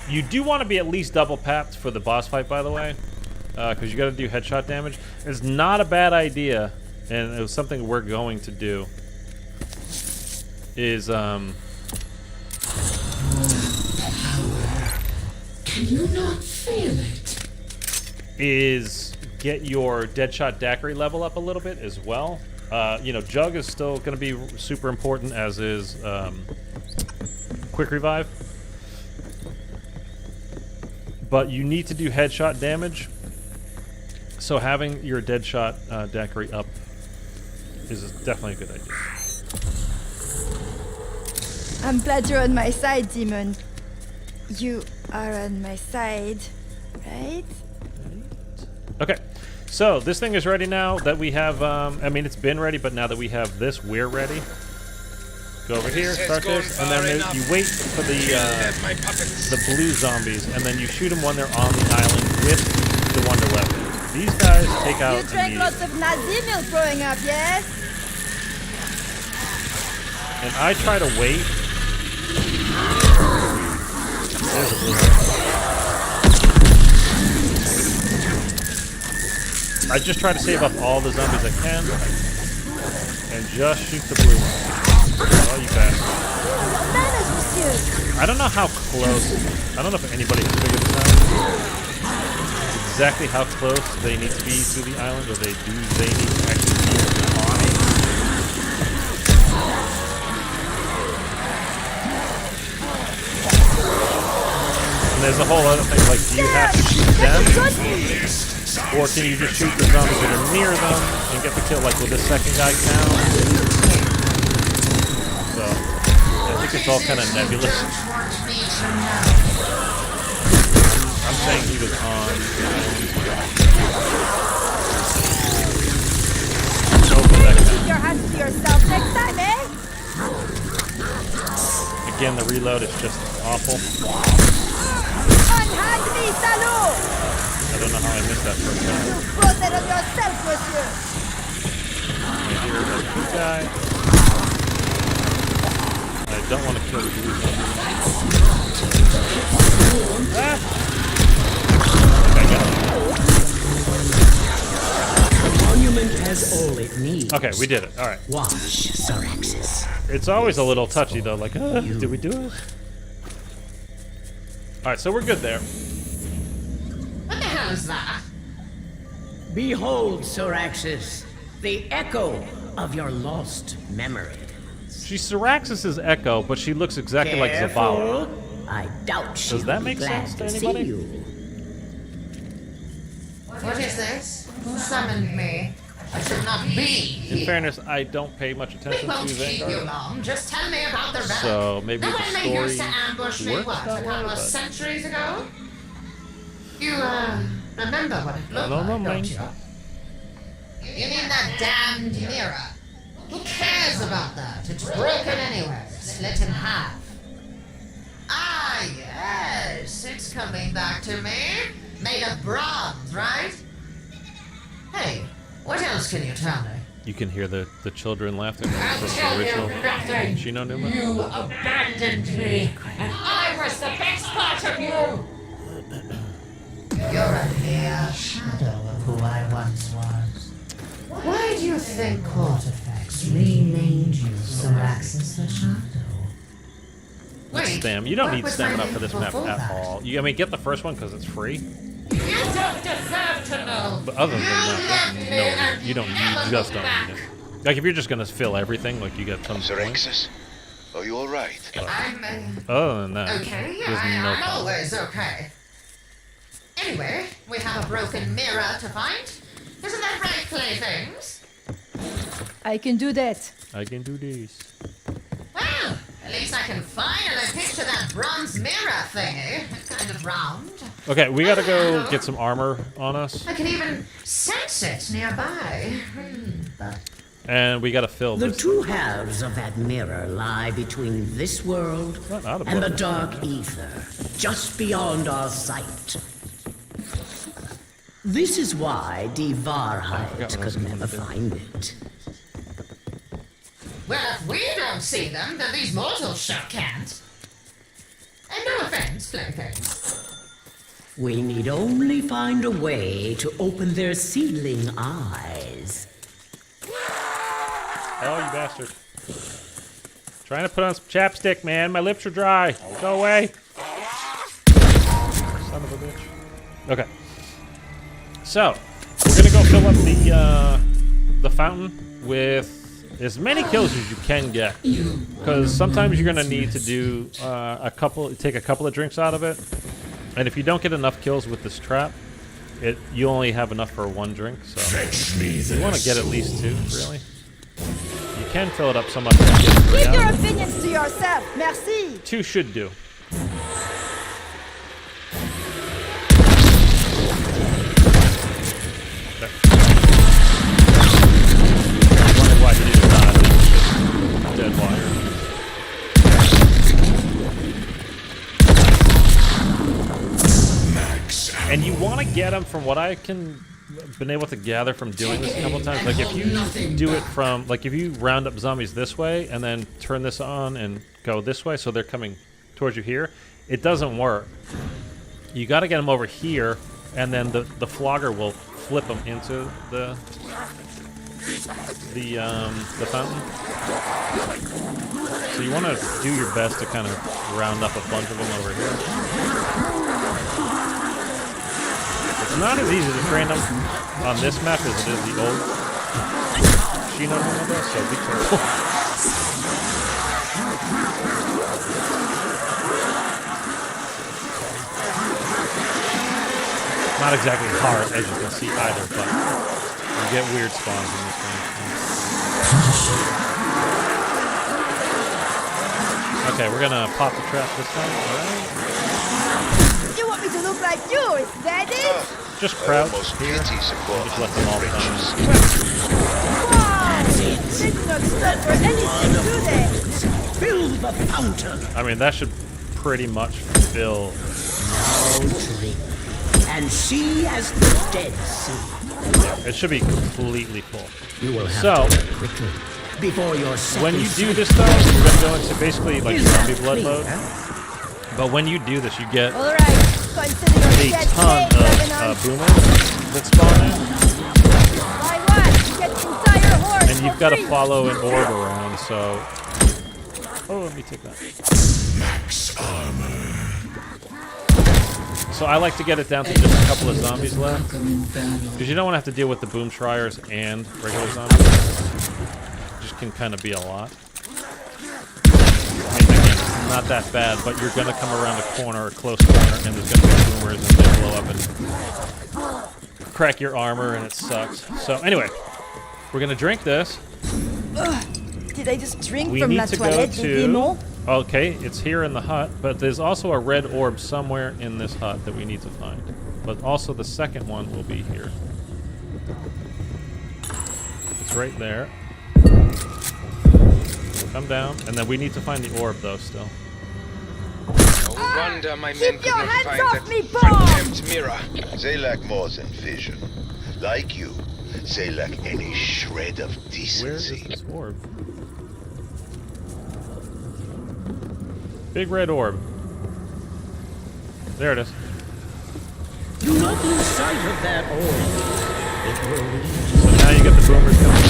You do want to be at least double papped for the boss fight, by the way, because you got to do headshot damage. It's not a bad idea, and it was something we're going to do. Is Can you not feel it? is get your Deadshot daiquiri level up a little bit as well. You know, Jug is still going to be super important, as is Quick Revive. But you need to do headshot damage, so having your Deadshot daiquiri up is definitely a good idea. I'm glad you're on my side, Demon. You are on my side, right? Okay, so this thing is ready now that we have, I mean, it's been ready, but now that we have this, we're ready. Go over here, start this, and then you wait for the blue zombies, and then you shoot them when they're on the island with the wonder weapon. These guys take out You drank lots of Nazi milk growing up, yes? and I try to wait. There's a blue one. I just try to save up all the zombies I can, and just shoot the blue one. Oh, you bastard. I don't know how close. I don't know if anybody has figured this out. Exactly how close they need to be to the island, or they need to actually be on it. And there's a whole other thing, like, do you have to shoot them? Or can you just shoot the zombies that are near them and get the kill, like, will this second guy count? So, I think it's all kind of nebulous. to know. I'm saying he was on. Keep your hands to yourself next time, eh? Again, the reload is just awful. Unhand me, salaud! I don't know how I missed that first time. You brought that on yourself, monsieur. Right here, that's a good guy. I don't want to kill the dude. Ah! Okay, got The monument has all it needs. it. Okay, we did it. All right. Watch, Syraxis. It's always a little touchy though. Like, did we do it? All right, so we're good there. What the hell is that? Behold, Syraxis, the echo of your lost memory. She's Syraxis' Echo, but she looks exactly like Zavala. I doubt she Does that will be make glad sense to see anybody? you. What is this? Who summoned me? I should not be In here. fairness, I don't pay much It attention won't to keep you Vanguard, long. Just tell me about the relic. so maybe The the one they used to story ambush me, works what, a that way. couple of But centuries ago? You, remember what it looked don't know, like, man. don't you? You mean that damned mirror? Who cares about that? It's broken anyway, split in half. Ah, yes, it's coming back to me. Made of bronze, right? Hey, what else can you tell me? you can hear the children laughing I'll from tell the you original nothing. Shi No Numa. You abandoned me, and I was the best part of you. You're a mere shadow of who I once was. Why do you think Cortifex renamed you Syraxis the Shadow? Stam. You don't what need was stamina my for this name map before at that? all. I mean, get the first one because it's free. You don't deserve to know. But other than that, You no, you don't. You just don't need it. Like if you're just gonna fill everything, like you got tons of points. Syraxis, are you all right? I'm Other than that, okay. there's no I'm problem. always okay. Anyway, we have a broken mirror to find. Isn't that right, playthings? I can do that. I can do this. Well, at least I can finally picture that bronze mirror thingy. It's kind of round. Okay, we gotta go get some armor on us, I can even sense it nearby. But and we gotta fill The this. two halves of that mirror lie between this world Not out of and the order. dark ether, just beyond our sight. This is why forgot Varheit what I was could gonna never do. find it. well, if we don't see them, then these mortals sure can't. And no offense, playthings. We need only find a way to open their seedling eyes. Oh, you bastard! Trying to put on some chapstick, man. My lips are dry. Go away. Son of a bitch. Okay. So we're gonna go fill up the fountain with as many kills as you can get, because sometimes you're gonna need to do take a couple of drinks out of it, and if you don't get enough kills with this trap, you only have enough for one drink. So Fetch me you their want to get at least two, souls. really. You can fill it up so much. That you get three Keep your out. opinions to yourself. Merci. Two should do. Okay. I wondered why he didn't die. It was just dead wire. Max out. And you want to get them from what I can been able to gather from doing this a couple of times. Like if you do it from if you round up zombies this way and then turn this on and go this way, so they're coming towards you here, it doesn't work. You got to get them over here, and then the flogger will flip them into the fountain. So you want to do your best to kind of round up a bunch of them over here. It's not as easy to train them on this map as it is the old Shi No Numa, so be careful. Not exactly hard, as you can see either, but you get weird spawns in this game. Okay, we're gonna pop the trap this time. All right. You want me to look like you? Is that it? Just crouch Almost here. pity support And just let them all down. Wow! Let's not stop for anything, do they? Fill the fountain. I mean, that should pretty much fill. Now drink. And see as the dead see. It should be completely full. You will have So, to work quickly before your when you second do this though, you're gonna go into basically like Is that zombie blood clear? mode. But when you do this, you get All right, consider your a dead ton fate, of Revenant. boomers that spawn in, Why what? Get the entire horde and you've for got to free. follow an orb around. So, oh, let me take that. Max armor. So I like to get it down to just a couple of zombies left, Welcome in battle. because you don't want to have to deal with the boom triers and regular zombies. Just can kind of be a lot. I mean, again, it's not that bad, but you're going to come around a corner, a close corner, and there's going to be boomers, and they blow up and crack your armor, and it sucks. So anyway, we're going to drink this. Did I just drink We from need La to go Toilette de to... Démon? Okay, it's here in the hut, but there's also a red orb somewhere in this hut that we need to find. But also the second one will be here. It's right there. Come down, and then we need to find the orb though still. No wonder my men Keep could your not hands find off that me, Bob! condemned mirror. They lack more than vision. Like you, they lack any shred of Where is decency. this orb? Big red orb. There it is. Do not lose sight of that orb. It will lead So now you get the boomers coming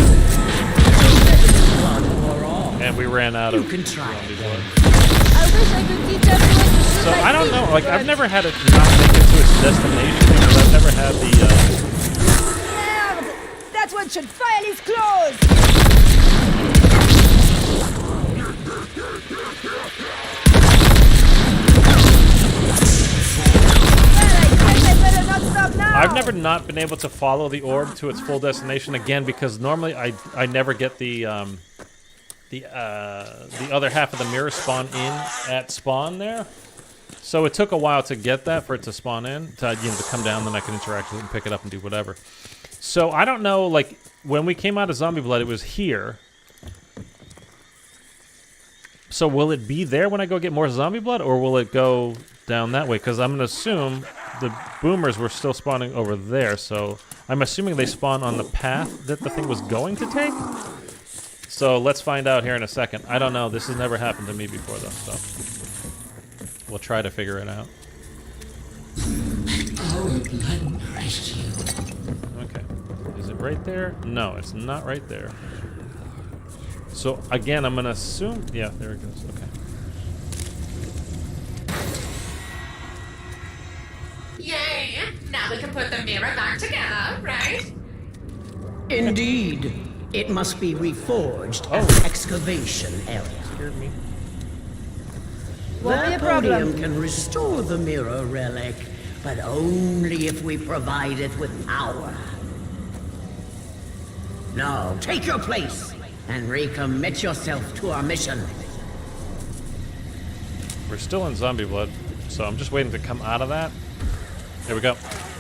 one for all. in. And we ran out You of can try zombie it. blood. I wish I could teach everyone to shoot So like I don't me, know, like I've but- never had it not make it to its destination because I've never had the Merde! That one should file his clothes! I've never not been able to follow the orb to its full destination again because normally I never get the other half of the mirror spawn in at spawn there. So it took a while to get that for it to spawn in to to come down, then I can interact with it and pick it up and do whatever. So I don't know, like when we came out of Zombie Blood, it was here. So will it be there when I go get more Zombie Blood, or will it go down that way? Because I'm gonna assume the boomers were still spawning over there, so I'm assuming they spawn on the path that the thing was going to take. So let's find out here in a second. I don't know. This has never happened to me before, though, so we'll try to figure it out. Our blood nourished you. Okay. Is it right there? No, it's not right there. So again, I'm gonna assume. Yeah, there it goes. Okay. Yay! Now we can put the mirror back together, right? Indeed. It must be reforged at Oh. the excavation area. Scared me. Won't be a That problem. podium can restore the mirror relic, but only if we provide it with power. Now, take your place and recommit yourself to our mission. We're still in Zombie Blood, so I'm just waiting to come out of that. There we go.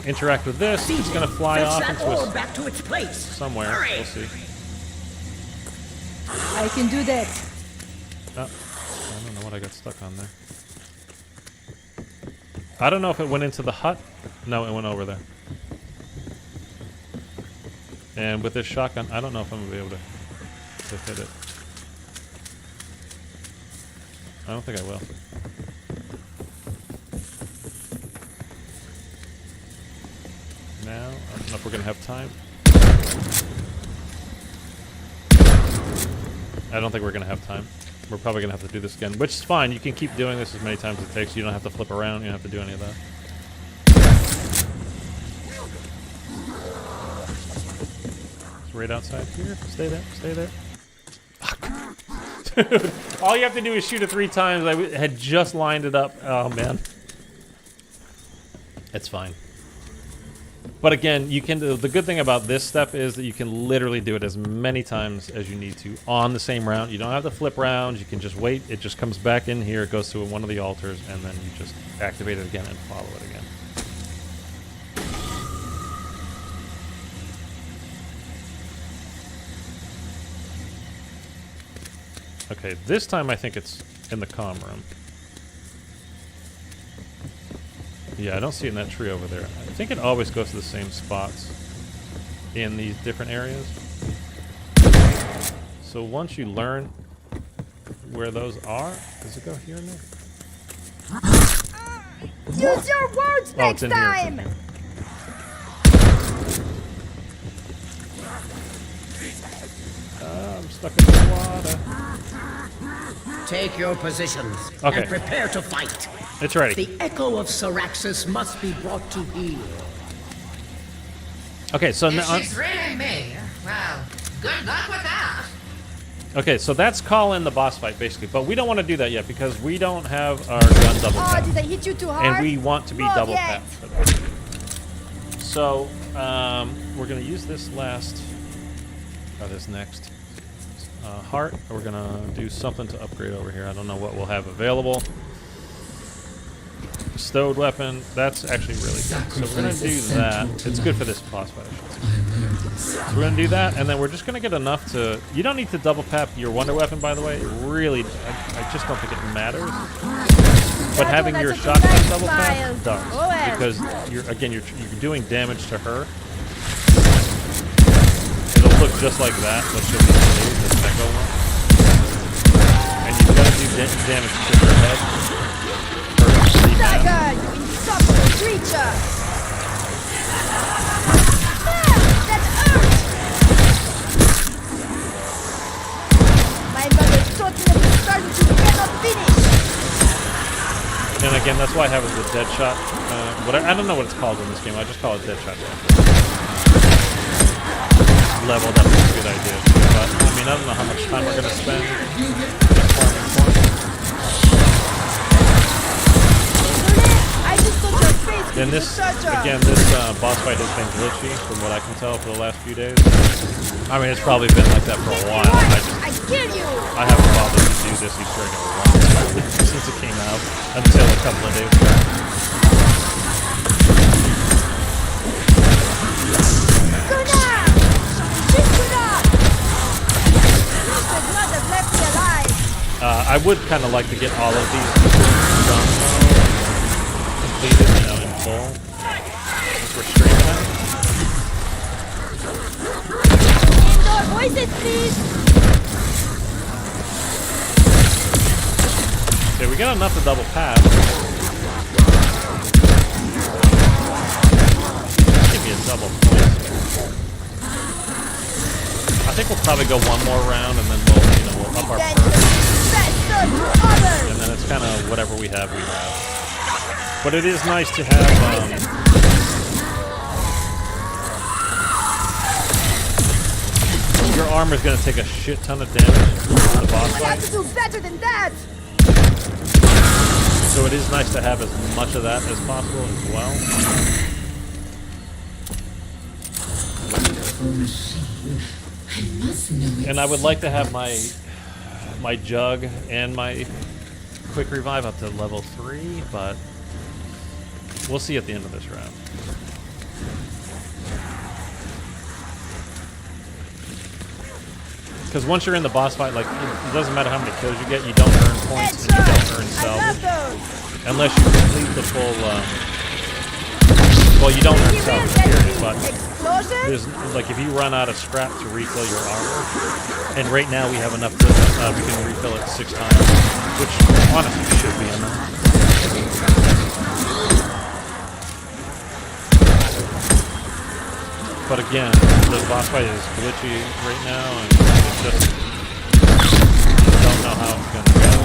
Interact with this. It's gonna fly Fetch off that into orb us back to its place. somewhere. Hurry. We'll see. I can do that. Oh, I don't know what I got stuck on there. I don't know if it went into the hut. No, it went over there. And with this shotgun, I don't know if I'm gonna be able to hit it. I don't think I will. Now, I don't know if we're gonna have time. I don't think we're gonna have time. We're probably gonna have to do this again, which is fine. You can keep doing this as many times as it takes. You don't have to flip around. You don't have to do any of that. It's right outside here. Stay there. Stay there. Dude, all you have to do is shoot it 3 times. I had just lined it up. Oh man, it's fine. But again, you can. The good thing about this step is that you can literally do it as many times as you need to on the same round. You don't have to flip rounds. You can just wait. It just comes back in here. It goes to one of the altars, and then you just activate it again and follow it again. Okay, this time I think it's in the comm room. Yeah, I don't see it in that tree over there. I think it always goes to the same spots in these different areas. So once you learn where those are, does it go here and there? Use your words next it's in here, time! it's in here. I'm stuck in the water. Take your positions Okay. and prepare to fight. It's ready. The echo of Syraxis must be brought to heel. Okay, so If now. she's really me, well, good luck with that. Okay, so that's call in the boss fight basically, but we don't want to do that yet because we don't have our gun double Oh, tap, did I hit you too hard? and we want to be Not double yet. tapped. So we're gonna use this last, or this next heart. We're gonna do something to upgrade over here. I don't know what we'll have available. Bestowed weapon. That's actually really good. So we're gonna do that. It's good for this boss fight. So we're gonna do that, and then we're just gonna get enough to. You don't need to double tap your wonder weapon, by the way. It really, I just don't think it matters. But having your shotgun double tap does, because you're doing damage to her. It'll look just like that. Let's just do the echo one, and you've got to do damage to her head. Dagger, you insufferable creature! That hurt! My mother taught me that the start you cannot finish! And again, that's why I have the dead shot. I don't know what it's called in this game. I just call it dead shot. Level, that's a good idea. But I mean, I don't know how much time we're gonna spend farming points. I just thought your face And was this, such a... again, this boss fight has been glitchy from what I can tell for the last few days. I mean, it's probably been like that for a while. I kill you! I haven't bothered to do this Easter egg in a while since it came out until a couple of days ago. I would kind of like to get all of these done, completed, in full, since we're streaming it. Indoor voices, please! Okay, we got enough to double pass. Give me a double point. I think we'll probably go one more round, and then we'll up our first. And then it's kind of whatever we have, we have. But it is nice to have, your armor's going to take a shit ton of damage in the boss fight. I have to do better than that! So it is nice to have as much of that as possible as well. And I would like to have my jug and my quick revive up to level 3, but we'll see at the end of this round. Because once you're in the boss fight, like, it doesn't matter how many kills you get, you don't earn points and you don't earn salvage. Unless you complete the full, well, you don't earn salvage, period, but there's, like, if you run out of scrap to refill your armor, and right now we have enough to, we can refill it 6 times, which honestly should be enough. But again, the boss fight is glitchy right now, and it's just, don't know how it's going to go.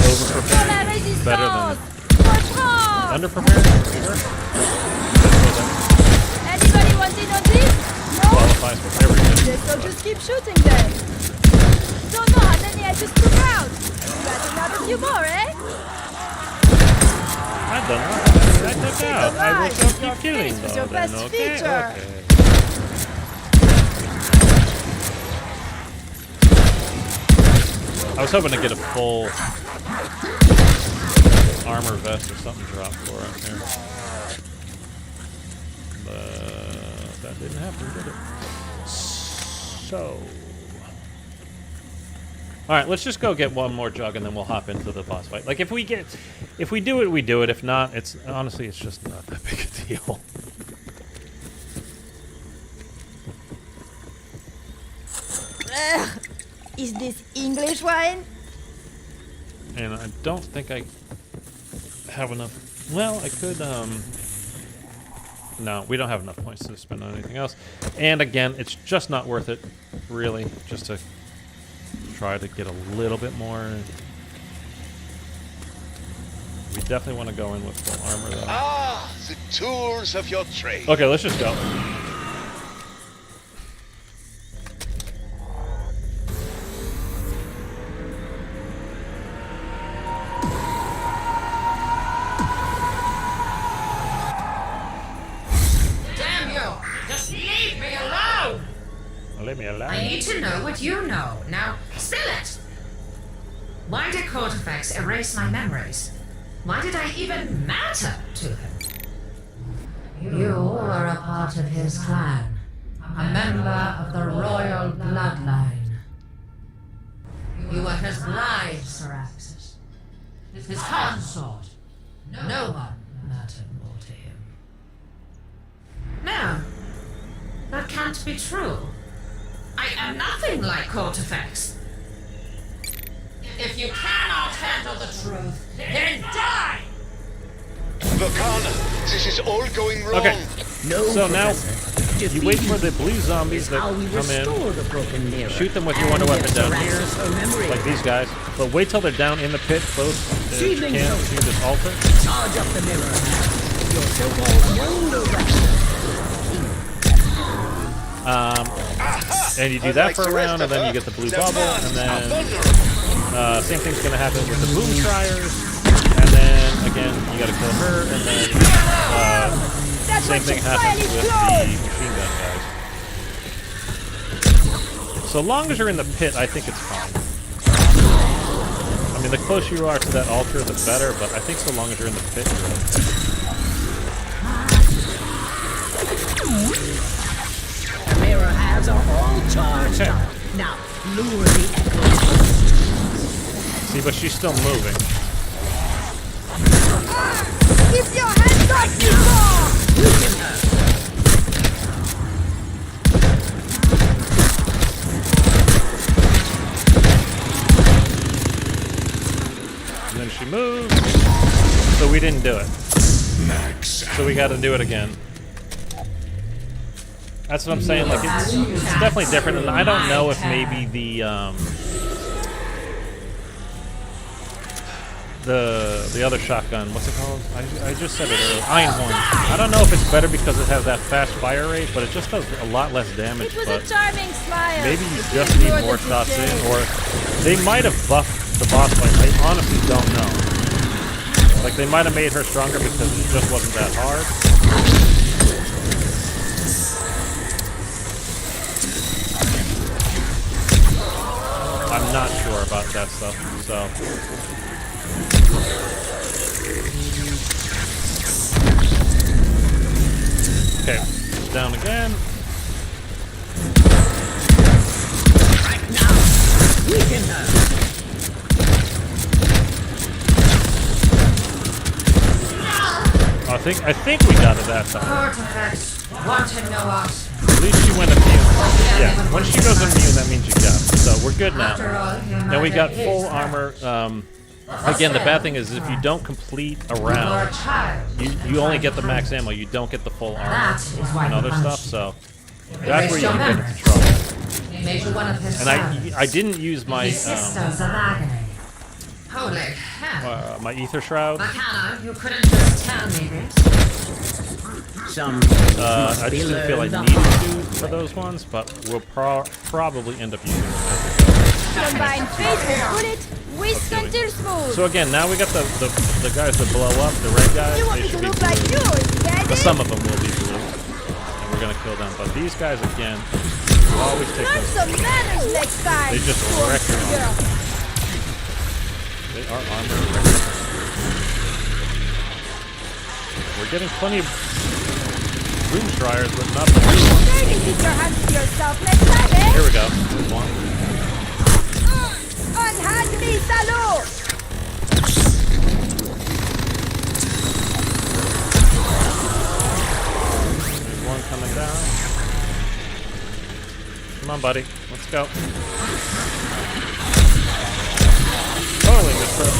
Over-prepared is better than under-prepared? Sure. Anybody want in on this? No? Qualifies for everything. Guess I'll just keep shooting then. Don't know how many I just took out. Got another few more, eh? I don't know. I took out. I will just keep killing Finish with though. your Then, best okay, feature. okay. I was hoping to get a full armor vest or something dropped for it here. But that didn't happen, did it? So... Alright, let's just go get one more jug and then we'll hop into the boss fight. Like, if we do it, we do it. If not, it's just not that big a deal. Is this English wine? And I don't think I have enough. Well, I could, no, we don't have enough points to spend on anything else. And again, it's just not worth it, really, just to try to get a little bit more. We definitely want to go in with full armor, though. Ah, the tools of your trade. Okay, let's just go. Damn you! Just leave me alone! Leave me alone. I need to know what you know. Now, spill it! Why did Cortifex erase my memories? Why did I even matter to him? You are a part of his clan. A member of the royal bloodline. You were his bride, Syraxis. His consort. No one mattered more to him. No, that can't be true. I am nothing like Cortifex. If you cannot handle the truth, then die! Vakana, this is all going wrong. Okay, No, so now Professor. you wait for the blue zombies Is that how we come in. restore the broken mirror. Shoot them with your wonder weapon down here, Access her memory. like these guys. But wait till they're down in the pit, close as you Sealing can zone. to this altar. Charge up the mirror. Your so-called wonder weapon. And you do that for a round, and then you get the blue bubble, and then same thing's going to happen with the boom triers, and then again you got to kill her, and then same thing happens with the machine gun guys. So long as you're in the pit, I think it's fine. I mean, the closer you are to that altar, the better, but I think so long as you're in the pit, you're okay. The mirror has are all charged Okay. up. Now, lure the echoes. See, but she's still moving. Keep your hands off me, Weaken her. And then she moves. So we didn't do it. So we got to do it again. That's what I'm saying. Like it's definitely different, and I don't know if maybe the other shotgun, what's it called? I just said it earlier. Iron Horn. I don't know if it's better because it has that fast fire rate, but it just does a lot less damage. It was But a charming smile. maybe you It just was need more more than shots today. in, or they might have buffed the boss fight. I honestly don't know. Like they might have made her stronger because it just wasn't that hard. I'm not sure about that stuff, so. Okay, down again. Right now, weaken her. I think we got it that time. Cortifex, want to know us? At least she went immune. Yeah, when she goes immune, that means you got it. So we're good After now. all, humanity Now we got is full that. armor. Again, the bad thing is if you don't complete a You're a round, child. you only get the max ammo. You don't get the full armor That is why and he other punished stuff. you. So that's where you your can get memories. into trouble. He made you one of his And servants. I didn't use my His sisters of agony. Holy hell. my ether shroud. Makana, you couldn't just tell me this. Some I just didn't feel I needed to for those ones, but we'll probably end up using them as we go. Combine face with bullet, whisk until smooth. So again, now we got the guys that blow up, the red guys. You want They me to should be look like blue. yours, get But it? some of them will be blue, and we're gonna kill them. But these guys again, always take Learn them. some manners next time. They just Poor wreck your girl. They are armor wreckers. We're getting plenty of room dryers, but not the blue ones. Maybe keep your hands to yourself next time, eh? Here we go. There's one. Unhand me, salaud! There's one coming down. Come on, buddy. Let's go. Totally missed that.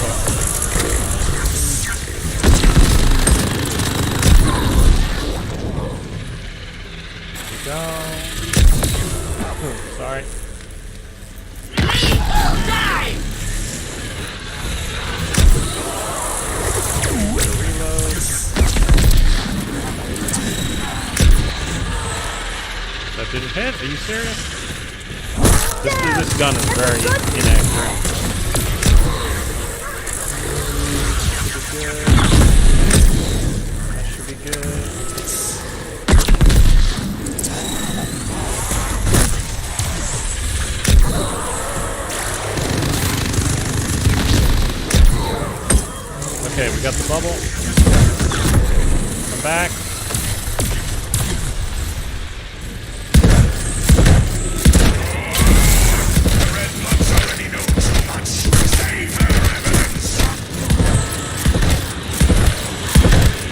Here we go. Sorry. Reload. That didn't hit? Are you serious? This gun is very inaccurate. That should be good. Okay, we got the bubble. Come back.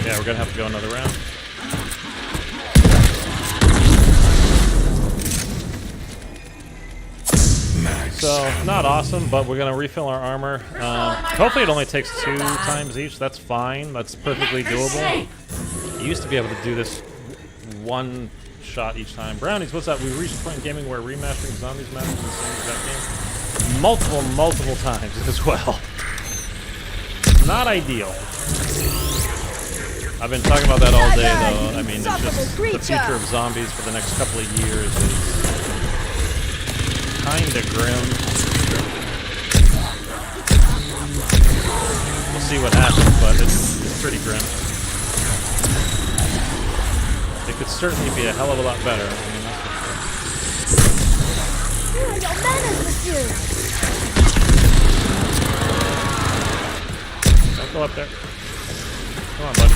Yeah, we're gonna have to go another round. So, not awesome, but we're gonna refill our armor. Hopefully it only takes 2 times each. That's fine. That's perfectly doable. You used to be able to do this one shot each time. Brownies, what's that? We reached a point in gaming where remastering zombies matters in the same exact game. Multiple times as well. Not ideal. I've been talking about that all day, though. I mean, it's just the future of zombies for the next couple of years is kinda grim. We'll see what happens, but it's pretty grim. It could certainly be a hell of a lot better. I mean, that's for sure. Here are your manners, monsieur. Don't go up there. Come on, buddy.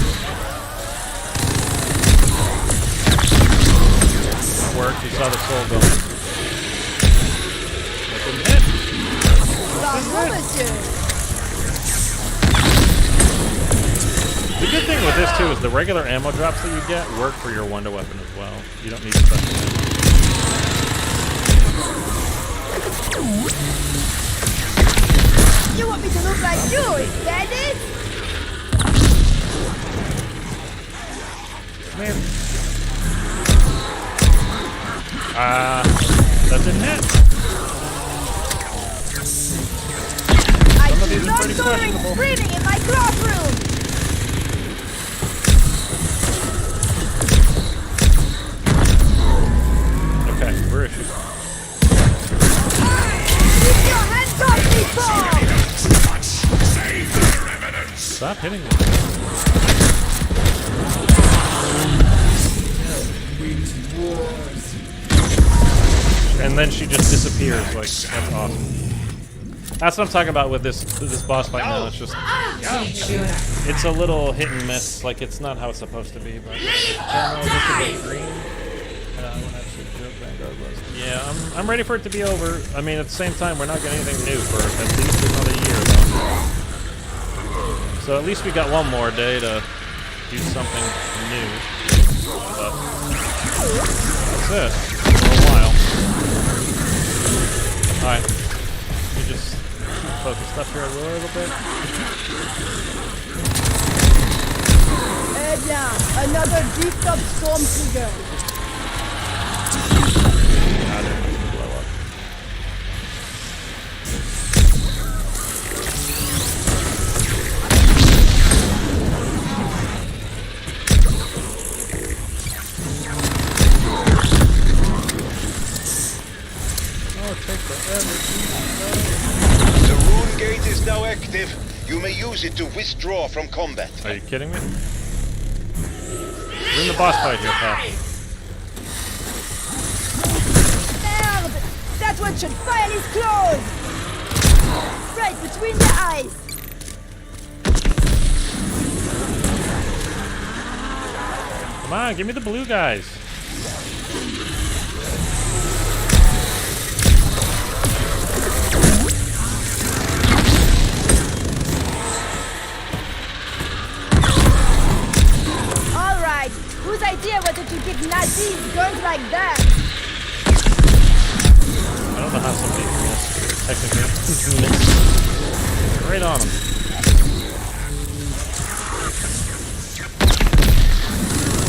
That worked. You saw the soul going. That didn't hit. Bravo, monsieur. The good thing with this, too, is the regular ammo drops that you get work for your wonder weapon as well. You don't need special ammo. You want me to look like you, is that it? Man. That didn't hit. I Some of do these are not pretty tolerate questionable. breathing in my classroom. Okay, where is she? Keep your hands off me, Paul! Stop hitting me. And then she just disappears. Like, that's awesome. That's what I'm talking about with this boss fight now. It's just, it's a little hit and miss. Like, it's not how it's supposed to be. But green. Yeah, I'm ready for it to be over. I mean, at the same time, we're not getting anything new for at least another year, though. So at least we got one more day to do something new. But that's it for a while. Alright. Let me just keep focused up here a little bit. Eh bien, another beefed up stormtrooper. Ah, there it is. Blow up. Oh, it takes forever. active, you may use it to withdraw from combat. Are you kidding me? We're in the boss fight here, pal. Merde! That one should fire his claws! Right between the eyes! Come on, give me the blue guys. Alright, whose idea was it to give Nazis guns like that? I don't know how somebody missed, technically. Missed. Right on them.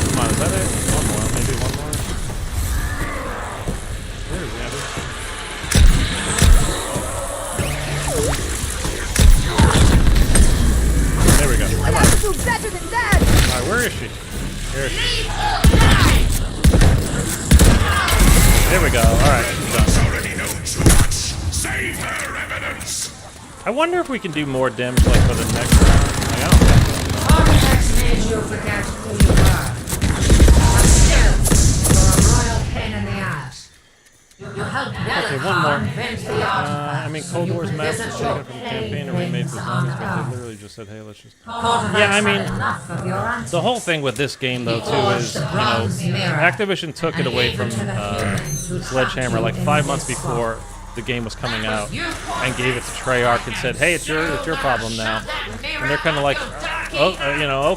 Come on, is that it? One more, maybe one more. Where is the other? There we go. Come on. Do better than that! Alright, where is she? Here is she. There we go. Alright, she's done. Already known too much. Save her evidence. I wonder if we can do more damage like for the next round. Like, I don't think so. Architects made you forget who you were. But still, you're a royal pain in the ass. You helped one more. Bellicon invent the artifact. I mean, so Cold you War's could map was visit taken your from the campaign and remade for playmates on zombies, but Earth. they literally just said, hey, let's just... Cortex Yeah, I mean, had enough of your antics. The whole thing with this game, though, too, is, Activision took it away from Sledgehammer like 5 months before the game was coming out and gave it to Treyarch and said, hey, it's your problem now. And they're kind of like, oh,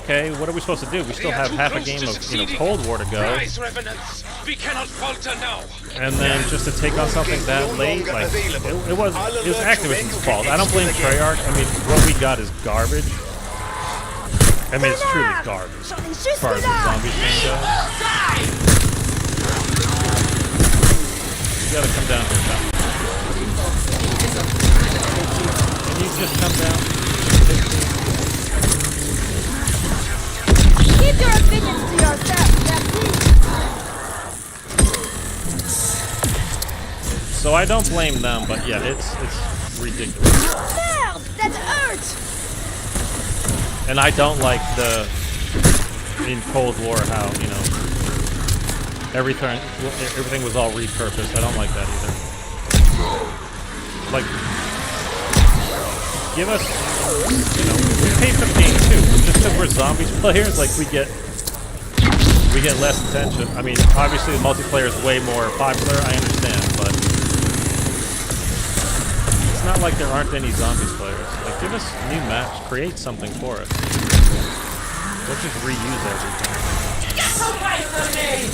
okay, what are we supposed to do? We still have half a game of, Cold War to go. Rise, revenants. We cannot falter now. And then just to take on something that late, like, it was Activision's fault. I don't blame Treyarch. I mean, what we got is garbage. I mean, it's truly garbage as far as the zombies game goes. You gotta come down here, pal. Can you just come down? Keep your opinions to yourself, merci. So I don't blame them, but yeah, it's ridiculous. Merde! That hurt! And I don't like in Cold War how, everything was all repurposed. I don't like that either. Like, give us, we pay for the game too. Just because we're zombies players, like we get less attention. I mean, obviously the multiplayer is way more popular. I understand, but it's not like there aren't any zombies players. Like, give us new maps, create something for us. Don't just reuse everything. Get away from me!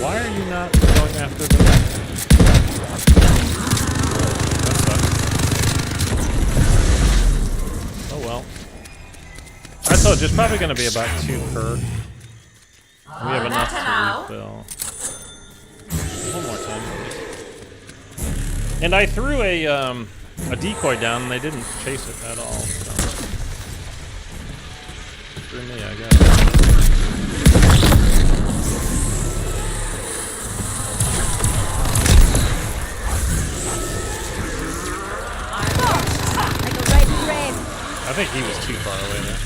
Why are you not going after the... That sucks. Oh well. I told you, it's probably going to be about 2 per. We have enough to refill. One more time. And I threw a decoy down and they didn't chase it at all. So. Screw me, I guess. I think he was too far away there.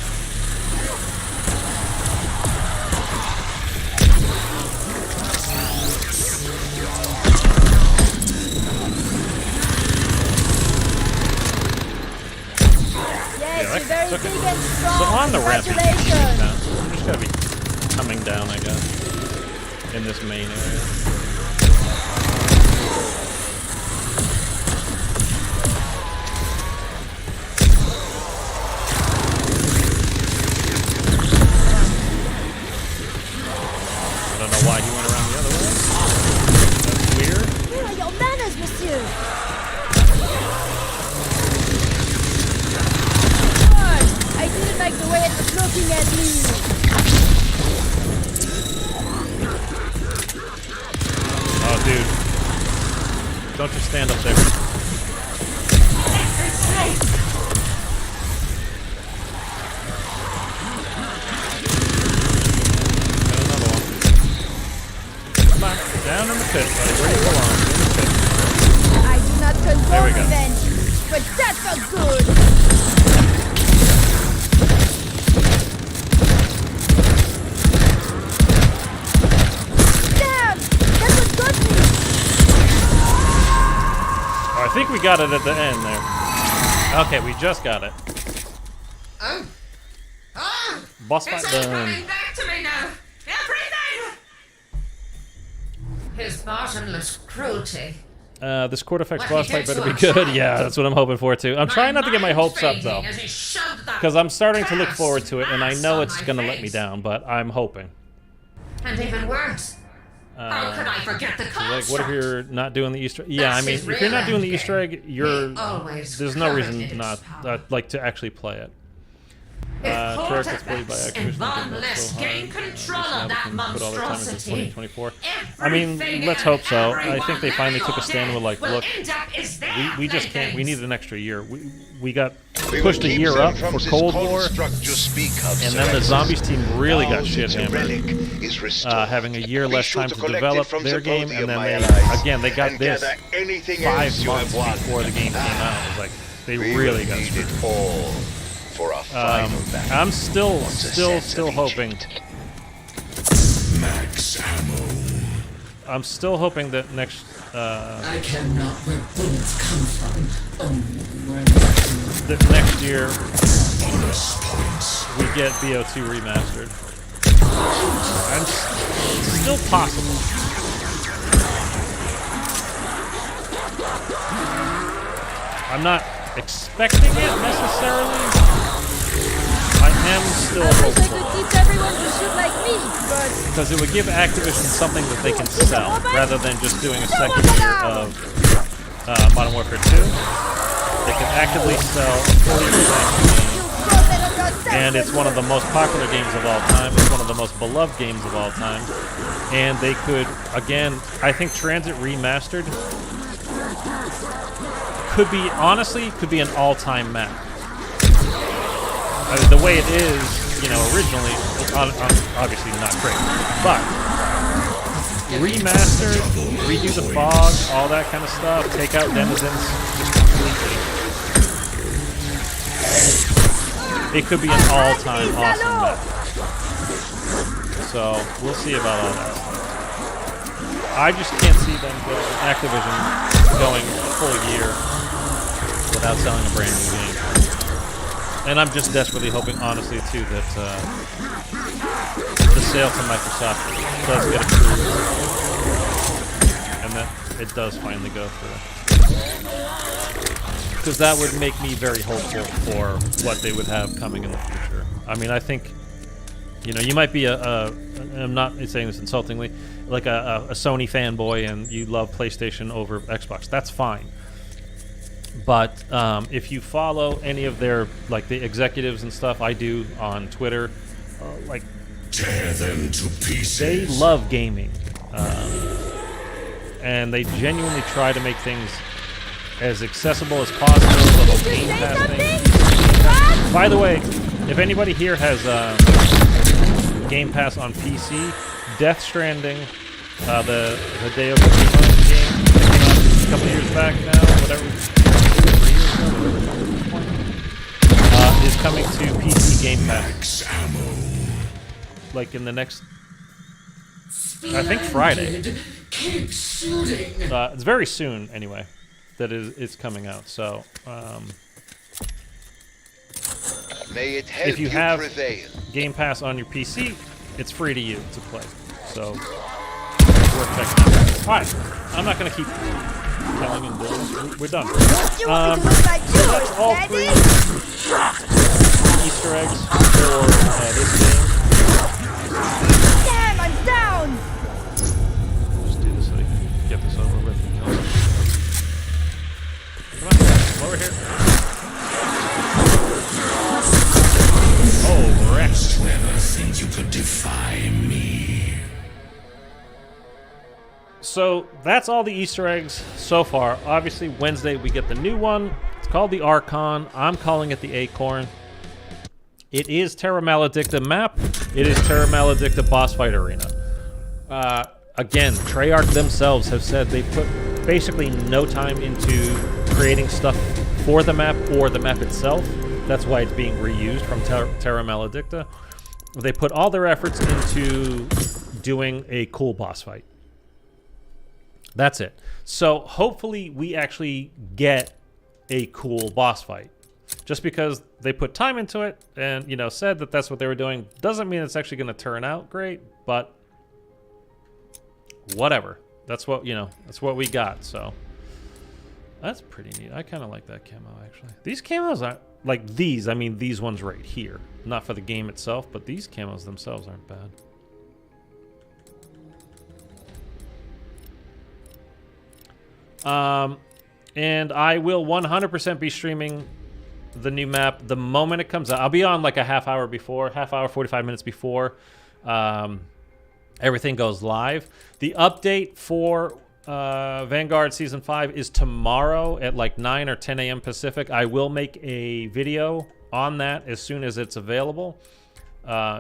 Yes, Yeah, you're very that's okay. big and strong. So on the ramp, you Congratulations. down. You just gotta be coming down, I guess, in this main area. Why he went around the other way? That's weird. Where are your manners, monsieur? What? I didn't like the way it was looking at me. stand up there. Got another one. Come on, down in the pit, buddy. Where do you belong? In the pit. I do not There condone we go. revenge, but that felt good. Damn! That was good me! Oh, I think we got it at the end there. Okay, we just got it. Boss fight It's all done. coming back to me now. Everything! His bottomless cruelty. This Cortex What boss he fight did better to be our good. child. Yeah, that's what I'm hoping for too. I'm trying not to get my hopes up though, Because because I'm starting to look forward to it, and I know it's gonna let me down, but I'm hoping. And even worse, how could I forget the construct? Like, what if you're not doing the Easter? Yeah, I That's mean, his if you're not real doing the endgame. Easter egg, you're always there's no reason coveted not its power. like to actually play it. If Treyarch gets played by Cortex Activision. and Von Game Mode List so gain hard. control Now of they that can put all their time into monstrosity, 2024. I mean, let's hope so. I think they finally took a stand with like, look, we just can't. We need an extra year. We got We will pushed a keep year them up from for this Cold War, construct you speak of, and Sir then the Exus. Zombies team really Now got shit that the hammered. relic is restored, Having a year be less sure time to collect it develop from their the game, body and of then my they allies again they got and this gather anything 5 else you months have won. before the game came out. It was like they We really will got need screwed. it all for a final battle. I'm still sense of hoping. Egypt. Max ammo. I'm still hoping that next. I care not where bullets come from, only where That next year Bonus points. we get BO2 remastered. It's still possible. I'm not expecting it necessarily. I am still I wish I hopeful could teach everyone to shoot like me, but because it would give Activision something that they can sell rather than just doing a second year of Modern Warfare 2. They can actively sell a fully remastered game. you brought that on yourself. And it's one of the most popular games of all time. It's one of the most beloved games of all time. And they could, again, I think Transit Remastered could be, honestly, could be an all-time map. I mean, the way it is, you know, originally, obviously not great. But remastered, redo the fog, all that kind of stuff, take out denizens just completely. It could be an all-time awesome map. So we'll see about all that stuff. I just can't see them Activision going a full year without selling a brand new game. And I'm just desperately hoping, honestly, too, that the sale to Microsoft does get approved, and that it does finally go through. Because that would make me very hopeful for what they would have coming in the future. I mean, I think, you know, you might be I'm not saying this insultingly, like a Sony fanboy and you love PlayStation over Xbox. That's fine. But if you follow any of their, like the executives and stuff, I do on Twitter, like Tear them to pieces. they love gaming, and they genuinely try to make things as accessible as possible. The whole Game Pass thing. By the way, if anybody here has Game Pass on PC, Death Stranding, the Hideo Kojima game that came out a couple years back now, whatever. Is coming to PC Game Pass. Like in the next, I think Friday. keep shooting. It's very soon, anyway. That it's coming out. So May it help if you have prevail. Game Pass on your PC, it's free to you to play. So it's worth checking out. All right, I'm not gonna keep telling him this. We're done. You want me to look like you, That's all Daddy? Easter eggs for this game. Damn, I'm down! Just do this so we can get this over with. Come on, over here. Oh, wrecked. Never think you could defy me. So that's all the Easter eggs so far. Obviously, Wednesday we get the new one. It's called the Archon. I'm calling it the Acorn. It is Terra Maledicta map. It is Terra Maledicta boss fight arena. Again, Treyarch themselves have said they put basically no time into creating stuff for the map or the map itself. That's why it's being reused from Terra Maledicta. They put all their efforts into doing a cool boss fight. That's it. So hopefully we actually get a cool boss fight. Just because they put time into it and, you know, said that that's what they were doing doesn't mean it's actually going to turn out great, but whatever. That's what, you know, that's what we got. So that's pretty neat. I kind of like that camo, actually. These camos aren't like these. I mean, these ones right here. Not for the game itself, but these camos themselves aren't bad. And I will 100% be streaming the new map the moment it comes out. I'll be on like a half hour, 45 minutes before everything goes live. The update for Vanguard Season 5 is tomorrow at like 9 or 10 a.m. Pacific. I will make a video on that as soon as it's available.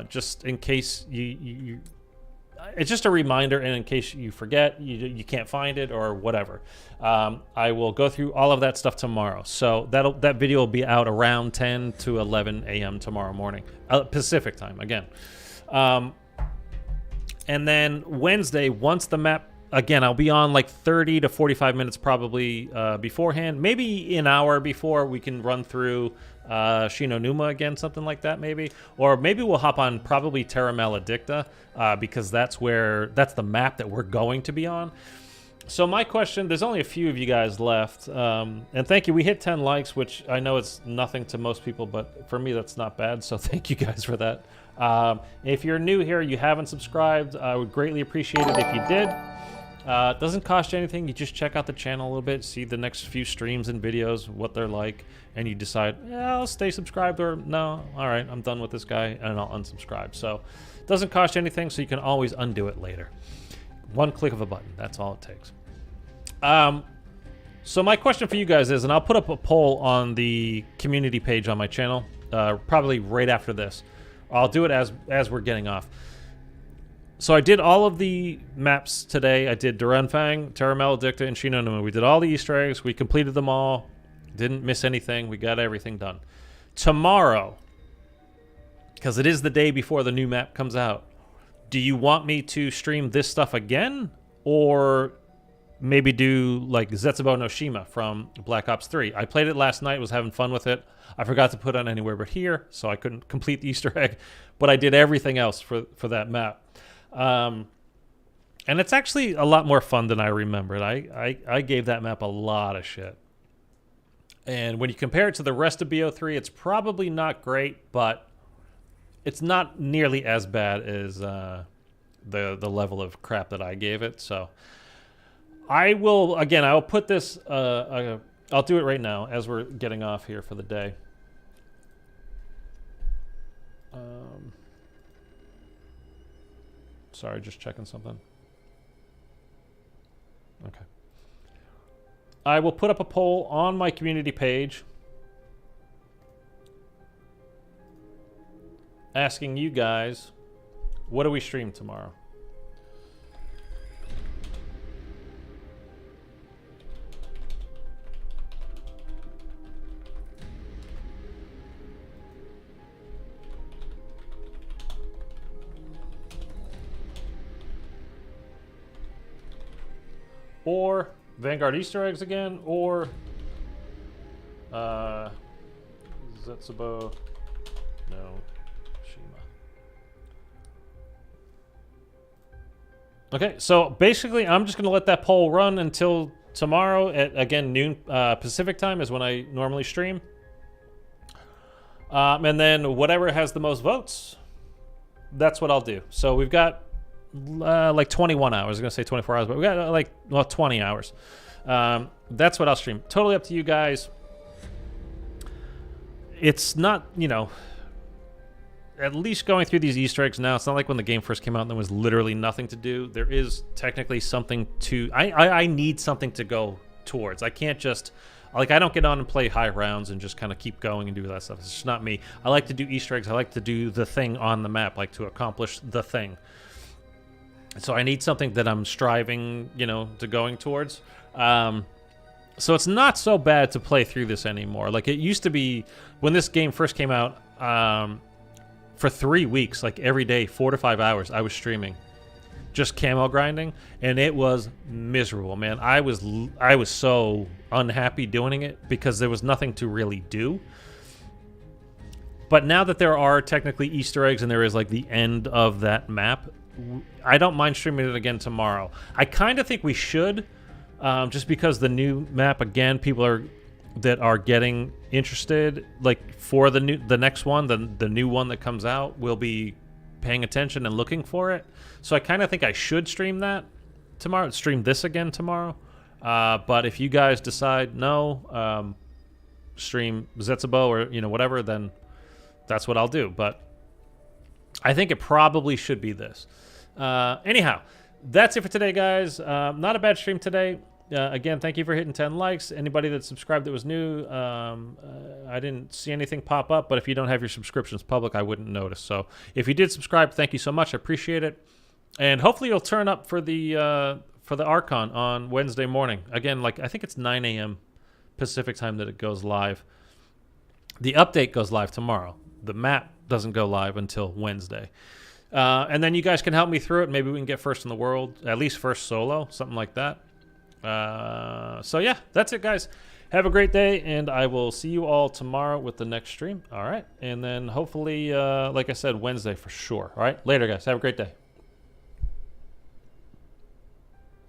Just in case you it's just a reminder, and in case you forget, you can't find it or whatever. I will go through all of that stuff tomorrow. So that video will be out around 10 to 11 a.m. tomorrow morning, Pacific time again. And then Wednesday, once the map, again, I'll be on like 30 to 45 minutes probably beforehand. Maybe an hour before we can run through Shi No Numa again, something like that maybe. Or maybe we'll hop on probably Terra Maledicta because that's the map that we're going to be on. So my question, there's only a few of you guys left. And thank you. We hit 10 likes, which I know it's nothing to most people, but for me that's not bad. So thank you guys for that. If you're new here, you haven't subscribed, I would greatly appreciate it if you did. It doesn't cost you anything. You just check out the channel a little bit, see the next few streams and videos, what they're like, and you decide, yeah, I'll stay subscribed, or no, all right, I'm done with this guy, and I'll unsubscribe. So it doesn't cost you anything, so you can always undo it later. One click of a button, that's all it takes. So my question for you guys is, and I'll put up a poll on the community page on my channel, probably right after this. I'll do it as we're getting off. So I did all of the maps today. I did Anfang, Terra Maledicta, and Shi No Numa. We did all the Easter eggs. We completed them all. Didn't miss anything. We got everything done. Tomorrow, because it is the day before the new map comes out, do you want me to stream this stuff again? Or maybe do like Zetsubo no Shima from Black Ops 3. I played it last night, was having fun with it. I forgot to put it on anywhere but here, so I couldn't complete the Easter egg, but I did everything else for that map. And it's actually a lot more fun than I remembered. I gave that map a lot of shit. And when you compare it to the rest of BO3, it's probably not great, but it's not nearly as bad as the level of crap that I gave it. So I will, again, I'll put this, I'll do it right now as we're getting off here for the day. Sorry, just checking something. Okay. I will put up a poll on my community page asking you guys, what do we stream tomorrow? Or Vanguard Easter eggs again, or Zetsubo no Shima. Okay, so basically I'm just going to let that poll run until tomorrow at, again, noon Pacific time is when I normally stream. And then whatever has the most votes, that's what I'll do. So we've got like 21 hours. I was going to say 24 hours, but we got like, well, 20 hours. That's what I'll stream. Totally up to you guys. It's not, you know, at least going through these Easter eggs now, it's not like when the game first came out and there was literally nothing to do. There is technically something to... I need something to go towards. I can't just... Like, I don't get on and play high rounds and just kind of keep going and do that stuff. It's just not me. I like to do Easter eggs. I like to do the thing on the map, like to accomplish the thing. So I need something that I'm striving, you know, to going towards. So it's not so bad to play through this anymore. Like, it used to be, when this game first came out, for 3 weeks, like every day, 4 to 5 hours, I was streaming. Just camo grinding, and it was miserable, man. I was so unhappy doing it because there was nothing to really do. But now that there are technically Easter eggs and there is like the end of that map, I don't mind streaming it again tomorrow. I kind of think we should, just because the new map, again, people that are getting interested, like for the next one, the new one that comes out, will be paying attention and looking for it. So I kind of think I should stream that tomorrow, stream this again tomorrow. But if you guys decide no, stream Zetsubo or, you know, whatever, then that's what I'll do. But I think it probably should be this. Anyhow, that's it for today, guys. Not a bad stream today. Again, thank you for hitting 10 likes. Anybody that subscribed that was new, I didn't see anything pop up, but if you don't have your subscriptions public, I wouldn't notice. So if you did subscribe, thank you so much. I appreciate it. And hopefully you'll turn up for the Archon on Wednesday morning. Again, like, I think it's 9 a.m. Pacific time that it goes live. The update goes live tomorrow. The map doesn't go live until Wednesday. And then you guys can help me through it. Maybe we can get first in the world, at least first solo, something like that. So yeah, that's it, guys. Have a great day, and I will see you all tomorrow with the next stream. All right, and then hopefully, like I said, Wednesday for sure. All right, later, guys. Have a great day.